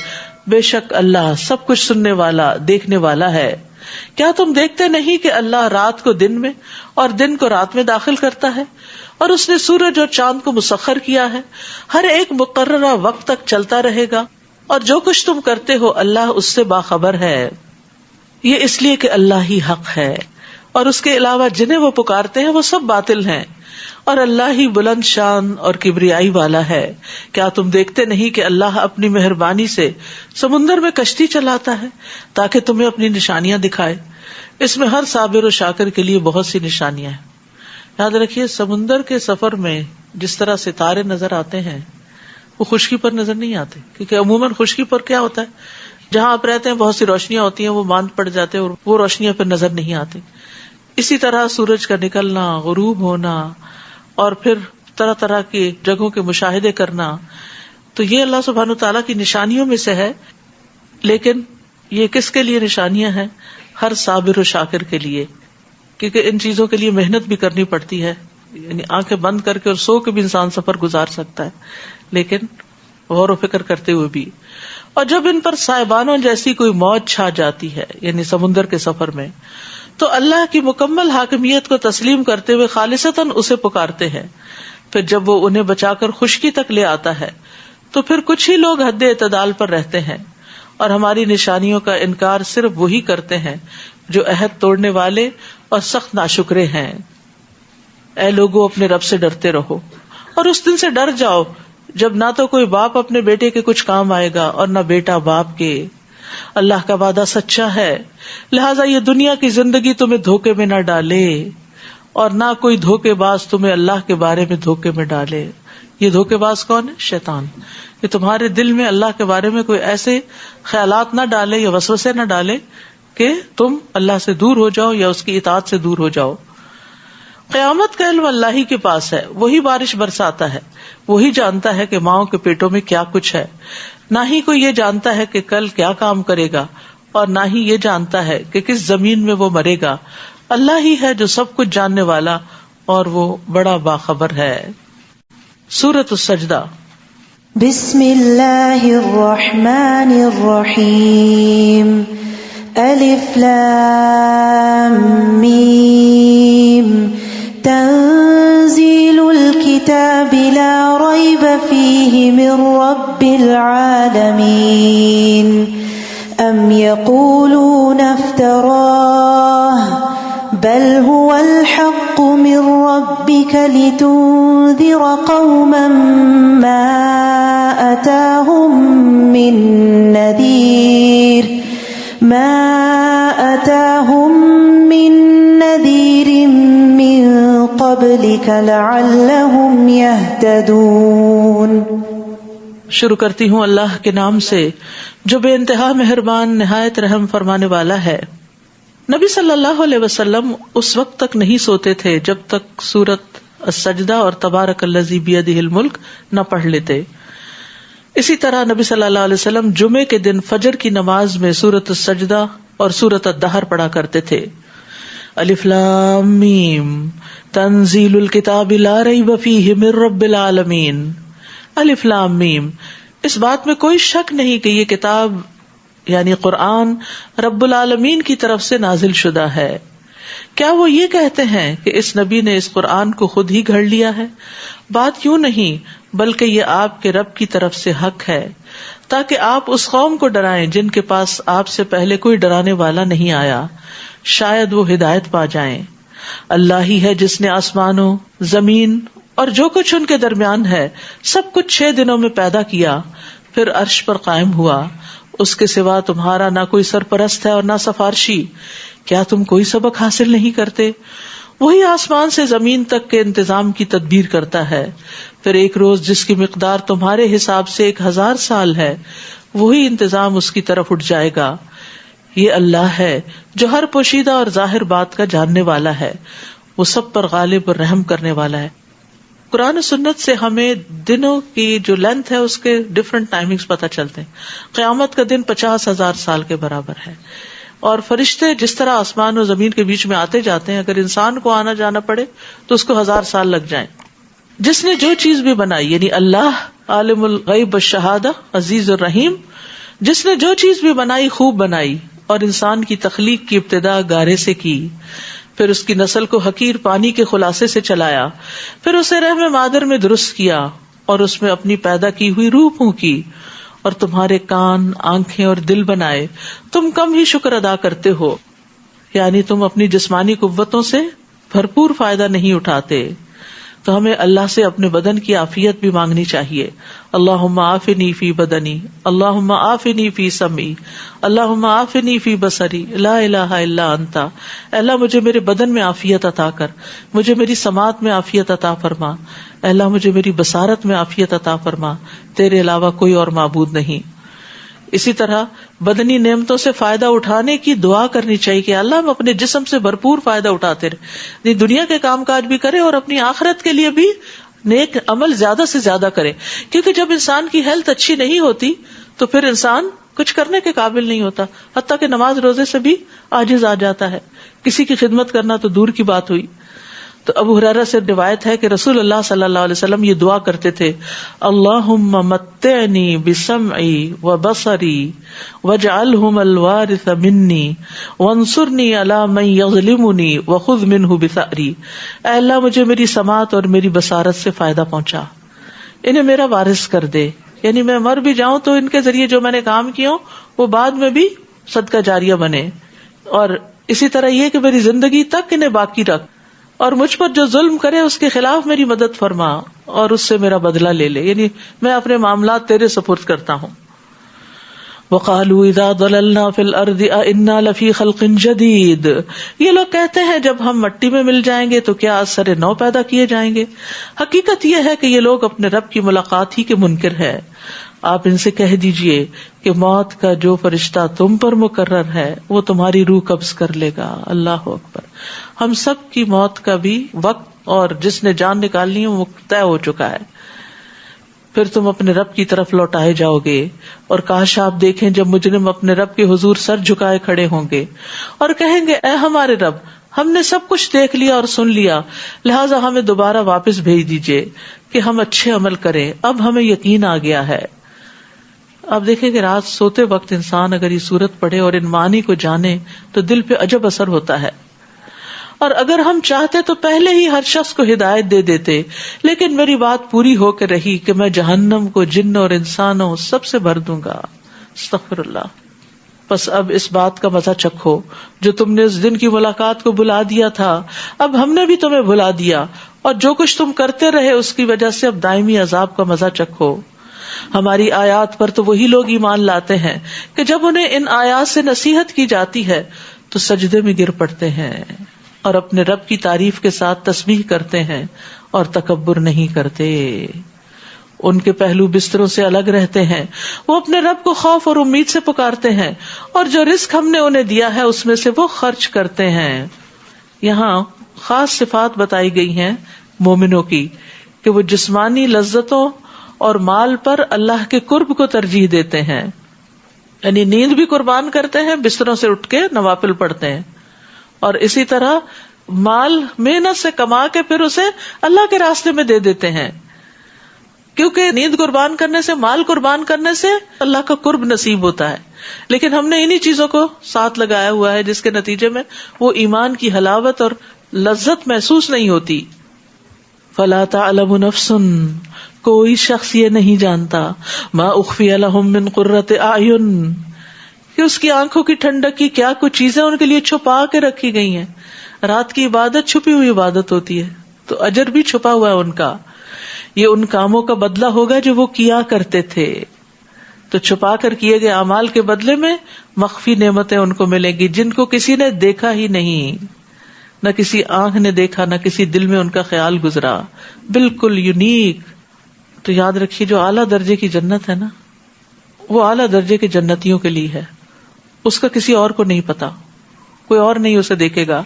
بے شک اللہ سب کچھ سننے والا دیکھنے والا ہے. کیا تم دیکھتے نہیں کہ اللہ رات کو دن میں اور دن کو رات میں داخل کرتا ہے, اور اس نے سورج اور چاند کو مسخر کیا ہے, ہر ایک مقررہ وقت تک چلتا رہے گا, اور جو کچھ تم کرتے ہو اللہ اس سے باخبر ہے. یہ اس لیے کہ اللہ ہی حق ہے, اور اس کے علاوہ جنہیں وہ پکارتے ہیں وہ سب باطل ہیں, اور اللہ ہی بلند شان اور کبریائی والا ہے. کیا تم دیکھتے نہیں کہ اللہ اپنی مہربانی سے سمندر میں کشتی چلاتا ہے تاکہ تمہیں اپنی نشانیاں دکھائے. اس میں ہر صابر و شاکر کے لیے بہت سی نشانیاں ہیں. یاد رکھیے سمندر کے سفر میں جس طرح ستارے نظر آتے ہیں وہ خشکی پر نظر نہیں آتے, کیونکہ عموماً خشکی پر کیا ہوتا ہے جہاں آپ رہتے ہیں بہت سی روشنیاں ہوتی ہیں, وہ ماند پڑ جاتے ہیں اور وہ روشنیاں پھر نظر نہیں آتی. اسی طرح سورج کا نکلنا, غروب ہونا, اور پھر طرح طرح کی جگہوں کے مشاہدے کرنا, تو یہ اللہ سبحانہ تعالیٰ کی نشانیوں میں سے ہے. لیکن یہ کس کے لیے نشانیاں ہیں؟ ہر صابر و شاکر کے لیے, کیونکہ ان چیزوں کے لیے محنت بھی کرنی پڑتی ہے. یعنی آنکھیں بند کر کے اور سو کے بھی انسان سفر گزار سکتا ہے, لیکن غور و فکر کرتے ہوئے بھی. اور جب ان پر سائبانوں جیسی کوئی موج چھا جاتی ہے, یعنی سمندر کے سفر میں, تو اللہ کی مکمل حاکمیت کو تسلیم کرتے ہوئے خالصتاً اسے پکارتے ہیں. پھر جب وہ انہیں بچا کر خشکی تک لے آتا ہے تو پھر کچھ ہی لوگ حد اعتدال پر رہتے ہیں, اور ہماری نشانیوں کا انکار صرف وہی کرتے ہیں جو عہد توڑنے والے اور سخت ناشکرے ہیں. اے لوگو اپنے رب سے ڈرتے رہو, اور اس دن سے ڈر جاؤ جب نہ تو کوئی باپ اپنے بیٹے کے کچھ کام آئے گا اور نہ بیٹا باپ کے. اللہ کا وعدہ سچا ہے, لہٰذا یہ دنیا کی زندگی تمہیں دھوکے میں نہ ڈالے, اور نہ کوئی دھوکے باز تمہیں اللہ کے بارے میں دھوکے میں ڈالے. یہ دھوکے باز کون ہے؟ شیطان. کہ تمہارے دل میں اللہ کے بارے میں کوئی ایسے خیالات نہ ڈالے یا وسوسے نہ ڈالے کہ تم اللہ سے دور ہو جاؤ یا اس کی اطاعت سے دور ہو جاؤ. قیامت کا علم اللہ ہی کے پاس ہے, وہی بارش برساتا ہے, وہی جانتا ہے کہ ماؤں کے پیٹوں میں کیا کچھ ہے. نہ ہی کوئی یہ جانتا ہے کہ کل کیا کام کرے گا، اور نہ ہی یہ جانتا ہے کہ کس زمین میں وہ مرے گا. اللہ ہی ہے جو سب کچھ جاننے والا اور وہ بڑا باخبر ہے. سورۃ السجدہ. بسم اللہ الرحمن الرحیم. الف لام میم. تنزیل الكتاب لا ریب فیہ من رب العالمین. ام یقولون افتراہ بل هو الحق من ربك لتنذر قوما ما أتاهم من نذير من قبلك لعلهم يهتدون. شروع کرتی ہوں اللہ کے نام سے جو بے انتہا مہربان نہایت رحم فرمانے والا ہے. نبی صلی اللہ علیہ وسلم اس وقت تک نہیں سوتے تھے جب تک سورۃ السجدہ اور تبارک الذی بیدہ الملک نہ پڑھ لیتے. اسی طرح نبی صلی اللہ علیہ وسلم جمعے کے دن فجر کی نماز میں سورۃ السجدہ اور سورۃ الدہر پڑھا کرتے تھے. الف لام میم تنزیل الکتاب لا ریب فیہ من رب العالمین. الف لام میم، اس بات میں کوئی شک نہیں کہ یہ کتاب یعنی قرآن رب العالمین کی طرف سے نازل شدہ ہے. کیا وہ یہ کہتے ہیں کہ اس نبی نے اس قرآن کو خود ہی گھڑ لیا ہے؟ بات یوں نہیں، بلکہ یہ آپ کے رب کی طرف سے حق ہے تاکہ آپ اس قوم کو ڈرائیں جن کے پاس آپ سے پہلے کوئی ڈرانے والا نہیں آیا، شاید وہ ہدایت پا جائیں. اللہ ہی ہے جس نے آسمانوں، زمین اور جو کچھ ان کے درمیان ہے سب کچھ 6 دنوں میں پیدا کیا، پھر عرش پر قائم ہوا. اس کے سوا تمہارا نہ کوئی سرپرست ہے اور نہ سفارشی. کیا تم کوئی سبق حاصل نہیں کرتے؟ وہی آسمان سے زمین تک کے انتظام کی تدبیر کرتا ہے. پھر ایک روز جس کی مقدار تمہارے حساب سے 1000 سال ہے، وہی انتظام اس کی طرف اٹھ جائے گا. یہ اللہ ہے جو ہر پوشیدہ اور ظاہر بات کا جاننے والا ہے، وہ سب پر غالب اور رحم کرنے والا ہے. قرآن و سنت سے ہمیں دنوں کی جو لینتھ ہے اس کے ڈفرنٹ ٹائمنگز پتہ چلتے ہیں. قیامت کا دن 50,000 سال کے برابر ہے، اور فرشتے جس طرح آسمان و زمین کے بیچ میں آتے جاتے ہیں، اگر انسان کو آنا جانا پڑے تو اس کو 1000 سال لگ جائیں. جس نے جو چیز بھی بنائی یعنی اللہ عالم الغیب والشہادہ عزیز الرحیم، جس نے جو چیز بھی بنائی خوب بنائی، اور انسان کی تخلیق کی ابتدا گارے سے کی، پھر اس کی نسل کو حقیر پانی کے خلاصے سے چلایا، پھر اسے رحم مادر میں درست کیا اور اس میں اپنی پیدا کی ہوئی روح پھونکی، اور تمہارے کان، آنکھیں اور دل بنائے. تم کم ہی شکر ادا کرتے ہو، یعنی تم اپنی جسمانی قوتوں سے بھرپور فائدہ نہیں اٹھاتے. تو ہمیں اللہ سے اپنے بدن کی عافیت بھی مانگنی چاہیے. اللہم عافنی فی بدنی، اللہم عافنی فی سمعی، اللہم عافنی فی بصری، لا الہ الا انت. اللہ مجھے میرے بدن میں عافیت عطا کر، مجھے میری سماعت میں عافیت عطا فرما، اللہ مجھے میری بصارت میں عافیت عطا فرما، تیرے علاوہ کوئی اور معبود نہیں. اسی طرح بدنی نعمتوں سے فائدہ اٹھانے کی دعا کرنی چاہیے کہ اللہ ہم اپنے جسم سے بھرپور فائدہ اٹھاتے رہے، دنیا کے کام کاج بھی کرے اور اپنی آخرت کے لیے بھی نیک عمل زیادہ سے زیادہ کرے. کیونکہ جب انسان کی ہیلتھ اچھی نہیں ہوتی تو پھر انسان کچھ کرنے کے قابل نہیں ہوتا، حتیٰ کہ نماز روزے سے بھی عاجز آ جاتا ہے. کسی کی خدمت کرنا تو دور کی بات ہوئی. تو ابو ہریرہ سے روایت ہے کہ رسول اللہ صلی اللہ علیہ وسلم یہ دعا کرتے تھے، اللہم متعنی بسمعی وبصری واجعلہم الوارث منی وانصرنی علی من یظلمنی وخذ منہ بثأری. اے اللہ مجھے میری سماعت اور میری بصارت سے فائدہ پہنچا، انہیں میرا وارث کر دے، یعنی میں مر بھی جاؤں تو ان کے ذریعے جو میں نے کام کیا وہ بعد میں بھی صدقہ جاریہ بنے، اور اسی طرح یہ کہ میری زندگی تک انہیں باقی رکھ، اور مجھ پر جو ظلم کرے اس کے خلاف میری مدد فرما اور اس سے میرا بدلہ لے لے، یعنی میں اپنے معاملات تیرے سپرد کرتا ہوں. وقالوا اذا ضللنا في الارض انا لفی خلق جدید. یہ لوگ کہتے ہیں جب ہم مٹی میں مل جائیں گے تو کیا از سر نو پیدا کیے جائیں گے. حقیقت یہ ہے کہ یہ لوگ اپنے رب کی ملاقات ہی کے منکر ہے. آپ ان سے کہہ دیجئے کہ موت کا جو فرشتہ تم پر مقرر ہے وہ تمہاری روح قبض کر لے گا. اللہ اکبر. ہم سب کی موت کا بھی وقت اور جس نے جان نکالنی ہے وہ طے ہو چکا ہے. پھر تم اپنے رب کی طرف لوٹائے جاؤ گے، اور کاش آپ دیکھیں جب مجرم اپنے رب کے حضور سر جھکائے کھڑے ہوں گے اور کہیں گے اے ہمارے رب، ہم نے سب کچھ دیکھ لیا اور سن لیا، لہٰذا ہمیں دوبارہ واپس بھیج دیجئے کہ ہم اچھے عمل کریں، اب ہمیں یقین آ گیا ہے۔ آپ دیکھیں کہ رات سوتے وقت انسان اگر یہ سورت پڑھے اور ان معانی کو جانے تو دل پہ عجب اثر ہوتا ہے، اور اگر ہم چاہتے تو پہلے ہی ہر شخص کو ہدایت دے دیتے، لیکن میری بات پوری ہو کے رہی کہ میں جہنم کو جن اور انسانوں سب سے بھر دوں گا۔ استغفر اللہ۔ بس اب اس بات کا مزہ چکھو جو تم نے اس دن کی ملاقات کو بلا دیا تھا، اب ہم نے بھی تمہیں بلا دیا، اور جو کچھ تم کرتے رہے اس کی وجہ سے اب دائمی عذاب کا مزہ چکھو۔ ہماری آیات پر تو وہی لوگ ایمان لاتے ہیں کہ جب انہیں ان آیات سے نصیحت کی جاتی ہے تو سجدے میں گر پڑتے ہیں اور اپنے رب کی تعریف کے ساتھ تسبیح کرتے ہیں اور تکبر نہیں کرتے۔ ان کے پہلو بستروں سے الگ رہتے ہیں، وہ اپنے رب کو خوف اور امید سے پکارتے ہیں، اور جو رزق ہم نے انہیں دیا ہے اس میں سے وہ خرچ کرتے ہیں۔ یہاں خاص صفات بتائی گئی ہیں مومنوں کی کہ وہ جسمانی لذتوں اور مال پر اللہ کے قرب کو ترجیح دیتے ہیں، یعنی نیند بھی قربان کرتے ہیں، بستروں سے اٹھ کے نوافل پڑھتے ہیں، اور اسی طرح مال محنت سے کما کے پھر اسے اللہ کے راستے میں دے دیتے ہیں، کیونکہ نیند قربان کرنے سے، مال قربان کرنے سے اللہ کا قرب نصیب ہوتا ہے۔ لیکن ہم نے انہی چیزوں کو ساتھ لگایا ہوا ہے جس کے نتیجے میں وہ ایمان کی حلاوت اور لذت محسوس نہیں ہوتی۔ فلا تعلم نفس، کوئی شخص یہ نہیں جانتا، ما اخفی لہم من قرۃ اعین، کہ اس کی آنکھوں کی ٹھنڈک کی کیا کچھ چیزیں ان کے لیے چھپا کے رکھی گئی ہیں۔ رات کی عبادت چھپی ہوئی عبادت ہوتی ہے، تو اجر بھی چھپا ہوا ہے ان کا۔ یہ ان کاموں کا بدلہ ہوگا جو وہ کیا کرتے تھے، تو چھپا کر کیے گئے اعمال کے بدلے میں مخفی نعمتیں ان کو ملیں گی جن کو کسی نے دیکھا ہی نہیں، نہ کسی آنکھ نے دیکھا، نہ کسی دل میں ان کا خیال گزرا، بالکل یونیک۔ تو یاد رکھیے جو اعلیٰ درجے کی جنت ہے نا، وہ اعلیٰ درجے کے جنتیوں کے لیے ہے، اس کا کسی اور کو نہیں پتا، کوئی اور نہیں اسے دیکھے گا۔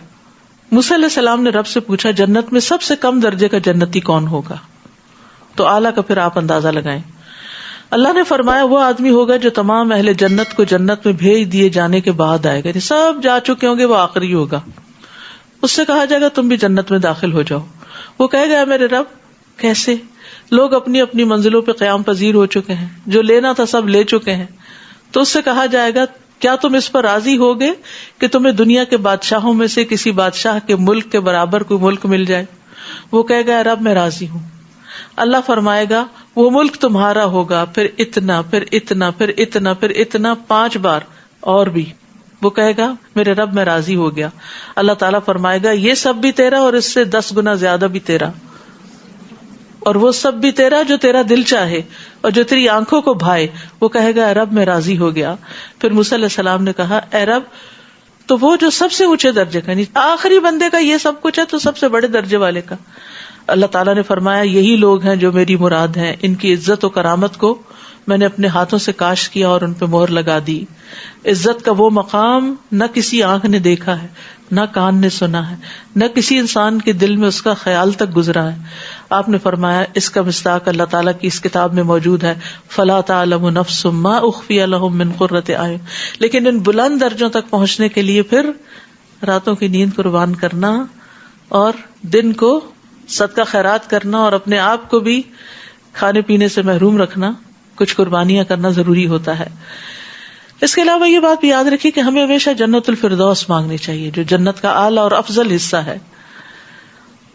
موسیٰ علیہ السلام نے رب سے پوچھا جنت میں سب سے کم درجے کا جنتی کون ہوگا، تو اعلیٰ کا پھر آپ اندازہ لگائیں۔ اللہ نے فرمایا وہ آدمی ہوگا جو تمام اہل جنت کو جنت میں بھیج دیے جانے کے بعد آئے گا، سب جا چکے ہوں گے، وہ آخری ہوگا۔ اس سے کہا جائے گا تم بھی جنت میں داخل ہو جاؤ۔ وہ کہے گا میرے رب کیسے؟ لوگ اپنی اپنی منزلوں پہ قیام پذیر ہو چکے ہیں، جو لینا تھا سب لے چکے ہیں۔ تو اس سے کہا جائے گا کیا تم اس پر راضی ہوگے کہ تمہیں دنیا کے بادشاہوں میں سے کسی بادشاہ کے ملک کے برابر کوئی ملک مل جائے؟ وہ کہے گا رب میں راضی ہوں۔ اللہ فرمائے گا وہ ملک تمہارا ہوگا، پھر اتنا، پھر اتنا، پھر اتنا، پھر اتنا، 5 بار اور بھی۔ وہ کہے گا میرے رب میں راضی ہو گیا۔ اللہ تعالیٰ فرمائے گا یہ سب بھی تیرا اور اس سے 10 گنا زیادہ بھی تیرا، اور وہ سب بھی تیرا جو تیرا دل چاہے اور جو تیری آنکھوں کو بھائے۔ وہ کہے گا رب میں راضی ہو گیا۔ پھر موسیٰ علیہ السلام نے کہا اے رب تو وہ جو سب سے اونچے درجے کا، یعنی آخری بندے کا یہ سب کچھ ہے، تو سب سے بڑے درجے والے کا؟ اللہ تعالیٰ نے فرمایا یہی لوگ ہیں جو میری مراد ہیں، ان کی عزت و کرامت کو میں نے اپنے ہاتھوں سے کاشت کیا اور ان پہ مہر لگا دی۔ عزت کا وہ مقام نہ کسی آنکھ نے دیکھا ہے، نہ کان نے سنا ہے، نہ کسی انسان کے دل میں اس کا خیال تک گزرا ہے۔ آپ نے فرمایا اس کا مصداق اللہ تعالیٰ کی اس کتاب میں موجود ہے، فلا تعلم نفس ما اخفی لهم من قرۃ اعین۔ لیکن ان بلند درجوں تک پہنچنے کے لیے پھر راتوں کی نیند قربان کرنا اور دن کو صدقہ خیرات کرنا اور اپنے آپ کو بھی کھانے پینے سے محروم رکھنا، کچھ قربانیاں کرنا ضروری ہوتا ہے۔ اس کے علاوہ یہ بات بھی یاد رکھیے کہ ہمیں ہمیشہ جنت الفردوس مانگنی چاہیے جو جنت کا اعلیٰ اور افضل حصہ ہے۔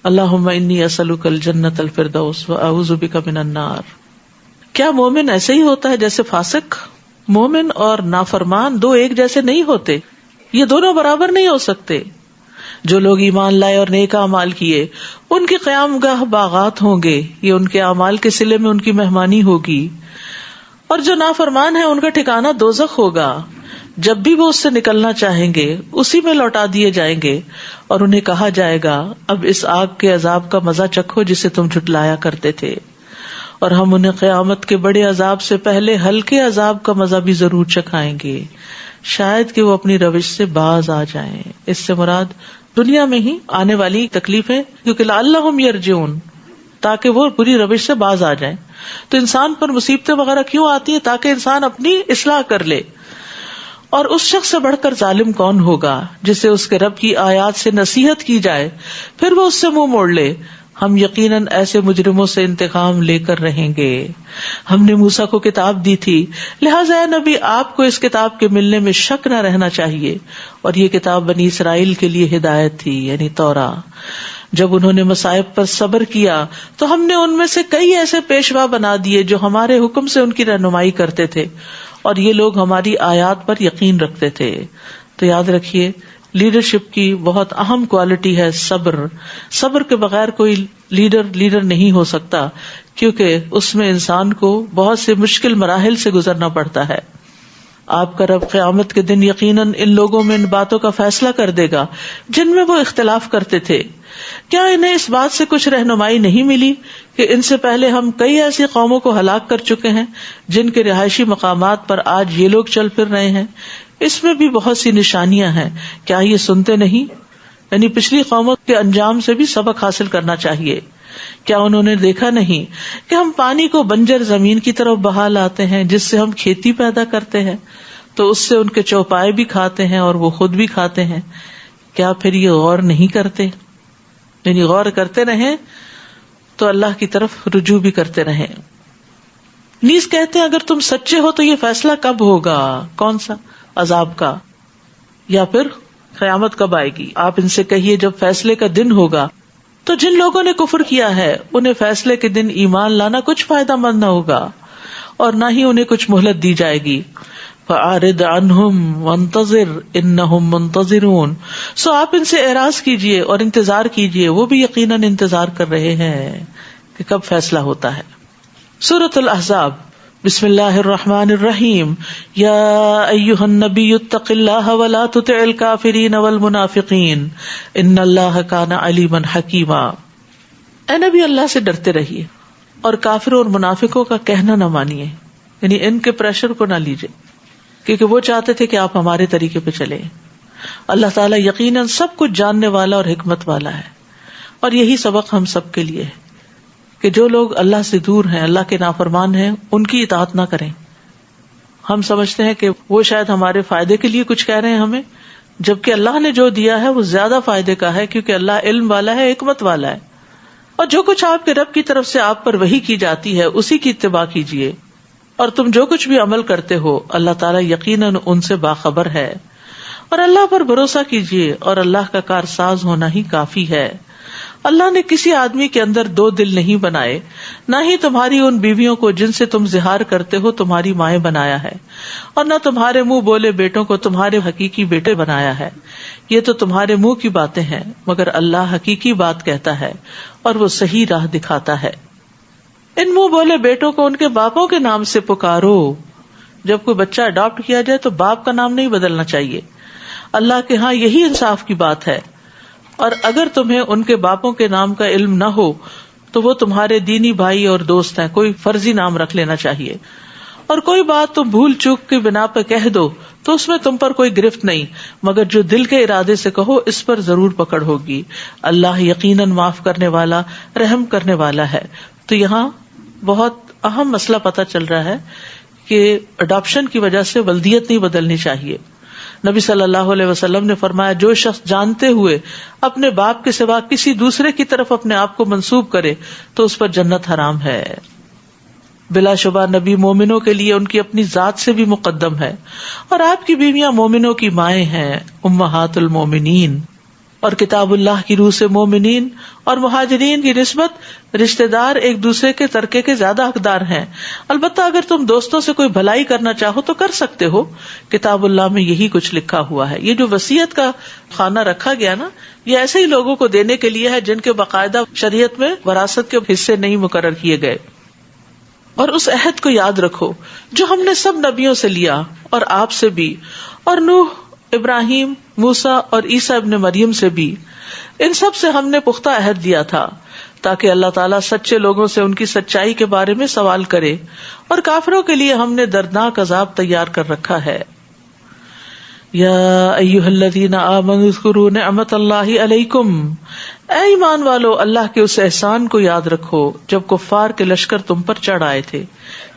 اللہم انی اسألک الجنت الفردوس واعوذ بک من النار۔ کیا مومن ایسے ہی ہوتا ہے جیسے فاسق؟ مومن اور نافرمان دو ایک جیسے نہیں ہوتے، یہ دونوں برابر نہیں ہو سکتے۔ جو لوگ ایمان لائے اور نیک اعمال کیے ان کی قیام گاہ باغات ہوں گے، یہ ان کے اعمال کے صلے میں ان کی مہمانی ہوگی، اور جو نافرمان ہیں ان کا ٹھکانہ دوزخ ہوگا، جب بھی وہ اس سے نکلنا چاہیں گے اسی میں لوٹا دیے جائیں گے، اور انہیں کہا جائے گا اب اس آگ کے عذاب کا مزہ چکھو جسے تم جھٹلایا کرتے تھے، اور ہم انہیں قیامت کے بڑے عذاب سے پہلے ہلکے عذاب کا مزہ بھی ضرور چکھائیں گے، شاید کہ وہ اپنی روش سے باز آ جائیں۔ اس سے مراد دنیا میں ہی آنے والی تکلیفیں، کیونکہ لعلہم یرجعون، تاکہ وہ پوری روش سے باز آ جائیں۔ تو انسان پر مصیبتیں وغیرہ کیوں آتی ہیں؟ تاکہ انسان اپنی اصلاح کر لے. اور اس شخص سے بڑھ کر ظالم کون ہوگا جسے اس کے رب کی آیات سے نصیحت کی جائے پھر وہ اس سے منہ موڑ لے. ہم یقیناً ایسے مجرموں سے انتقام لے کر رہیں گے. ہم نے موسیٰ کو کتاب دی تھی، لہٰذا اے نبی آپ کو اس کتاب کے ملنے میں شک نہ رہنا چاہیے، اور یہ کتاب بنی اسرائیل کے لیے ہدایت تھی، یعنی توراۃ. جب انہوں نے مصائب پر صبر کیا تو ہم نے ان میں سے کئی ایسے پیشوا بنا دیے جو ہمارے حکم سے ان کی رہنمائی کرتے تھے، اور یہ لوگ ہماری آیات پر یقین رکھتے تھے. تو یاد رکھیے لیڈرشپ کی بہت اہم کوالٹی ہے صبر. صبر کے بغیر کوئی لیڈر نہیں ہو سکتا، کیونکہ اس میں انسان کو بہت سے مشکل مراحل سے گزرنا پڑتا ہے. آپ کا رب قیامت کے دن یقیناً ان لوگوں میں ان باتوں کا فیصلہ کر دے گا جن میں وہ اختلاف کرتے تھے. کیا انہیں اس بات سے کچھ رہنمائی نہیں ملی کہ ان سے پہلے ہم کئی ایسی قوموں کو ہلاک کر چکے ہیں جن کے رہائشی مقامات پر آج یہ لوگ چل پھر رہے ہیں؟ اس میں بھی بہت سی نشانیاں ہیں، کیا یہ سنتے نہیں؟ یعنی پچھلی قوموں کے انجام سے بھی سبق حاصل کرنا چاہیے. کیا انہوں نے دیکھا نہیں کہ ہم پانی کو بنجر زمین کی طرف بہا لاتے ہیں جس سے ہم کھیتی پیدا کرتے ہیں، تو اس سے ان کے چوپائے بھی کھاتے ہیں اور وہ خود بھی کھاتے ہیں. کیا پھر یہ غور نہیں کرتے؟ یعنی غور کرتے رہیں تو اللہ کی طرف رجوع بھی کرتے رہیں. نیز کہتے ہیں اگر تم سچے ہو تو یہ فیصلہ کب ہوگا؟ کون سا؟ عذاب کا، یا پھر قیامت کب آئے گی؟ آپ ان سے کہیے جب فیصلے کا دن ہوگا تو جن لوگوں نے کفر کیا ہے انہیں فیصلے کے دن ایمان لانا کچھ فائدہ مند نہ ہوگا، اور نہ ہی انہیں کچھ مہلت دی جائے گی. فَأَعْرِضْ عَنْهُمْ وَانْتَظِرْ إِنَّهُمْ مُنْتَظِرُونَ. سو آپ ان سے اعراض کیجیے اور انتظار کیجیے، وہ بھی یقیناً انتظار کر رہے ہیں کہ کب فیصلہ ہوتا ہے. سورۃ الاحزاب. بسم اللہ الرحمن الرحیم. یا ایھا النبی اتق اللہ ولا تطع الکافرین والمنافقین ان اللہ کان علیما حکیما. اے نبی اللہ سے ڈرتے رہیے اور کافروں اور منافقوں کا کہنا نہ مانیے، یعنی ان کے پریشر کو نہ لیجیے، کیونکہ وہ چاہتے تھے کہ آپ ہمارے طریقے پہ چلیں. اللہ تعالیٰ یقیناً سب کچھ جاننے والا اور حکمت والا ہے، اور یہی سبق ہم سب کے لیے ہے کہ جو لوگ اللہ سے دور ہیں، اللہ کے نافرمان ہیں، ان کی اطاعت نہ کریں. ہم سمجھتے ہیں کہ وہ شاید ہمارے فائدے کے لیے کچھ کہہ رہے ہیں ہمیں، جبکہ اللہ نے جو دیا ہے وہ زیادہ فائدے کا ہے، کیونکہ اللہ علم والا ہے، حکمت والا ہے. اور جو کچھ آپ کے رب کی طرف سے آپ پر وحی کی جاتی ہے اسی کی اتباع کیجیے، اور تم جو کچھ بھی عمل کرتے ہو اللہ تعالیٰ یقیناً ان سے باخبر ہے. اور اللہ پر بھروسہ کیجیے، اور اللہ کا کارساز ہونا ہی کافی ہے. اللہ نے کسی آدمی کے اندر دو دل نہیں بنائے، نہ ہی تمہاری ان بیویوں کو جن سے تم زہار کرتے ہو تمہاری مائیں بنایا ہے، اور نہ تمہارے منہ بولے بیٹوں کو تمہارے حقیقی بیٹے بنایا ہے. یہ تو تمہارے منہ کی باتیں ہیں، مگر اللہ حقیقی بات کہتا ہے اور وہ صحیح راہ دکھاتا ہے. ان منہ بولے بیٹوں کو ان کے باپوں کے نام سے پکارو. جب کوئی بچہ اڈاپٹ کیا جائے تو باپ کا نام نہیں بدلنا چاہیے. اللہ کے ہاں یہی انصاف کی بات ہے. اور اگر تمہیں ان کے باپوں کے نام کا علم نہ ہو تو وہ تمہارے دینی بھائی اور دوست ہیں، کوئی فرضی نام رکھ لینا چاہیے. اور کوئی بات تم بھول چوک کی بنا پہ کہہ دو تو اس میں تم پر کوئی گرفت نہیں، مگر جو دل کے ارادے سے کہو اس پر ضرور پکڑ ہوگی. اللہ یقیناً معاف کرنے والا، رحم کرنے والا ہے. تو یہاں بہت اہم مسئلہ پتہ چل رہا ہے کہ اڈاپشن کی وجہ سے ولدیت نہیں بدلنی چاہیے. نبی صلی اللہ علیہ وسلم نے فرمایا جو شخص جانتے ہوئے اپنے باپ کے سوا کسی دوسرے کی طرف اپنے آپ کو منسوب کرے تو اس پر جنت حرام ہے. بلا شبہ نبی مومنوں کے لیے ان کی اپنی ذات سے بھی مقدم ہے، اور آپ کی بیویاں مومنوں کی مائیں ہیں، امہات المومنین. اور کتاب اللہ کی روح سے مومنین اور مہاجرین کی نسبت رشتہ دار ایک دوسرے کے ترکے کے زیادہ حقدار ہیں. البتہ اگر تم دوستوں سے کوئی بھلائی کرنا چاہو تو کر سکتے ہو، کتاب اللہ میں یہی کچھ لکھا ہوا ہے. یہ جو وصیت کا خانہ رکھا گیا نا، یہ ایسے ہی لوگوں کو دینے کے لیے ہے جن کے باقاعدہ شریعت میں وراثت کے حصے نہیں مقرر کیے گئے. اور اس عہد کو یاد رکھو جو ہم نے سب نبیوں سے لیا اور آپ سے بھی، اور نوح، ابراہیم، موسیٰ اور عیسیٰ ابن مریم سے بھی. ان سب سے ہم نے پختہ عہد دیا تھا تاکہ اللہ تعالیٰ سچے لوگوں سے ان کی سچائی کے بارے میں سوال کرے، اور کافروں کے لیے ہم نے دردناک عذاب تیار کر رکھا ہے. یا ایھا الذین آمنوا اذکروا نعمت اللہ علیکم، اے ایمان والو اللہ کے اس احسان کو یاد رکھو جب کفار کے لشکر تم پر چڑھ آئے تھے.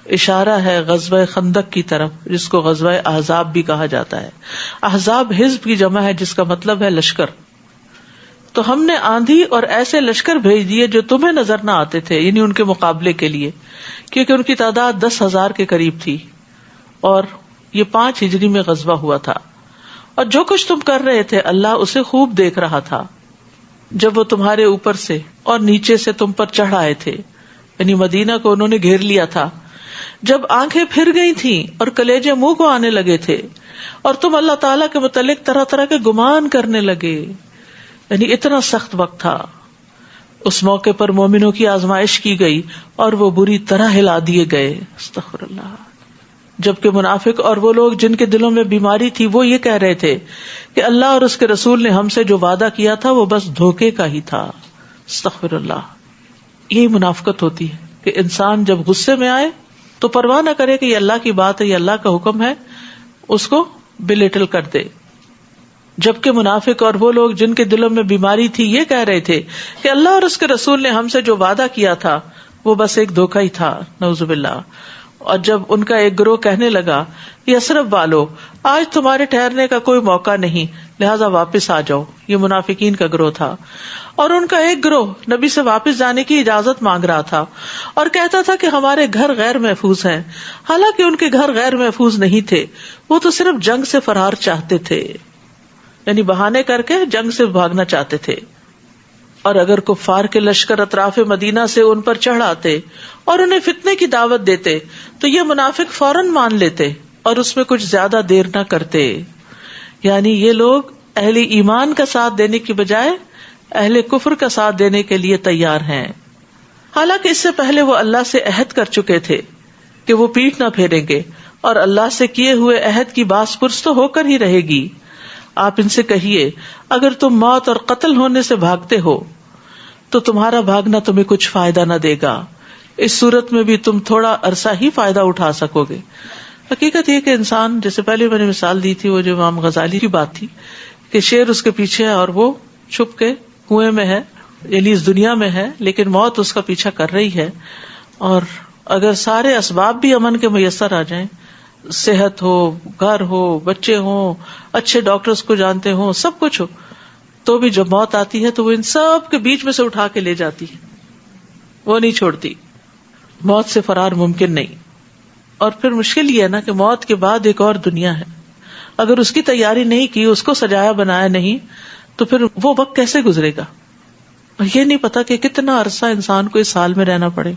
اشارہ ہے غزوہ خندق کی طرف، جس کو غزوہ احزاب بھی کہا جاتا ہے. احزاب حزب کی جمع ہے جس کا مطلب ہے لشکر. تو ہم نے آندھی اور ایسے لشکر بھیج دیے جو تمہیں نظر نہ آتے تھے، یعنی ان کے مقابلے کے لیے، کیونکہ ان کی تعداد 10,000 کے قریب تھی اور یہ 5 ہجری میں غزوہ ہوا تھا. اور جو کچھ تم کر رہے تھے اللہ اسے خوب دیکھ رہا تھا جب وہ تمہارے اوپر سے اور نیچے سے تم پر چڑھ آئے تھے، یعنی مدینہ کو انہوں نے گھیر لیا تھا. جب آنکھیں پھر گئی تھیں اور کلیجے منہ کو آنے لگے تھے اور تم اللہ تعالیٰ کے متعلق طرح طرح کے گمان کرنے لگے، یعنی اتنا سخت وقت تھا. اس موقع پر مومنوں کی آزمائش کی گئی اور وہ بری طرح ہلا دیے گئے. استغفر اللہ. جبکہ منافق اور وہ لوگ جن کے دلوں میں بیماری تھی وہ یہ کہہ رہے تھے کہ اللہ اور اس کے رسول نے ہم سے جو وعدہ کیا تھا وہ بس دھوکے کا ہی تھا. استغفر اللہ. یہی منافقت ہوتی ہے کہ انسان جب غصے میں آئے تو پرواہ نہ کرے کہ یہ اللہ کی بات ہے، یہ اللہ کا حکم ہے، اس کو بلیٹل کر دے. جبکہ منافق اور وہ لوگ جن کے دلوں میں بیماری تھی یہ کہہ رہے تھے کہ اللہ اور اس کے رسول نے ہم سے جو وعدہ کیا تھا وہ بس ایک دھوکہ ہی تھا. نعوذ باللہ. اور جب ان کا ایک گروہ کہنے لگا یثرب والو آج تمہارے ٹھہرنے کا کوئی موقع نہیں لہذا واپس آ جاؤ، یہ منافقین کا گروہ تھا. اور ان کا ایک گروہ نبی سے واپس جانے کی اجازت مانگ رہا تھا اور کہتا تھا کہ ہمارے گھر غیر محفوظ ہیں، حالانکہ ان کے گھر غیر محفوظ نہیں تھے، وہ تو صرف جنگ سے فرار چاہتے تھے، یعنی بہانے کر کے جنگ سے بھاگنا چاہتے تھے. اور اگر کفار کے لشکر اطراف مدینہ سے ان پر چڑھ آتے اور انہیں فتنے کی دعوت دیتے تو یہ منافق فوراً مان لیتے اور اس میں کچھ زیادہ دیر نہ کرتے. یعنی یہ لوگ اہل ایمان کا ساتھ دینے کی بجائے اہل کفر کا ساتھ دینے کے لیے تیار ہیں، حالانکہ اس سے پہلے وہ اللہ سے عہد کر چکے تھے کہ وہ پیٹھ نہ پھیریں گے اور اللہ سے کیے ہوئے عہد کی باز پرس تو ہو کر ہی رہے گی. آپ ان سے کہیے اگر تم موت اور قتل ہونے سے بھاگتے ہو تو تمہارا بھاگنا تمہیں کچھ فائدہ نہ دے گا، اس صورت میں بھی تم تھوڑا عرصہ ہی فائدہ اٹھا سکو گے. حقیقت یہ کہ انسان، جیسے پہلے میں نے مثال دی تھی وہ جو امام غزالی کی بات تھی کہ شیر اس کے پیچھے ہے اور وہ چھپ کے کنویں میں ہے، یعنی اس دنیا میں ہے، لیکن موت اس کا پیچھا کر رہی ہے. اور اگر سارے اسباب بھی امن کے میسر آ جائیں، صحت ہو، گھر ہو، بچے ہوں، اچھے ڈاکٹرز کو جانتے ہوں، سب کچھ ہو، تو بھی جب موت آتی ہے تو وہ ان سب کے بیچ میں سے اٹھا کے لے جاتی ہے، وہ نہیں چھوڑتی. موت سے فرار ممکن نہیں. اور پھر مشکل یہ ہے نا کہ موت کے بعد ایک اور دنیا ہے، اگر اس کی تیاری نہیں کی، اس کو سجایا بنایا نہیں تو پھر وہ وقت کیسے گزرے گا. اور یہ نہیں پتا کہ کتنا عرصہ انسان کو اس حال میں رہنا پڑے.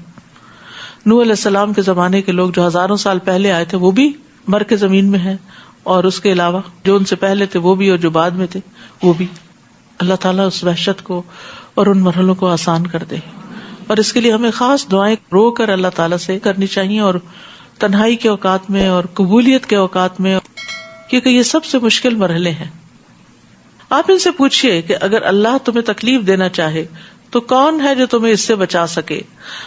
نوح علیہ السلام کے زمانے کے لوگ جو ہزاروں سال پہلے آئے تھے وہ بھی مر کے زمین میں ہیں، اور اس کے علاوہ جو ان سے پہلے تھے وہ بھی اور جو بعد میں تھے وہ بھی. اللہ تعالیٰ اس وحشت کو اور ان مرحلوں کو آسان کر دے. اور اس کے لیے ہمیں خاص دعائیں رو کر اللہ تعالیٰ سے کرنی چاہیے، اور تنہائی کے اوقات میں اور قبولیت کے اوقات میں، کیونکہ یہ سب سے مشکل مرحلے ہیں. آپ ان سے پوچھئے کہ اگر اللہ تمہیں تکلیف دینا چاہے تو کون ہے جو تمہیں اس سے بچا سکے،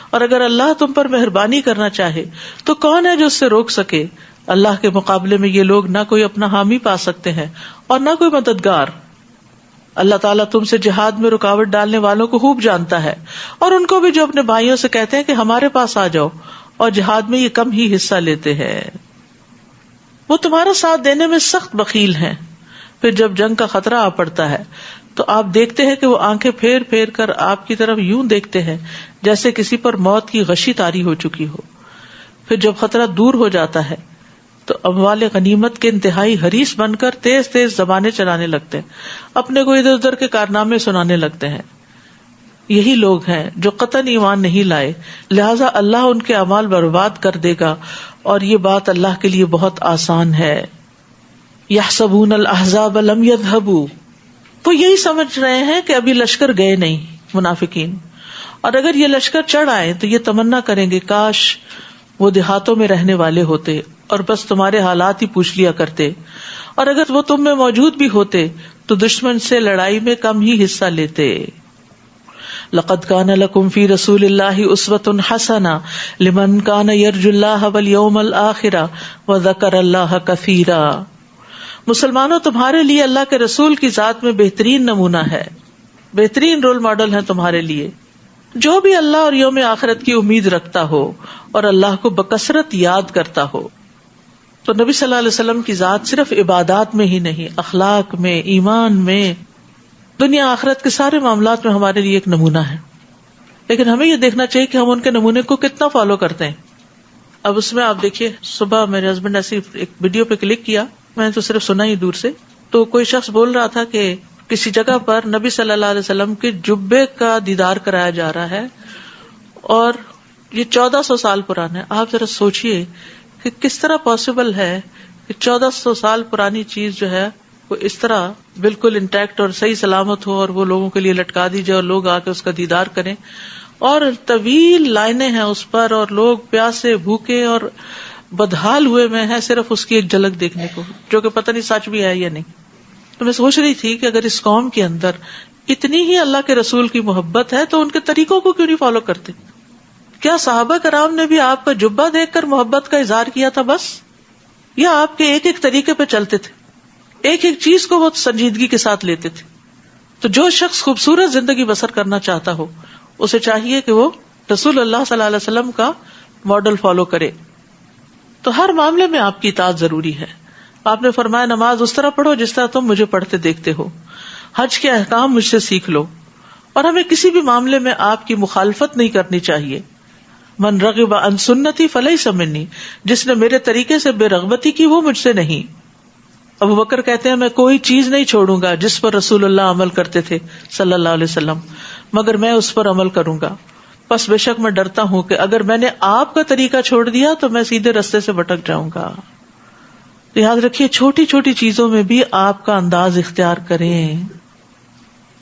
اور اگر اللہ تم پر مہربانی کرنا چاہے تو کون ہے جو اس سے روک سکے. اللہ کے مقابلے میں یہ لوگ نہ کوئی اپنا حامی پا سکتے ہیں اور نہ کوئی مددگار. اللہ تعالیٰ تم سے جہاد میں رکاوٹ ڈالنے والوں کو خوب جانتا ہے، اور ان کو بھی جو اپنے بھائیوں سے کہتے ہیں کہ ہمارے پاس آ جاؤ اور جہاد میں یہ کم ہی حصہ لیتے ہیں. وہ تمہارا ساتھ دینے میں سخت بخیل ہیں. پھر جب جنگ کا خطرہ آ پڑتا ہے تو آپ دیکھتے ہیں کہ وہ آنکھیں پھیر پھیر کر آپ کی طرف یوں دیکھتے ہیں جیسے کسی پر موت کی غشی طاری ہو چکی ہو. پھر جب خطرہ دور ہو جاتا ہے تو اموال غنیمت کے انتہائی حریص بن کر تیز تیز زبانیں چلانے لگتے ہیں، اپنے کو ادھر ادھر کے کارنامے سنانے لگتے ہیں. یہی لوگ ہیں جو قطعاً ایمان نہیں لائے، لہذا اللہ ان کے اعمال برباد کر دے گا، اور یہ بات اللہ کے لیے بہت آسان ہے. یحسبون الاحزاب لم یذهبوا، وہ یہی سمجھ رہے ہیں کہ ابھی لشکر گئے نہیں منافقین، اور اگر یہ لشکر چڑھ آئے تو یہ تمنا کریں گے کاش وہ دیہاتوں میں رہنے والے ہوتے اور بس تمہارے حالات ہی پوچھ لیا کرتے، اور اگر وہ تم میں موجود بھی ہوتے تو دشمن سے لڑائی میں کم ہی حصہ لیتے. لقد كان لكم في رسول الله اسوة حسنة لمن كان يرجو الله واليوم الآخر وذكر الله كثيرا. مسلمانوں تمہارے لیے اللہ کے رسول کی ذات میں بہترین نمونہ ہے، بہترین رول ماڈل ہے تمہارے لیے. جو بھی اللہ اور یوم آخرت کی امید رکھتا ہو اور اللہ کو بکثرت یاد کرتا ہو. تو نبی صلی اللہ علیہ وسلم کی ذات صرف عبادات میں ہی نہیں، اخلاق میں، ایمان میں، دنیا آخرت کے سارے معاملات میں ہمارے لیے ایک نمونہ ہے. لیکن ہمیں یہ دیکھنا چاہیے کہ ہم ان کے نمونے کو کتنا فالو کرتے ہیں. اب اس میں آپ دیکھیے، صبح میرے ہسبینڈ نے ایک ویڈیو پہ کلک کیا، میں نے تو صرف سنا ہی دور سے، تو کوئی شخص بول رہا تھا کہ کسی جگہ پر نبی صلی اللہ علیہ وسلم کے جبے کا دیدار کرایا جا رہا ہے اور یہ 1400 سال پرانا ہے. آپ ذرا سوچئے کہ کس طرح پاسبل ہے کہ 1400 سال پرانی چیز جو ہے وہ اس طرح بالکل انٹیکٹ اور صحیح سلامت ہو اور وہ لوگوں کے لیے لٹکا دی جائے اور لوگ آ کے اس کا دیدار کریں، اور طویل لائنیں ہیں اس پر اور لوگ پیاسے بھوکے اور بدحال ہوئے میں ہیں صرف اس کی ایک جھلک دیکھنے کو، جو کہ پتہ نہیں سچ بھی ہے یا نہیں. تو میں سوچ رہی تھی کہ اگر اس قوم کے اندر اتنی ہی اللہ کے رسول کی محبت ہے تو ان کے طریقوں کو کیوں نہیں فالو کرتے؟ کیا صحابہ کرام نے بھی آپ کا جبہ دیکھ کر محبت کا اظہار کیا تھا بس، یا آپ کے ایک ایک طریقے پہ چلتے تھے، ایک ایک چیز کو وہ سنجیدگی کے ساتھ لیتے تھے؟ تو جو شخص خوبصورت زندگی بسر کرنا چاہتا ہو اسے چاہیے کہ وہ رسول اللہ صلی اللہ علیہ وسلم کا ماڈل فالو کرے. تو ہر معاملے میں آپ کی اطاعت ضروری ہے. آپ نے فرمایا نماز اس طرح پڑھو جس طرح تم مجھے پڑھتے دیکھتے ہو، حج کے احکام مجھ سے سیکھ لو، اور ہمیں کسی بھی معاملے میں آپ کی مخالفت نہیں کرنی چاہیے. من رغب عن سنتی فلیس منی، جس نے میرے طریقے سے بے رغبتی کی وہ مجھ سے نہیں. ابو بکر کہتے ہیں میں کوئی چیز نہیں چھوڑوں گا جس پر رسول اللہ عمل کرتے تھے صلی اللہ علیہ وسلم، مگر میں اس پر عمل کروں گا. بس بے شک میں ڈرتا ہوں کہ اگر میں نے آپ کا طریقہ چھوڑ دیا تو میں سیدھے رستے سے بھٹک جاؤں گا. یاد رکھیے چھوٹی چھوٹی چیزوں میں بھی آپ کا انداز اختیار کریں.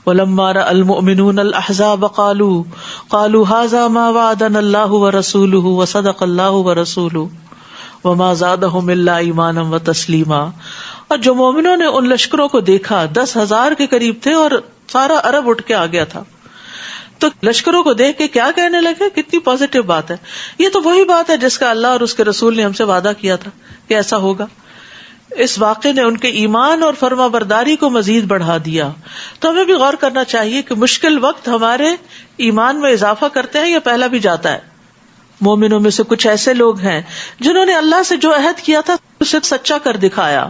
وَلَمَّا رَأَى الْمُؤْمِنُونَ الْأَحْزَابَ قَالُوا هَذَا مَا وَعَدَنَا اللَّهُ وَرَسُولُهُ وَصَدَقَ اللَّهُ وَرَسُولُهُ وَمَا زَادَهُمْ إِلَّا إِيمَانًا وَتَسْلِيمًا. اور جو مومنوں نے ان لشکروں کو دیکھا 10,000 کے قریب تھے اور سارا عرب اٹھ کے آ گیا تھا، تو لشکروں کو دیکھ کے کیا کہنے لگے؟ کتنی پازیٹو بات ہے، یہ تو وہی بات ہے جس کا اللہ اور اس کے رسول نے ہم سے وعدہ کیا تھا کہ ایسا ہوگا. اس واقعے نے ان کے ایمان اور فرما برداری کو مزید بڑھا دیا. تو ہمیں بھی غور کرنا چاہیے کہ مشکل وقت ہمارے ایمان میں اضافہ کرتے ہیں یا پہلا بھی جاتا ہے. مومنوں میں سے کچھ ایسے لوگ ہیں جنہوں نے اللہ سے جو عہد کیا تھا اسے سچا کر دکھایا.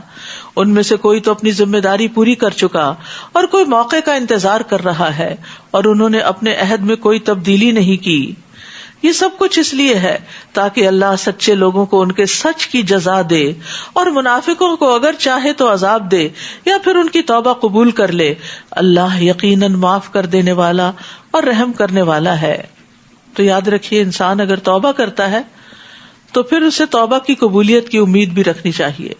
ان میں سے کوئی تو اپنی ذمہ داری پوری کر چکا اور کوئی موقع کا انتظار کر رہا ہے، اور انہوں نے اپنے عہد میں کوئی تبدیلی نہیں کی. یہ سب کچھ اس لیے ہے تاکہ اللہ سچے لوگوں کو ان کے سچ کی جزا دے، اور منافقوں کو اگر چاہے تو عذاب دے یا پھر ان کی توبہ قبول کر لے. اللہ یقیناً معاف کر دینے والا اور رحم کرنے والا ہے. تو یاد رکھیے انسان اگر توبہ کرتا ہے تو پھر اسے توبہ کی قبولیت کی امید بھی رکھنی چاہیے.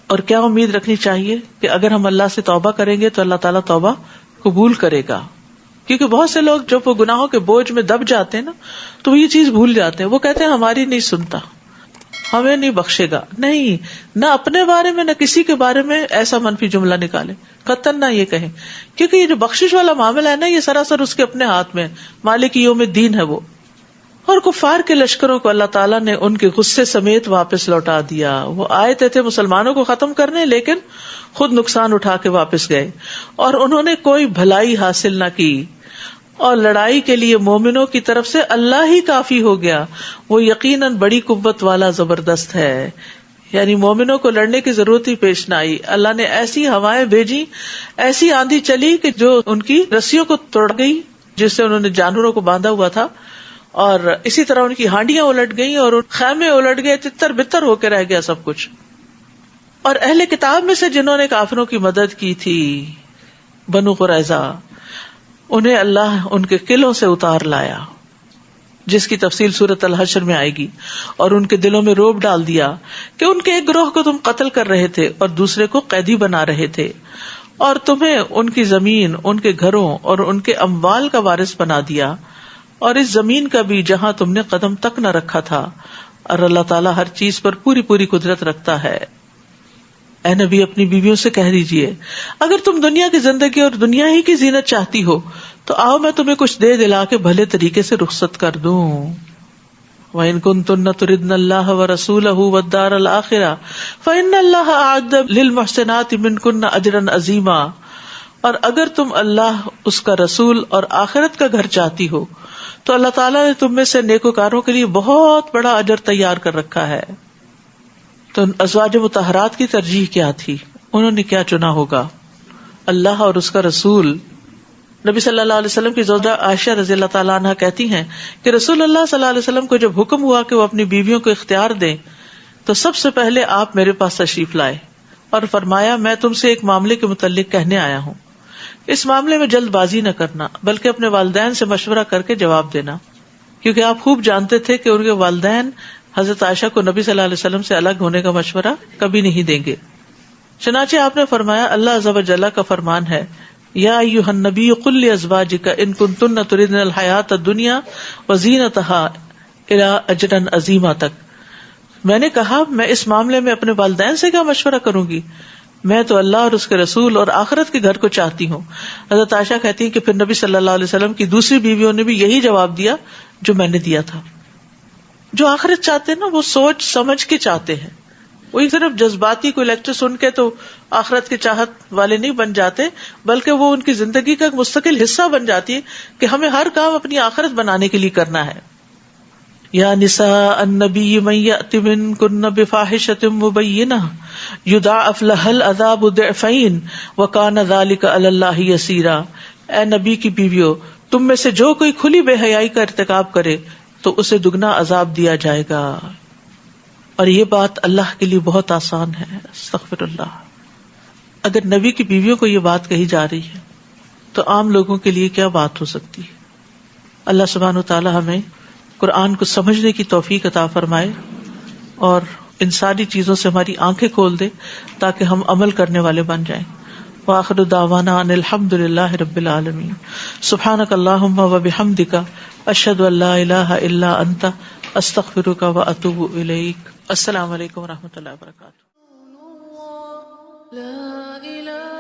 اور کیا امید رکھنی چاہیے؟ کہ اگر ہم اللہ سے توبہ کریں گے تو اللہ تعالیٰ توبہ قبول کرے گا. کیونکہ بہت سے لوگ جب وہ گناہوں کے بوجھ میں دب جاتے ہیں نا تو وہ یہ چیز بھول جاتے ہیں. وہ کہتے ہیں ہماری نہیں سنتا، ہمیں نہیں بخشے گا. نہیں، نہ اپنے بارے میں نہ کسی کے بارے میں ایسا منفی جملہ نکالے، قطعاً نہ یہ کہیں، کیونکہ یہ جو بخشش والا معاملہ ہے نا یہ سراسر اس کے اپنے ہاتھ میں، مالک یوم الدین ہے وہ. اور کفار کے لشکروں کو اللہ تعالیٰ نے ان کے غصے سمیت واپس لوٹا دیا. وہ آئے تھے مسلمانوں کو ختم کرنے، لیکن خود نقصان اٹھا کے واپس گئے، اور انہوں نے کوئی بھلائی حاصل نہ کی. اور لڑائی کے لیے مومنوں کی طرف سے اللہ ہی کافی ہو گیا، وہ یقیناً بڑی قوت والا زبردست ہے. یعنی مومنوں کو لڑنے کی ضرورت ہی پیش نہ آئی. اللہ نے ایسی ہوائیں بھیجی، ایسی آندھی چلی کہ جو ان کی رسیوں کو توڑ گئی جس سے انہوں نے جانوروں کو باندھا ہوا تھا، اور اسی طرح ان کی ہانڈیاں الٹ گئیں اور خیمے الٹ گئے، تتر بتر ہو کے رہ گیا سب کچھ. اور اہل کتاب میں سے جنہوں نے کافروں کی مدد کی تھی، بنو قریظہ، انہیں اللہ ان کے قلعوں سے اتار لایا، جس کی تفصیل سورۃ الحشر میں آئے گی. اور ان کے دلوں میں رعب ڈال دیا کہ ان کے ایک گروہ کو تم قتل کر رہے تھے اور دوسرے کو قیدی بنا رہے تھے، اور تمہیں ان کی زمین، ان کے گھروں اور ان کے اموال کا وارث بنا دیا، اور اس زمین کا بھی جہاں تم نے قدم تک نہ رکھا تھا. اور اللہ تعالیٰ ہر چیز پر پوری پوری قدرت رکھتا ہے. اے نبی اپنی بیویوں سے کہہ دیجئے اگر تم دنیا کی زندگی اور دنیا ہی کی زینت چاہتی ہو تو آؤ میں تمہیں کچھ دے دلا کے بھلے طریقے سے رخصت کر دوں. وَإِن كُنتُنَّ تُرِدْنَ اللَّهَ وَرَسُولَهُ وَالدَّارَ الْآخِرَةَ فَإِنَّ اللَّهَ أَعَدَّ لِلْمُحْسِنَاتِ مِنكُنَّ أَجْرًا عَظِيمًا، اور اگر تم اللہ، اس کا رسول اور آخرت کا گھر چاہتی ہو تو اللہ تعالیٰ نے تم میں سے نیکوکاروں کے لیے بہت بڑا اجر تیار کر رکھا ہے۔ تو ازواج مطہرات کی ترجیح کیا تھی؟ انہوں نے کیا چنا ہوگا؟ اللہ اور اس کا رسول۔ نبی صلی اللہ علیہ وسلم کی زوجہ عائشہ رضی اللہ تعالیٰ عنہ کہتی ہیں کہ رسول اللہ صلی اللہ علیہ وسلم کو جب حکم ہوا کہ وہ اپنی بیویوں کو اختیار دیں تو سب سے پہلے آپ میرے پاس تشریف لائے اور فرمایا، میں تم سے ایک معاملے کے متعلق کہنے آیا ہوں، اس معاملے میں جلد بازی نہ کرنا بلکہ اپنے والدین سے مشورہ کر کے جواب دینا، کیونکہ آپ خوب جانتے تھے کہ ان کے والدین حضرت عائشہ کو نبی صلی اللہ علیہ وسلم سے الگ ہونے کا مشورہ کبھی نہیں دیں گے۔ چنانچہ آپ نے فرمایا، اللہ عز و جل کا فرمان ہے، یا ایھا النبی قل لازواجک ان کنتن تردن الحیاۃ الدنیا وزینتها الی اجرا عظیما تک۔ میں نے کہا، میں اس معاملے میں اپنے والدین سے کیا مشورہ کروں گی؟ میں تو اللہ اور اس کے رسول اور آخرت کے گھر کو چاہتی ہوں۔ حضرت عائشہ کہتی ہیں کہ پھر نبی صلی اللہ علیہ وسلم کی دوسری بیویوں نے بھی یہی جواب دیا جو میں نے دیا تھا۔ جو آخرت چاہتے ہیں نا، وہ سوچ سمجھ کے چاہتے ہیں، وہی صرف جذباتی کوئی لیکچر سن کے تو آخرت کے چاہت والے نہیں بن جاتے، بلکہ وہ ان کی زندگی کا ایک مستقل حصہ بن جاتی ہے کہ ہمیں ہر کام اپنی آخرت بنانے کے لیے کرنا ہے۔ یا نساء النبی من یأت منکن بفاحشۃ مبینہ یضاعف لها العذاب ضعفین وکان ذلک علی اللہ یسیرا۔ اے نبی کی بیویوں، تم میں سے جو کوئی کھلی بے حیائی کا ارتکاب کرے تو اسے دگنا عذاب دیا جائے گا، اور یہ بات اللہ کے لیے بہت آسان ہے۔ استغفر اللہ۔ اگر نبی کی بیویوں کو یہ بات کہی جا رہی ہے تو عام لوگوں کے لیے کیا بات ہو سکتی ہے؟ اللہ سبحانہ وتعالی ہمیں قرآن کو سمجھنے کی توفیق عطا فرمائے اور ان ساری چیزوں سے ہماری آنکھیں کھول دے تاکہ ہم عمل کرنے والے بن جائیں۔ وآخر دعوانا ان الحمد للہ رب العالمین۔ سبحانک اللہم وبحمدک، اشہد ان لا الہ الا انت، استغفرک واتوب الیک۔ السلام علیکم ورحمۃ اللہ وبرکاتہ۔ لا إله